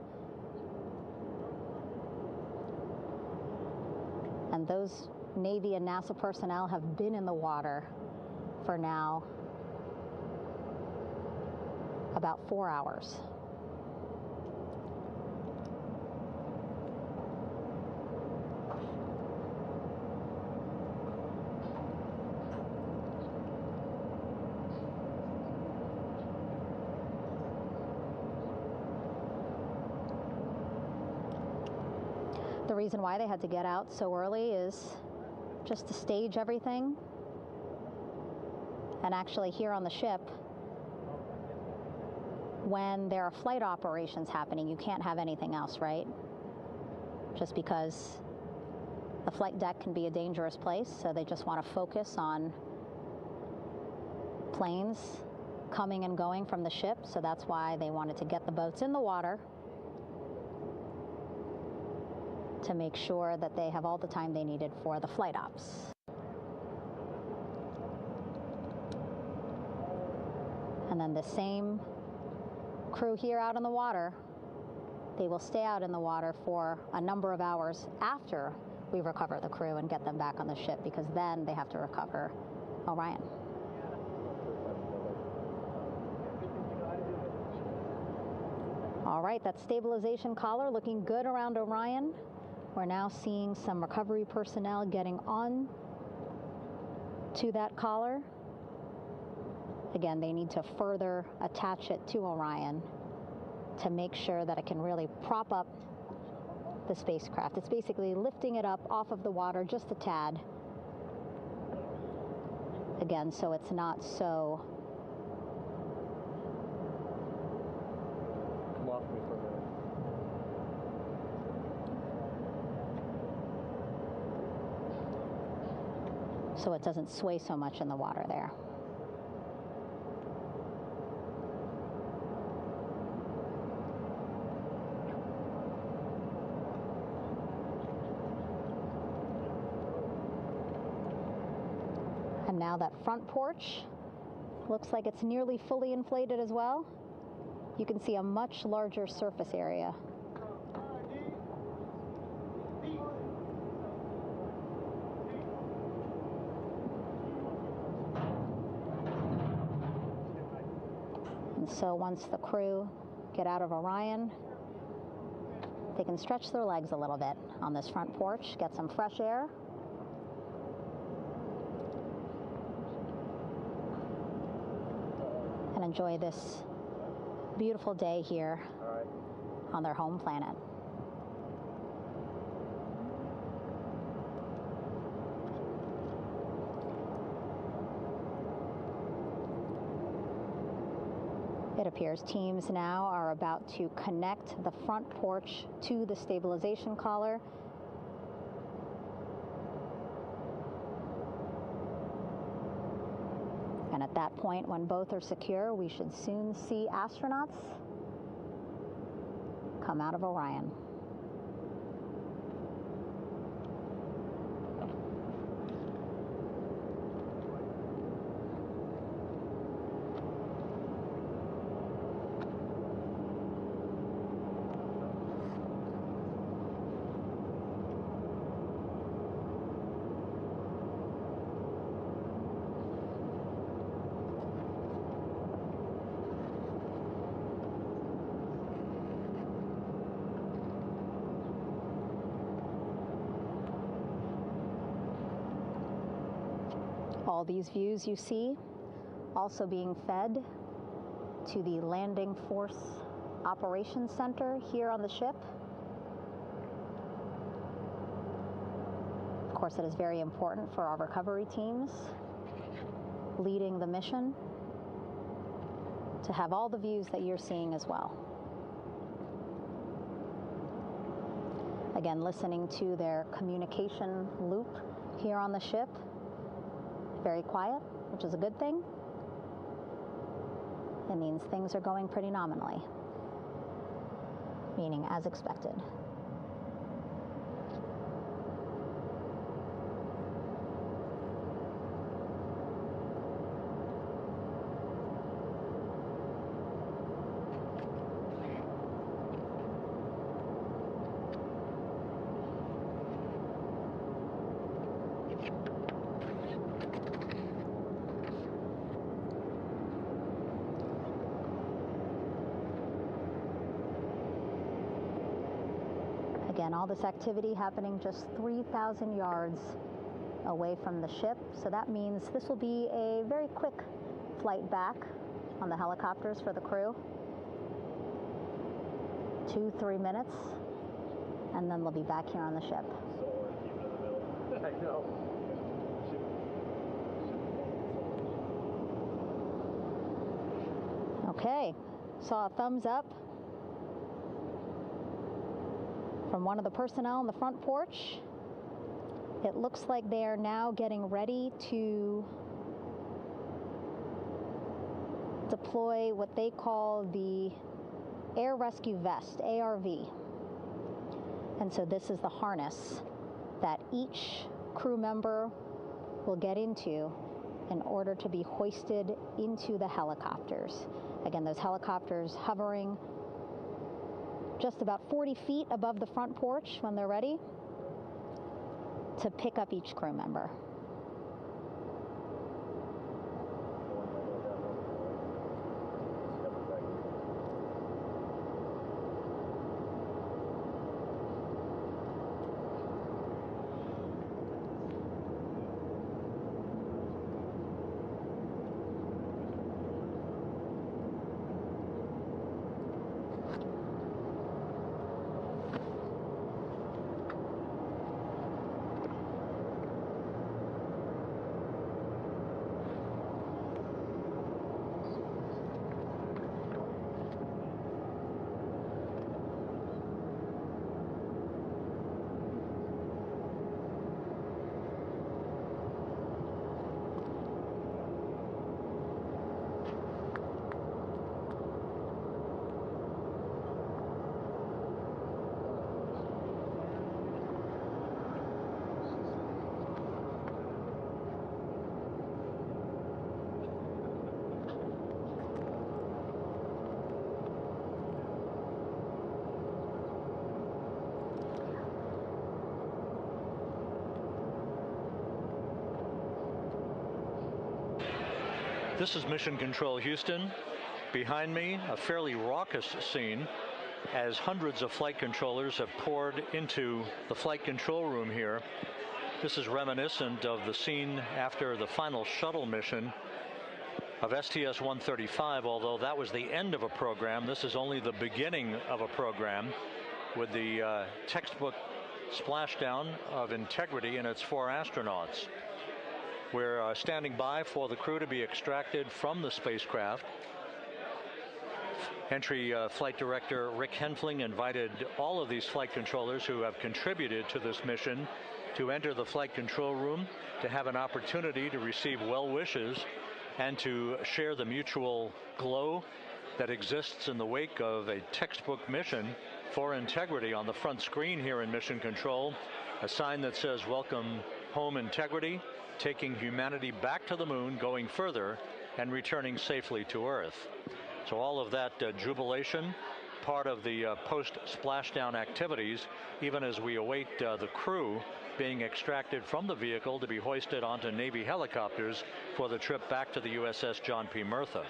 Speaker 2: And those Navy and NASA personnel have been in the water for now about 4 hours. The reason why they had to get out so early is just to stage everything. And actually here on the ship, when there are flight operations happening, you can't have anything else, right? Just because the flight deck can be a dangerous place, so they just want to focus on planes coming and going from the ship, so that's why they wanted to get the boats in the water to make sure that they have all the time they needed for the flight ops. And then the same crew here out in the water, they will stay out in the water for a number of hours after we recover the crew and get them back on the ship, because then they have to recover Orion. All right, that stabilization collar looking good around Orion. We're now seeing some recovery personnel getting on to that collar. Again, they need to further attach it to Orion to make sure that it can really prop up the spacecraft. It's basically lifting it up off of the water just a tad. Again, so it's not so
Speaker 8: Come off me for a minute.
Speaker 2: so it doesn't sway so much in the water there. And now that front porch looks like it's nearly fully inflated as well. You can see a much larger surface area. And so once the crew get out of Orion, they can stretch their legs a little bit on this front porch, get some fresh air. And enjoy this beautiful day here on their home planet. It appears teams now are about to connect the front porch to the stabilization collar. And at that point, when both are secure, we should soon see astronauts come out of Orion. All these views you see also being fed to the Landing Force Operations Center here on the ship. Of course, it is very important for our recovery teams leading the mission to have all the views that you're seeing as well. Again, listening to their communication loop here on the ship. Very quiet, which is a good thing. It means things are going pretty nominally, meaning as expected. Again, all this activity happening just 3,000 yards away from the ship. So that means this will be a very quick flight back on the helicopters for the crew. 2-3 minutes, and then they'll be back here on the ship.
Speaker 8: I know.
Speaker 2: Okay, saw a thumbs up from one of the personnel on the front porch. It looks like they are now getting ready to deploy what they call the Air Rescue Vest, ARV. And so this is the harness that each crew member will get into in order to be hoisted into the helicopters. Again, those helicopters hovering just about 40 feet above the front porch when they're ready to pick up each crew member.
Speaker 3: This is Mission Control Houston. Behind me, a fairly raucous scene as hundreds of flight controllers have poured into the flight control room here. This is reminiscent of the scene after the final shuttle mission of STS-135, although that was the end of a program. This is only the beginning of a program with the textbook splashdown of Integrity and its 4 astronauts. We're standing by for the crew to be extracted from the spacecraft. Entry Flight Director Rick Henfling invited all of these flight controllers who have contributed to this mission to enter the flight control room to have an opportunity to receive well wishes and to share the mutual glow that exists in the wake of a textbook mission for Integrity. On the front screen here in Mission Control, a sign that says "Welcome Home Integrity," taking humanity back to the moon, going further, and returning safely to Earth. So all of that jubilation, part of the post-splashdown activities, even as we await the crew being extracted from the vehicle to be hoisted onto Navy helicopters for the trip back to the USS John P. Murtha.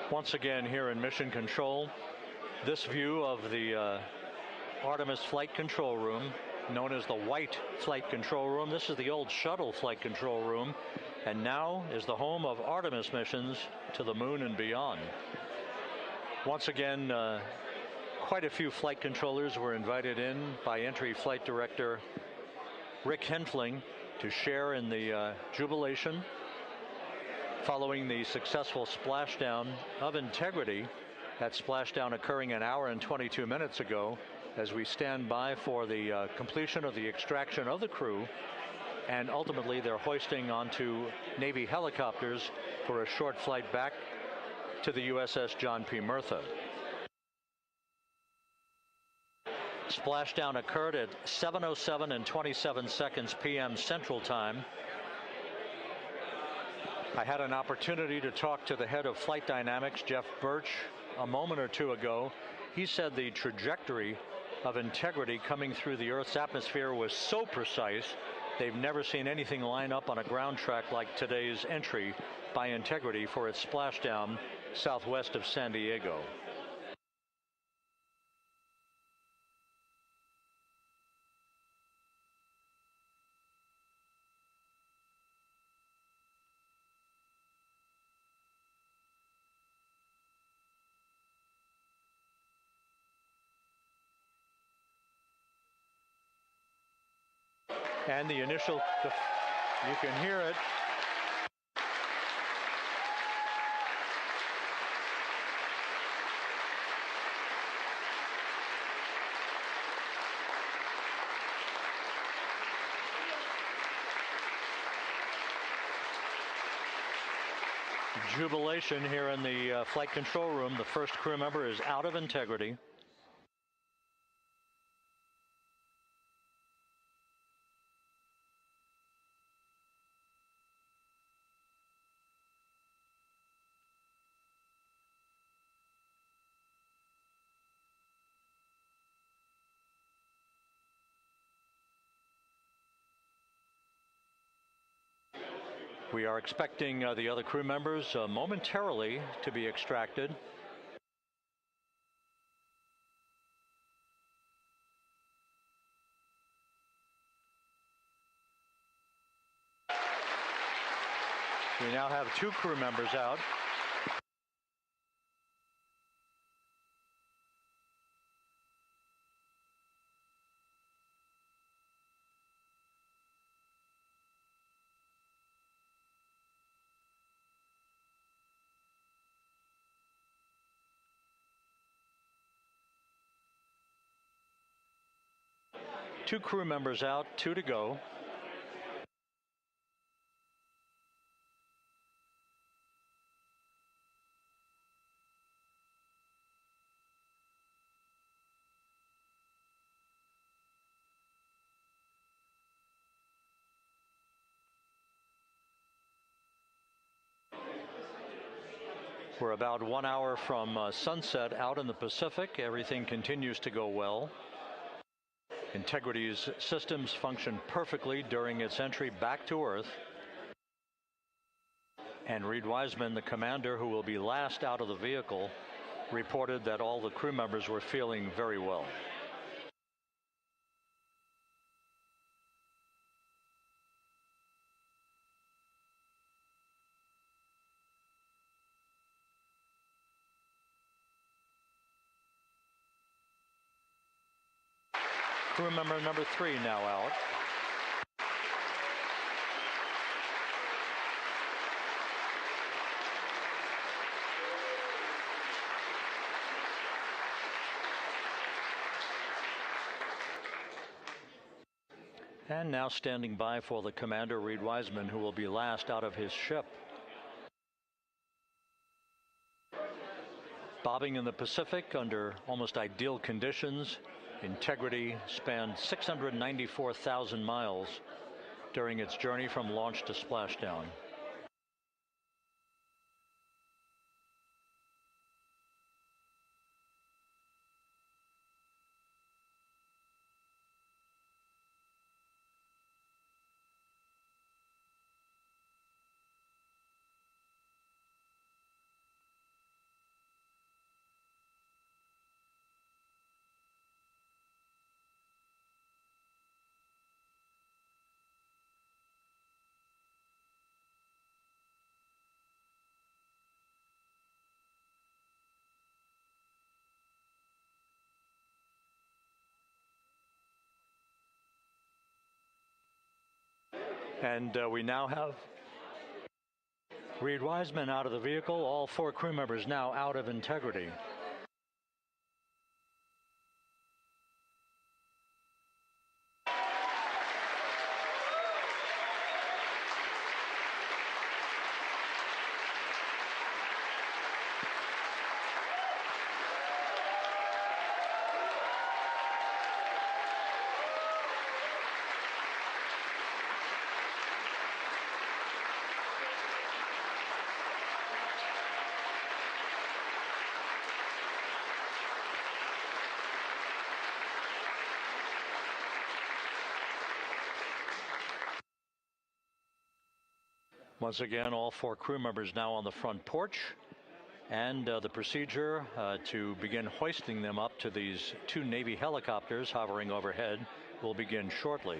Speaker 3: Once again here in Mission Control, this view of the Artemis Flight Control Room, known as the White Flight Control Room. This is the old shuttle flight control room, and now is the home of Artemis missions to the moon and beyond. Once again, quite a few flight controllers were invited in by Entry Flight Director Rick Henfling to share in the jubilation following the successful splashdown of Integrity. That splashdown occurring an hour and 22 minutes ago, as we stand by for the completion of the extraction of the crew, and ultimately they're hoisting onto Navy helicopters for a short flight back to the USS John P. Murtha. Splashdown occurred at 7:07 and 27 seconds p.m. Central Time. I had an opportunity to talk to the head of flight dynamics, Jeff Birch, a moment or two ago. He said the trajectory of Integrity coming through the Earth's atmosphere was so precise, they've never seen anything line up on a ground track like today's entry by Integrity for its splashdown southwest of San Diego. And the initial, you can hear it. Jubilation here in the flight control room. The first crew member is out of Integrity. We are expecting the other crew members momentarily to be extracted. We now have 2 crew members out. Two crew members out, 2 to go. We're about 1 hour from sunset out in the Pacific. Everything continues to go well. Integrity's systems function perfectly during its entry back to Earth. And Reed Wiseman, the commander who will be last out of the vehicle, reported that all the crew members were feeling very well. Crew member number 3 now out. And now standing by for the commander, Reed Wiseman, who will be last out of his ship. Bobbing in the Pacific under almost ideal conditions, Integrity spanned 694,000 miles during its journey from launch to splashdown. And we now have Reed Wiseman out of the vehicle, all 4 crew members now out of Integrity. Once again, all 4 crew members now on the front porch, and the procedure to begin hoisting them up to these 2 Navy helicopters hovering overhead will begin shortly.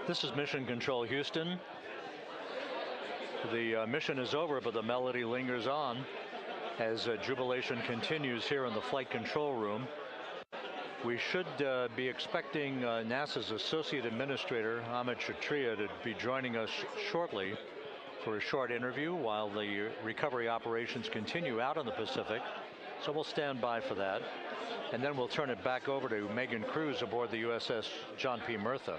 Speaker 3: This is Mission Control Houston. The mission is over, but the melody lingers on as jubilation continues here in the flight control room. We should be expecting NASA's Associate Administrator, Amit Kshatriya, to be joining us shortly for a short interview while the recovery operations continue out in the Pacific. So we'll stand by for that. And then we'll turn it back over to Megan Cruz aboard the USS John P. Murtha.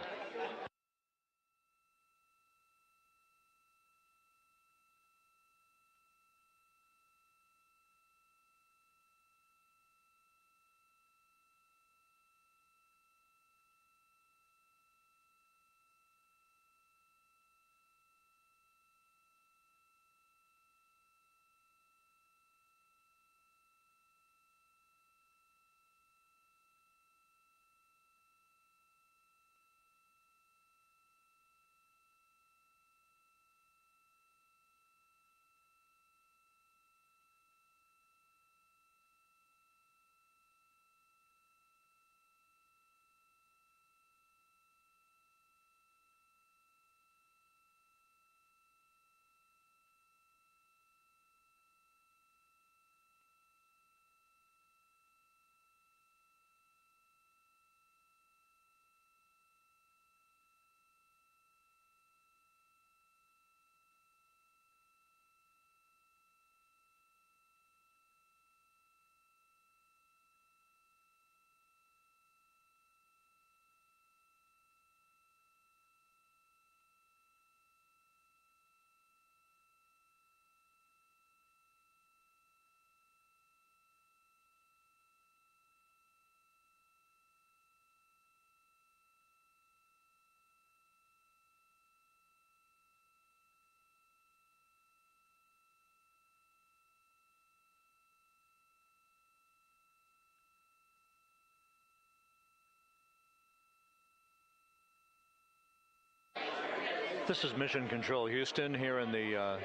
Speaker 3: This is Mission Control Houston here in the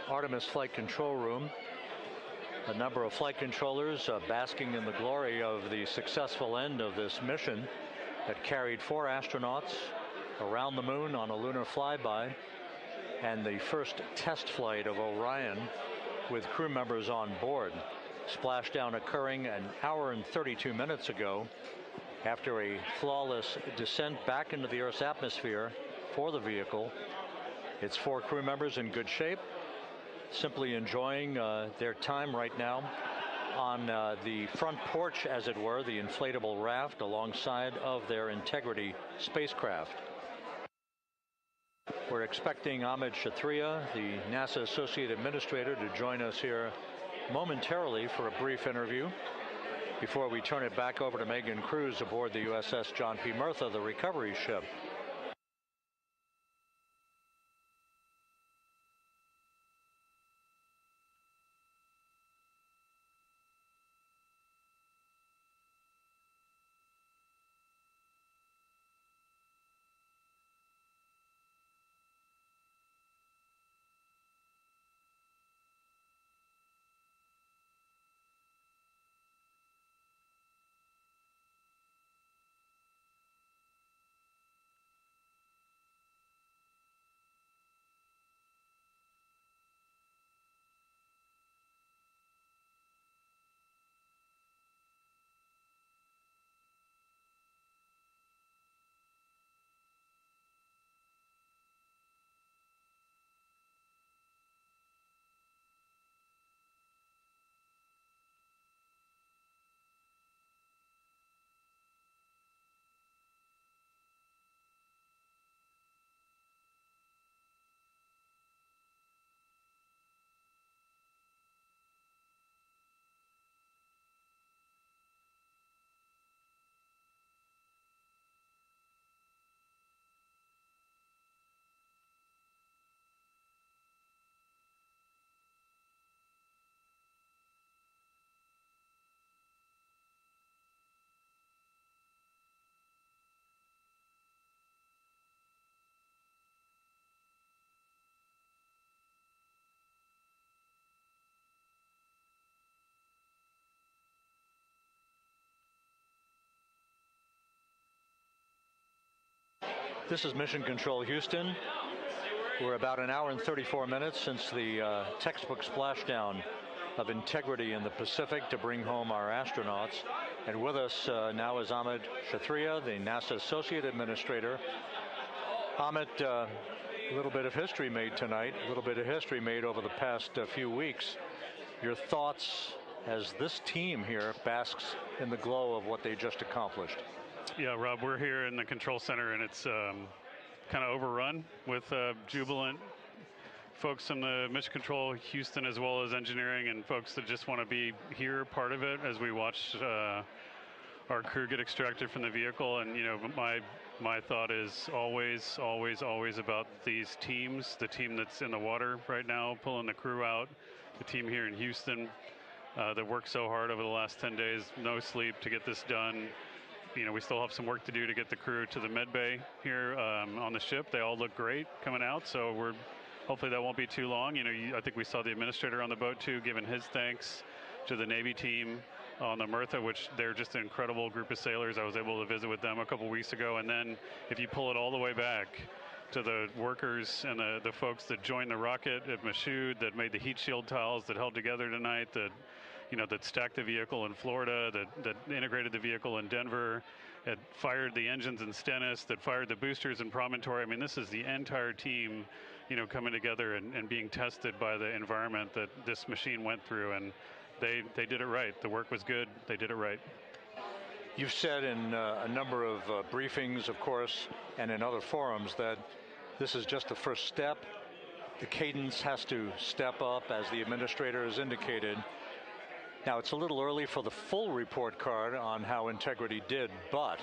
Speaker 3: Artemis Flight Control Room. A number of flight controllers basking in the glory of the successful end of this mission that carried 4 astronauts around the moon on a lunar flyby, and the first test flight of Orion with crew members on board. Splashdown occurring an hour and 32 minutes ago after a flawless descent back into the Earth's atmosphere for the vehicle. Its 4 crew members in good shape, simply enjoying their time right now on the front porch, as it were, the inflatable raft alongside of their Integrity spacecraft. We're expecting Amit Kshatriya, the NASA Associate Administrator, to join us here momentarily for a brief interview before we turn it back over to Megan Cruz aboard the USS John P. Murtha, the recovery ship. This is Mission Control Houston. We're about an hour and 34 minutes since the textbook splashdown of integrity in the Pacific to bring home our astronauts. And with us now is Amit Kshatriya, the NASA Associate Administrator. Amit, a little bit of history made tonight, a little bit of history made over the past few weeks. Your thoughts as this team here basks in the glow of what they just accomplished?
Speaker 10: Yeah, Rob, we're here in the control center, and it's kind of overrun with jubilant folks from the Mission Control Houston, as well as engineering, and folks that just want to be here, part of it, as we watch our crew get extracted from the vehicle. And you know, my thought is always about these teams. The team that's in the water right now, pulling the crew out. The team here in Houston that worked so hard over the last 10 days, no sleep to get this done. You know, we still have some work to do to get the crew to the med bay here on the ship. They all look great coming out, so hopefully that won't be too long. You know, I think we saw the administrator on the boat too, giving his thanks to the Navy team on the Mirtha, which they're just an incredible group of sailors. I was able to visit with them a couple weeks ago. And then if you pull it all the way back to the workers and the folks that joined the rocket at Michoud, that made the heat shield tiles that held together tonight, that stacked the vehicle in Florida, that integrated the vehicle in Denver, that fired the engines in Stennis, that fired the boosters in Promontory. I mean, this is the entire team, coming together and being tested by the environment that this machine went through, and they did it right. The work was good. They did it right.
Speaker 3: You've said in a number of briefings, of course, and in other forums that this is just the first step. The cadence has to step up, as the administrator has indicated. Now, it's a little early for the full report card on how Integrity did, but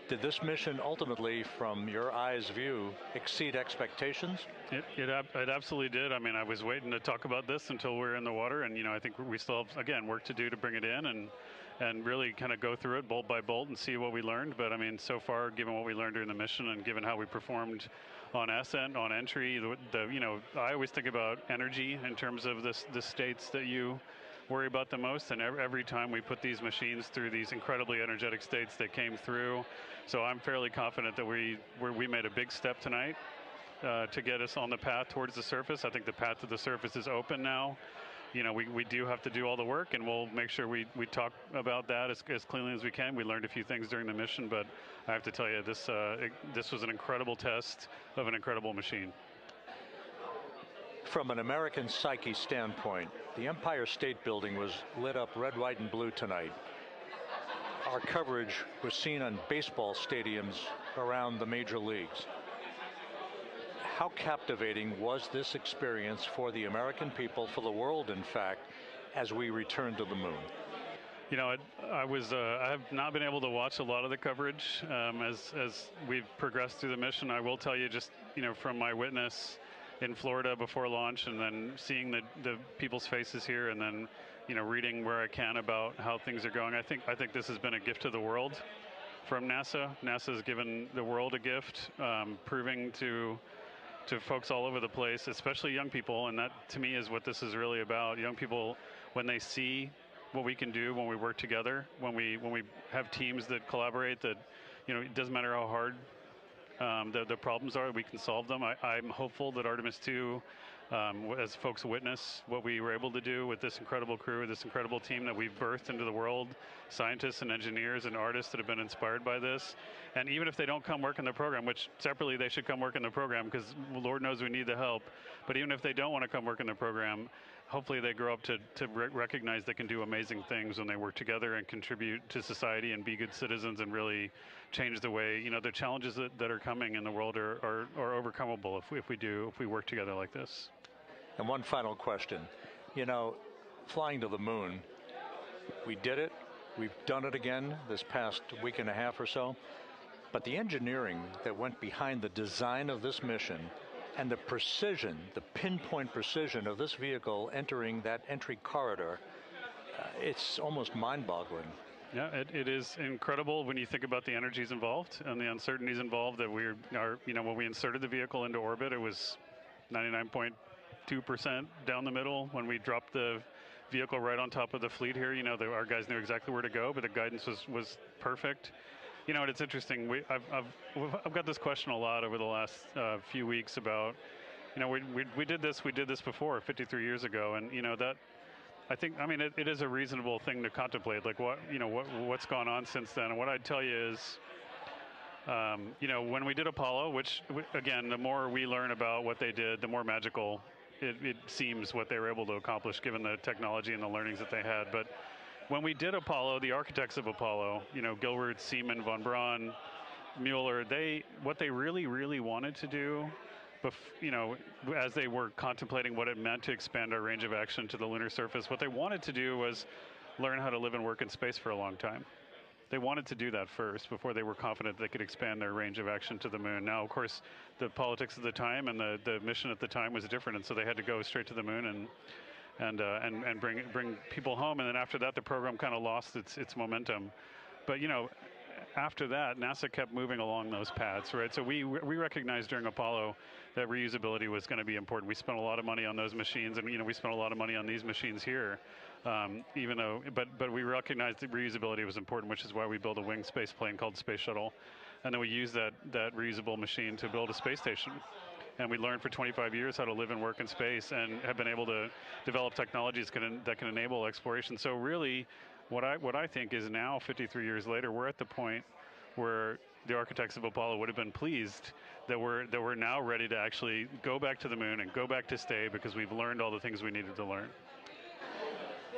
Speaker 3: did this mission ultimately, from your eyes view, exceed expectations?
Speaker 10: It absolutely did. I mean, I was waiting to talk about this until we're in the water, and I think we still have, again, work to do to bring it in and really kind of go through it bolt by bolt and see what we learned. But I mean, so far, given what we learned during the mission and given how we performed on ascent, on entry, I always think about energy in terms of the states that you worry about the most, and every time we put these machines through these incredibly energetic states, they came through. So I'm fairly confident that we made a big step tonight to get us on the path towards the surface. I think the path to the surface is open now. We do have to do all the work, and we'll make sure we talk about that as cleanly as we can. We learned a few things during the mission, but I have to tell you, this was an incredible test of an incredible machine.
Speaker 3: From an American psyche standpoint, the Empire State Building was lit up red, white, and blue tonight. Our coverage was seen on baseball stadiums around the major leagues. How captivating was this experience for the American people, for the world, in fact, as we returned to the moon? I have not been able to watch a lot of the coverage as we've progressed through the mission. I will tell you, just from my witness in Florida before launch, and then seeing the people's faces here, and then reading where I can about how things are going. I think this has been a gift to the world from NASA. NASA has given the world a gift, proving to folks all over the place, especially young people, and that to me is what this is really about. Young people, when they see what we can do when we work together, when we have teams that collaborate, that it doesn't matter how hard the problems are, we can solve them. I'm hopeful that Artemis 2, as folks witness what we were able to do with this incredible crew, this incredible team that we've birthed into the world, scientists and engineers and artists that have been inspired by this. And even if they don't come work in the program, which separately they should come work in the program, because Lord knows we need the help, but even if they don't want to come work in the program, hopefully they grow up to recognize they can do amazing things when they work together and contribute to society and be good citizens and really change the way, the challenges that are coming in the world are overcomable if we work together like this. And one final question. Flying to the moon, we did it. We've done it again this past week and a half or so. But the engineering that went behind the design of this mission and the precision, the pinpoint precision of this vehicle entering that entry corridor, it's almost mind-boggling.
Speaker 10: Yeah, it is incredible when you think about the energies involved and the uncertainties involved. That when we inserted the vehicle into orbit, it was 99.2% down the middle. When we dropped the vehicle right on top of the fleet here, our guys knew exactly where to go, but the guidance was perfect. You know, it's interesting. I've got this question a lot over the last few weeks about, you know, we did this before 53 years ago, and you know that. I think, I mean, it is a reasonable thing to contemplate, like what's gone on since then. And what I'd tell you is, you know, when we did Apollo, which again, the more we learn about what they did, the more magical it seems what they were able to accomplish given the technology and the learnings that they had. But when we did Apollo, the architects of Apollo, you know, Gilbert, Seaman, von Braun, Mueller, what they really wanted to do, you know, as they were contemplating what it meant to expand our range of action to the lunar surface, what they wanted to do was learn how to live and work in space for a long time. They wanted to do that first before they were confident they could expand their range of action to the moon. Now, of course, the politics of the time and the mission at the time was different, and so they had to go straight to the moon and bring people home. And then after that, the program kind of lost its momentum. But you know, after that, NASA kept moving along those paths, right? So we recognized during Apollo that reusability was going to be important. We spent a lot of money on those machines, and you know, we spent a lot of money on these machines here. Even though, but we recognized that reusability was important, which is why we built a winged space plane called Space Shuttle, and then we used that reusable machine to build a space station. And we learned for 25 years how to live and work in space, and have been able to develop technologies that can enable exploration. So really, what I think is now, 53 years later, we're at the point where the architects of Apollo would have been pleased that we're now ready to actually go back to the moon and go back to stay, because we've learned all the things we needed to learn.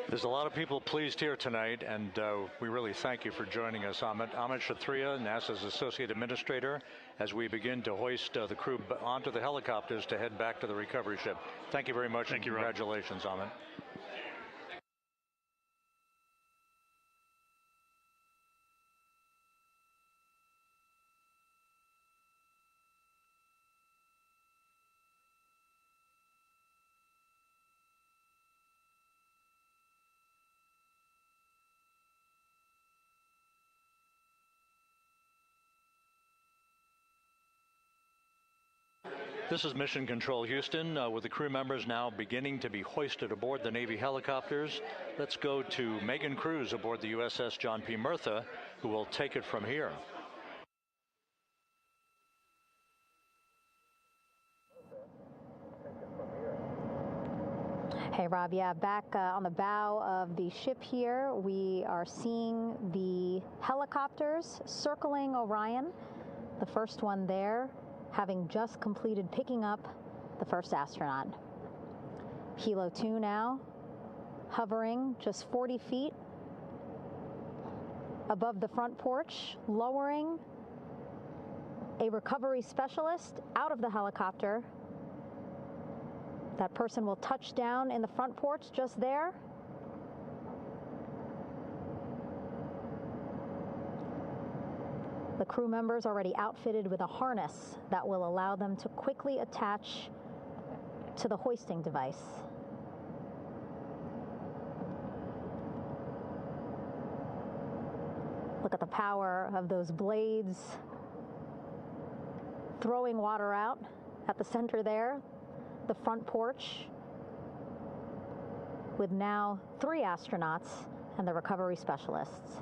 Speaker 3: There's a lot of people pleased here tonight, and we really thank you for joining us. Amit Kshatriya, NASA's Associate Administrator, as we begin to hoist the crew onto the helicopters to head back to the recovery ship. Thank you very much.
Speaker 10: Thank you,
Speaker 3: congratulations, Amit. This is Mission Control Houston, with the crew members now beginning to be hoisted aboard the Navy helicopters. Let's go to Megan Cruz aboard the USS John P. Murtha, who will take it from here.
Speaker 2: Hey, Rob, yeah, back on the bow of the ship here, we are seeing the helicopters circling Orion, the first one there, having just completed picking up the first astronaut. Helo 2 now, hovering just 40 feet above the front porch, lowering a recovery specialist out of the helicopter. That person will touch down in the front porch just there. The crew members already outfitted with a harness that will allow them to quickly attach to the hoisting device. Look at the power of those blades throwing water out at the center there, the front porch, with now 3 astronauts and the recovery specialists.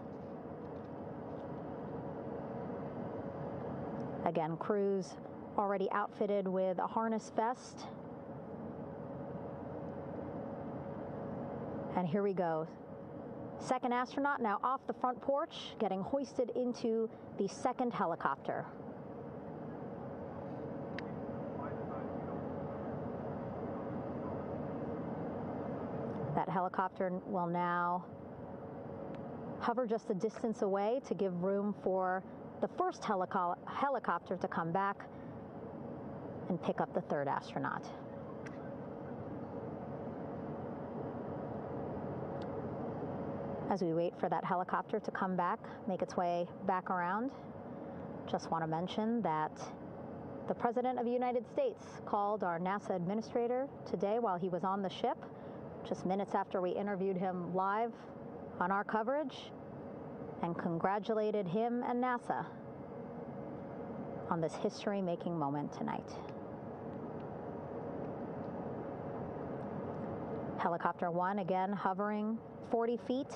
Speaker 2: Again, crews already outfitted with a harness vest. And here we go. Second astronaut now off the front porch, getting hoisted into the second helicopter. That helicopter will now hover just a distance away to give room for the first helicopter to come back and pick up the third astronaut. As we wait for that helicopter to come back, make its way back around, just want to mention that the President of the United States called our NASA administrator today while he was on the ship, just minutes after we interviewed him live on our coverage, and congratulated him and NASA on this history-making moment tonight. Helicopter 1 again hovering 40 feet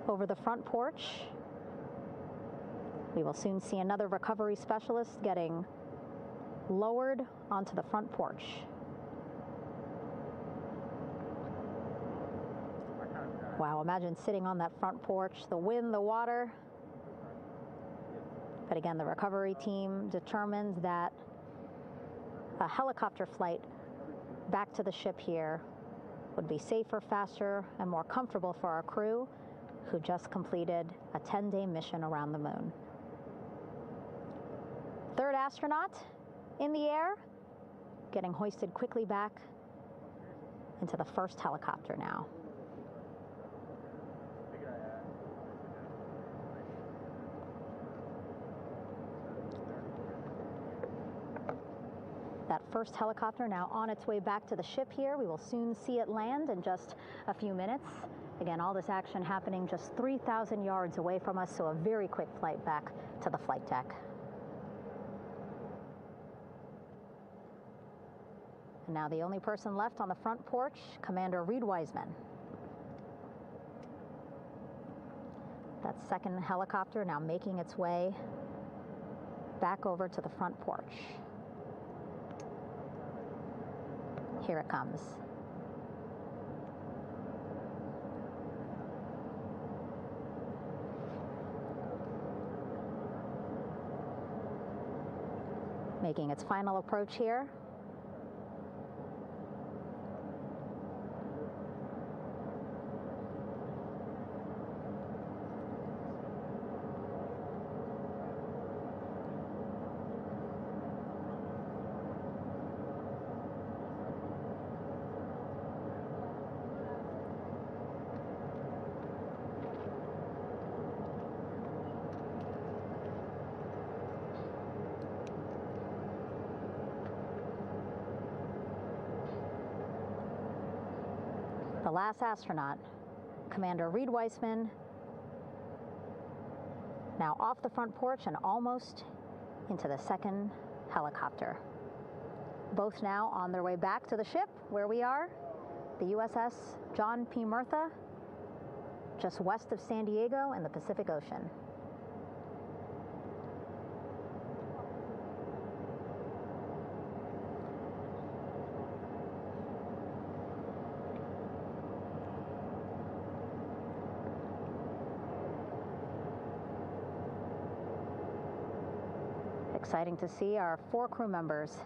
Speaker 2: over the front porch. We will soon see another recovery specialist getting lowered onto the front porch. Wow, imagine sitting on that front porch, the wind, the water. But again, the recovery team determined that a helicopter flight back to the ship here would be safer, faster, and more comfortable for our crew who just completed a 10-day mission around the moon. Third astronaut in the air, getting hoisted quickly back into the first helicopter now. That first helicopter now on its way back to the ship here. We will soon see it land in just a few minutes. Again, all this action happening just 3,000 yards away from us, so a very quick flight back to the flight deck. And now the only person left on the front porch, Commander Reed Wiseman. That second helicopter now making its way back over to the front porch. Here it comes. Making its final approach here. The last astronaut, Commander Reed Wiseman, now off the front porch and almost into the second helicopter. Both now on their way back to the ship where we are, the USS John P. Murtha, just west of San Diego in the Pacific Ocean. Exciting to see our 4 crew members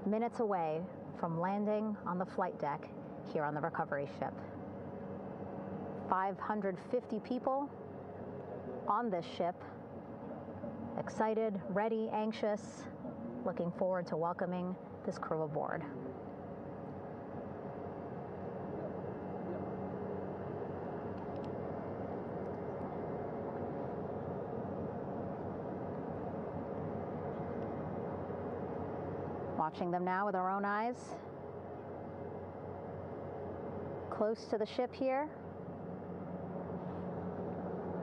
Speaker 2: minutes away from landing on the flight deck here on the recovery ship. 550 people on this ship, excited, ready, anxious, looking forward to welcoming this crew aboard. Watching them now with our own eyes. Close to the ship here.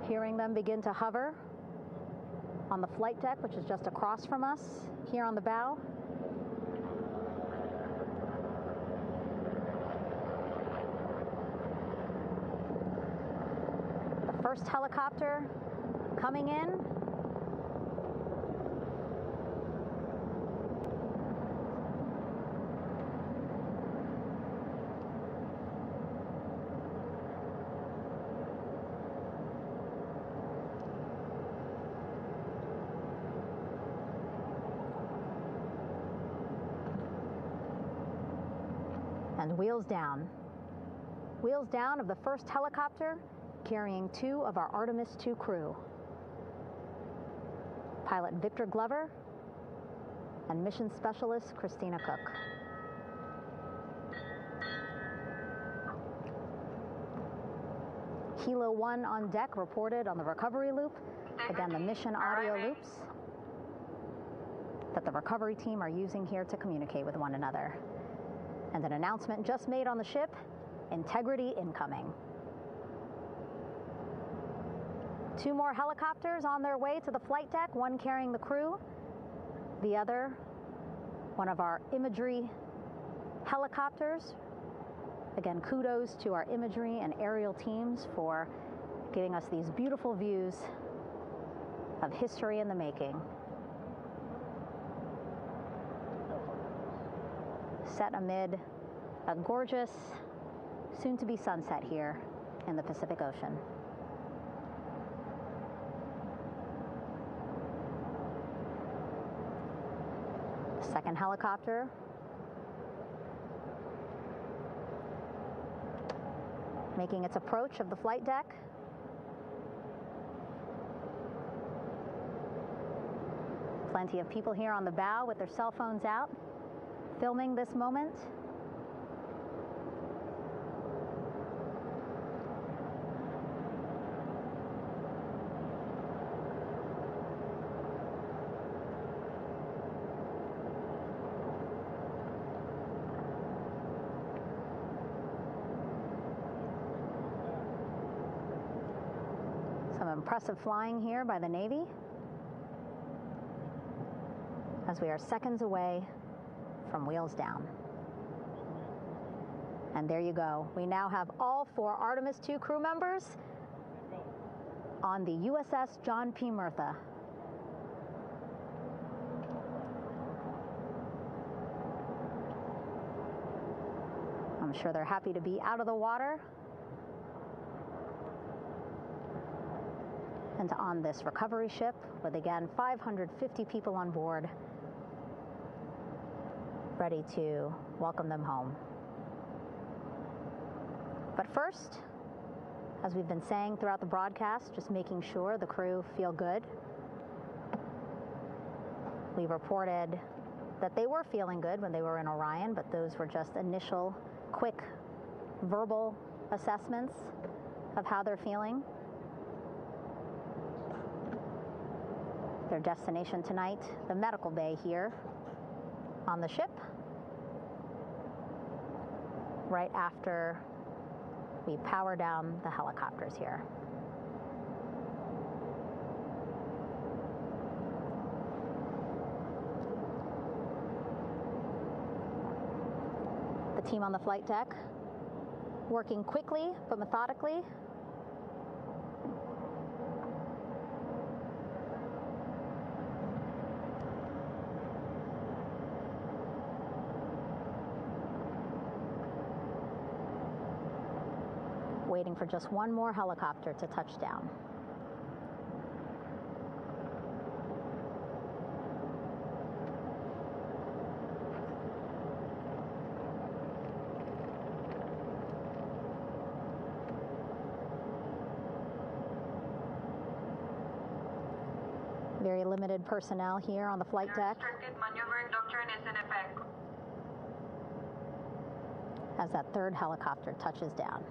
Speaker 2: Hearing them begin to hover on the flight deck, which is just across from us, here on the bow. The first helicopter coming in. And wheels down. Wheels down of the first helicopter carrying 2 of our Artemis II crew. Pilot Victor Glover and mission specialist Christina Cook. Helo 1 on deck reported on the recovery loop. Again, the mission audio loops that the recovery team are using here to communicate with one another. And an announcement just made on the ship, integrity incoming. 2 more helicopters on their way to the flight deck, one carrying the crew, the other, one of our imagery helicopters. Again, kudos to our imagery and aerial teams for giving us these beautiful views of history in the making. Set amid a gorgeous, soon-to-be sunset here in the Pacific Ocean. Second helicopter making its approach of the flight deck. Plenty of people here on the bow with their cell phones out, filming this moment. Some impressive flying here by the Navy as we are seconds away from wheels down. And there you go. We now have all 4 Artemis II crew members on the USS John P. Murtha. I'm sure they're happy to be out of the water and on this recovery ship with, again, 550 people on board, ready to welcome them home. But first, as we've been saying throughout the broadcast, just making sure the crew feel good. We reported that they were feeling good when they were in Orion, but those were just initial, quick, verbal assessments of how they're feeling. Their destination tonight, the medical bay here on the ship, right after we power down the helicopters here. The team on the flight deck working quickly but methodically. Waiting for just one more helicopter to touch down. Very limited personnel here on the flight deck.
Speaker 9: Restricted maneuvering doctrine is in effect.
Speaker 2: As that third helicopter touches down.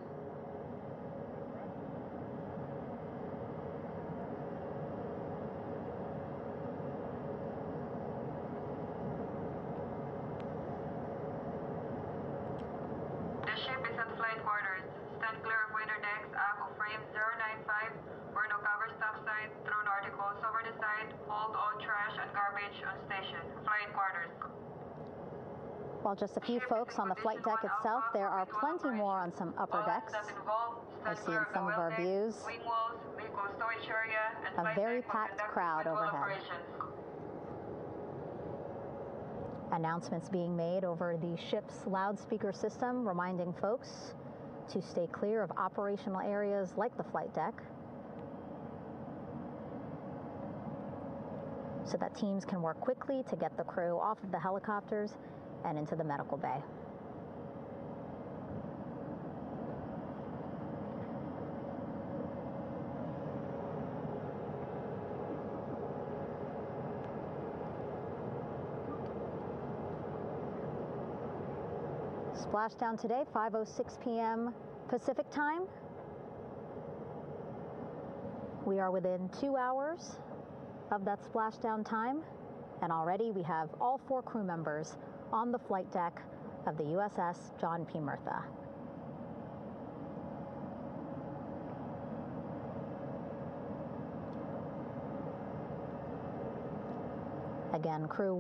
Speaker 9: The ship is at flight quarters. Stand clear of waiter decks, aft of frame 095. Burn no cover stop side. Throw no articles over the side. Hold all trash and garbage on station. Flight quarters.
Speaker 2: While just a few folks on the flight deck itself, there are plenty more on some upper decks. I see in some of our views a very packed crowd overhead. Announcements being made over the ship's loudspeaker system, reminding folks to stay clear of operational areas like the flight deck, so that teams can work quickly to get the crew off of the helicopters and into the medical bay. Splashdown today, 5:06 p.m. Pacific time. We are within 2 hours of that splashdown time, and already we have all 4 crew members on the flight deck of the USS John P. Murtha. Again, crew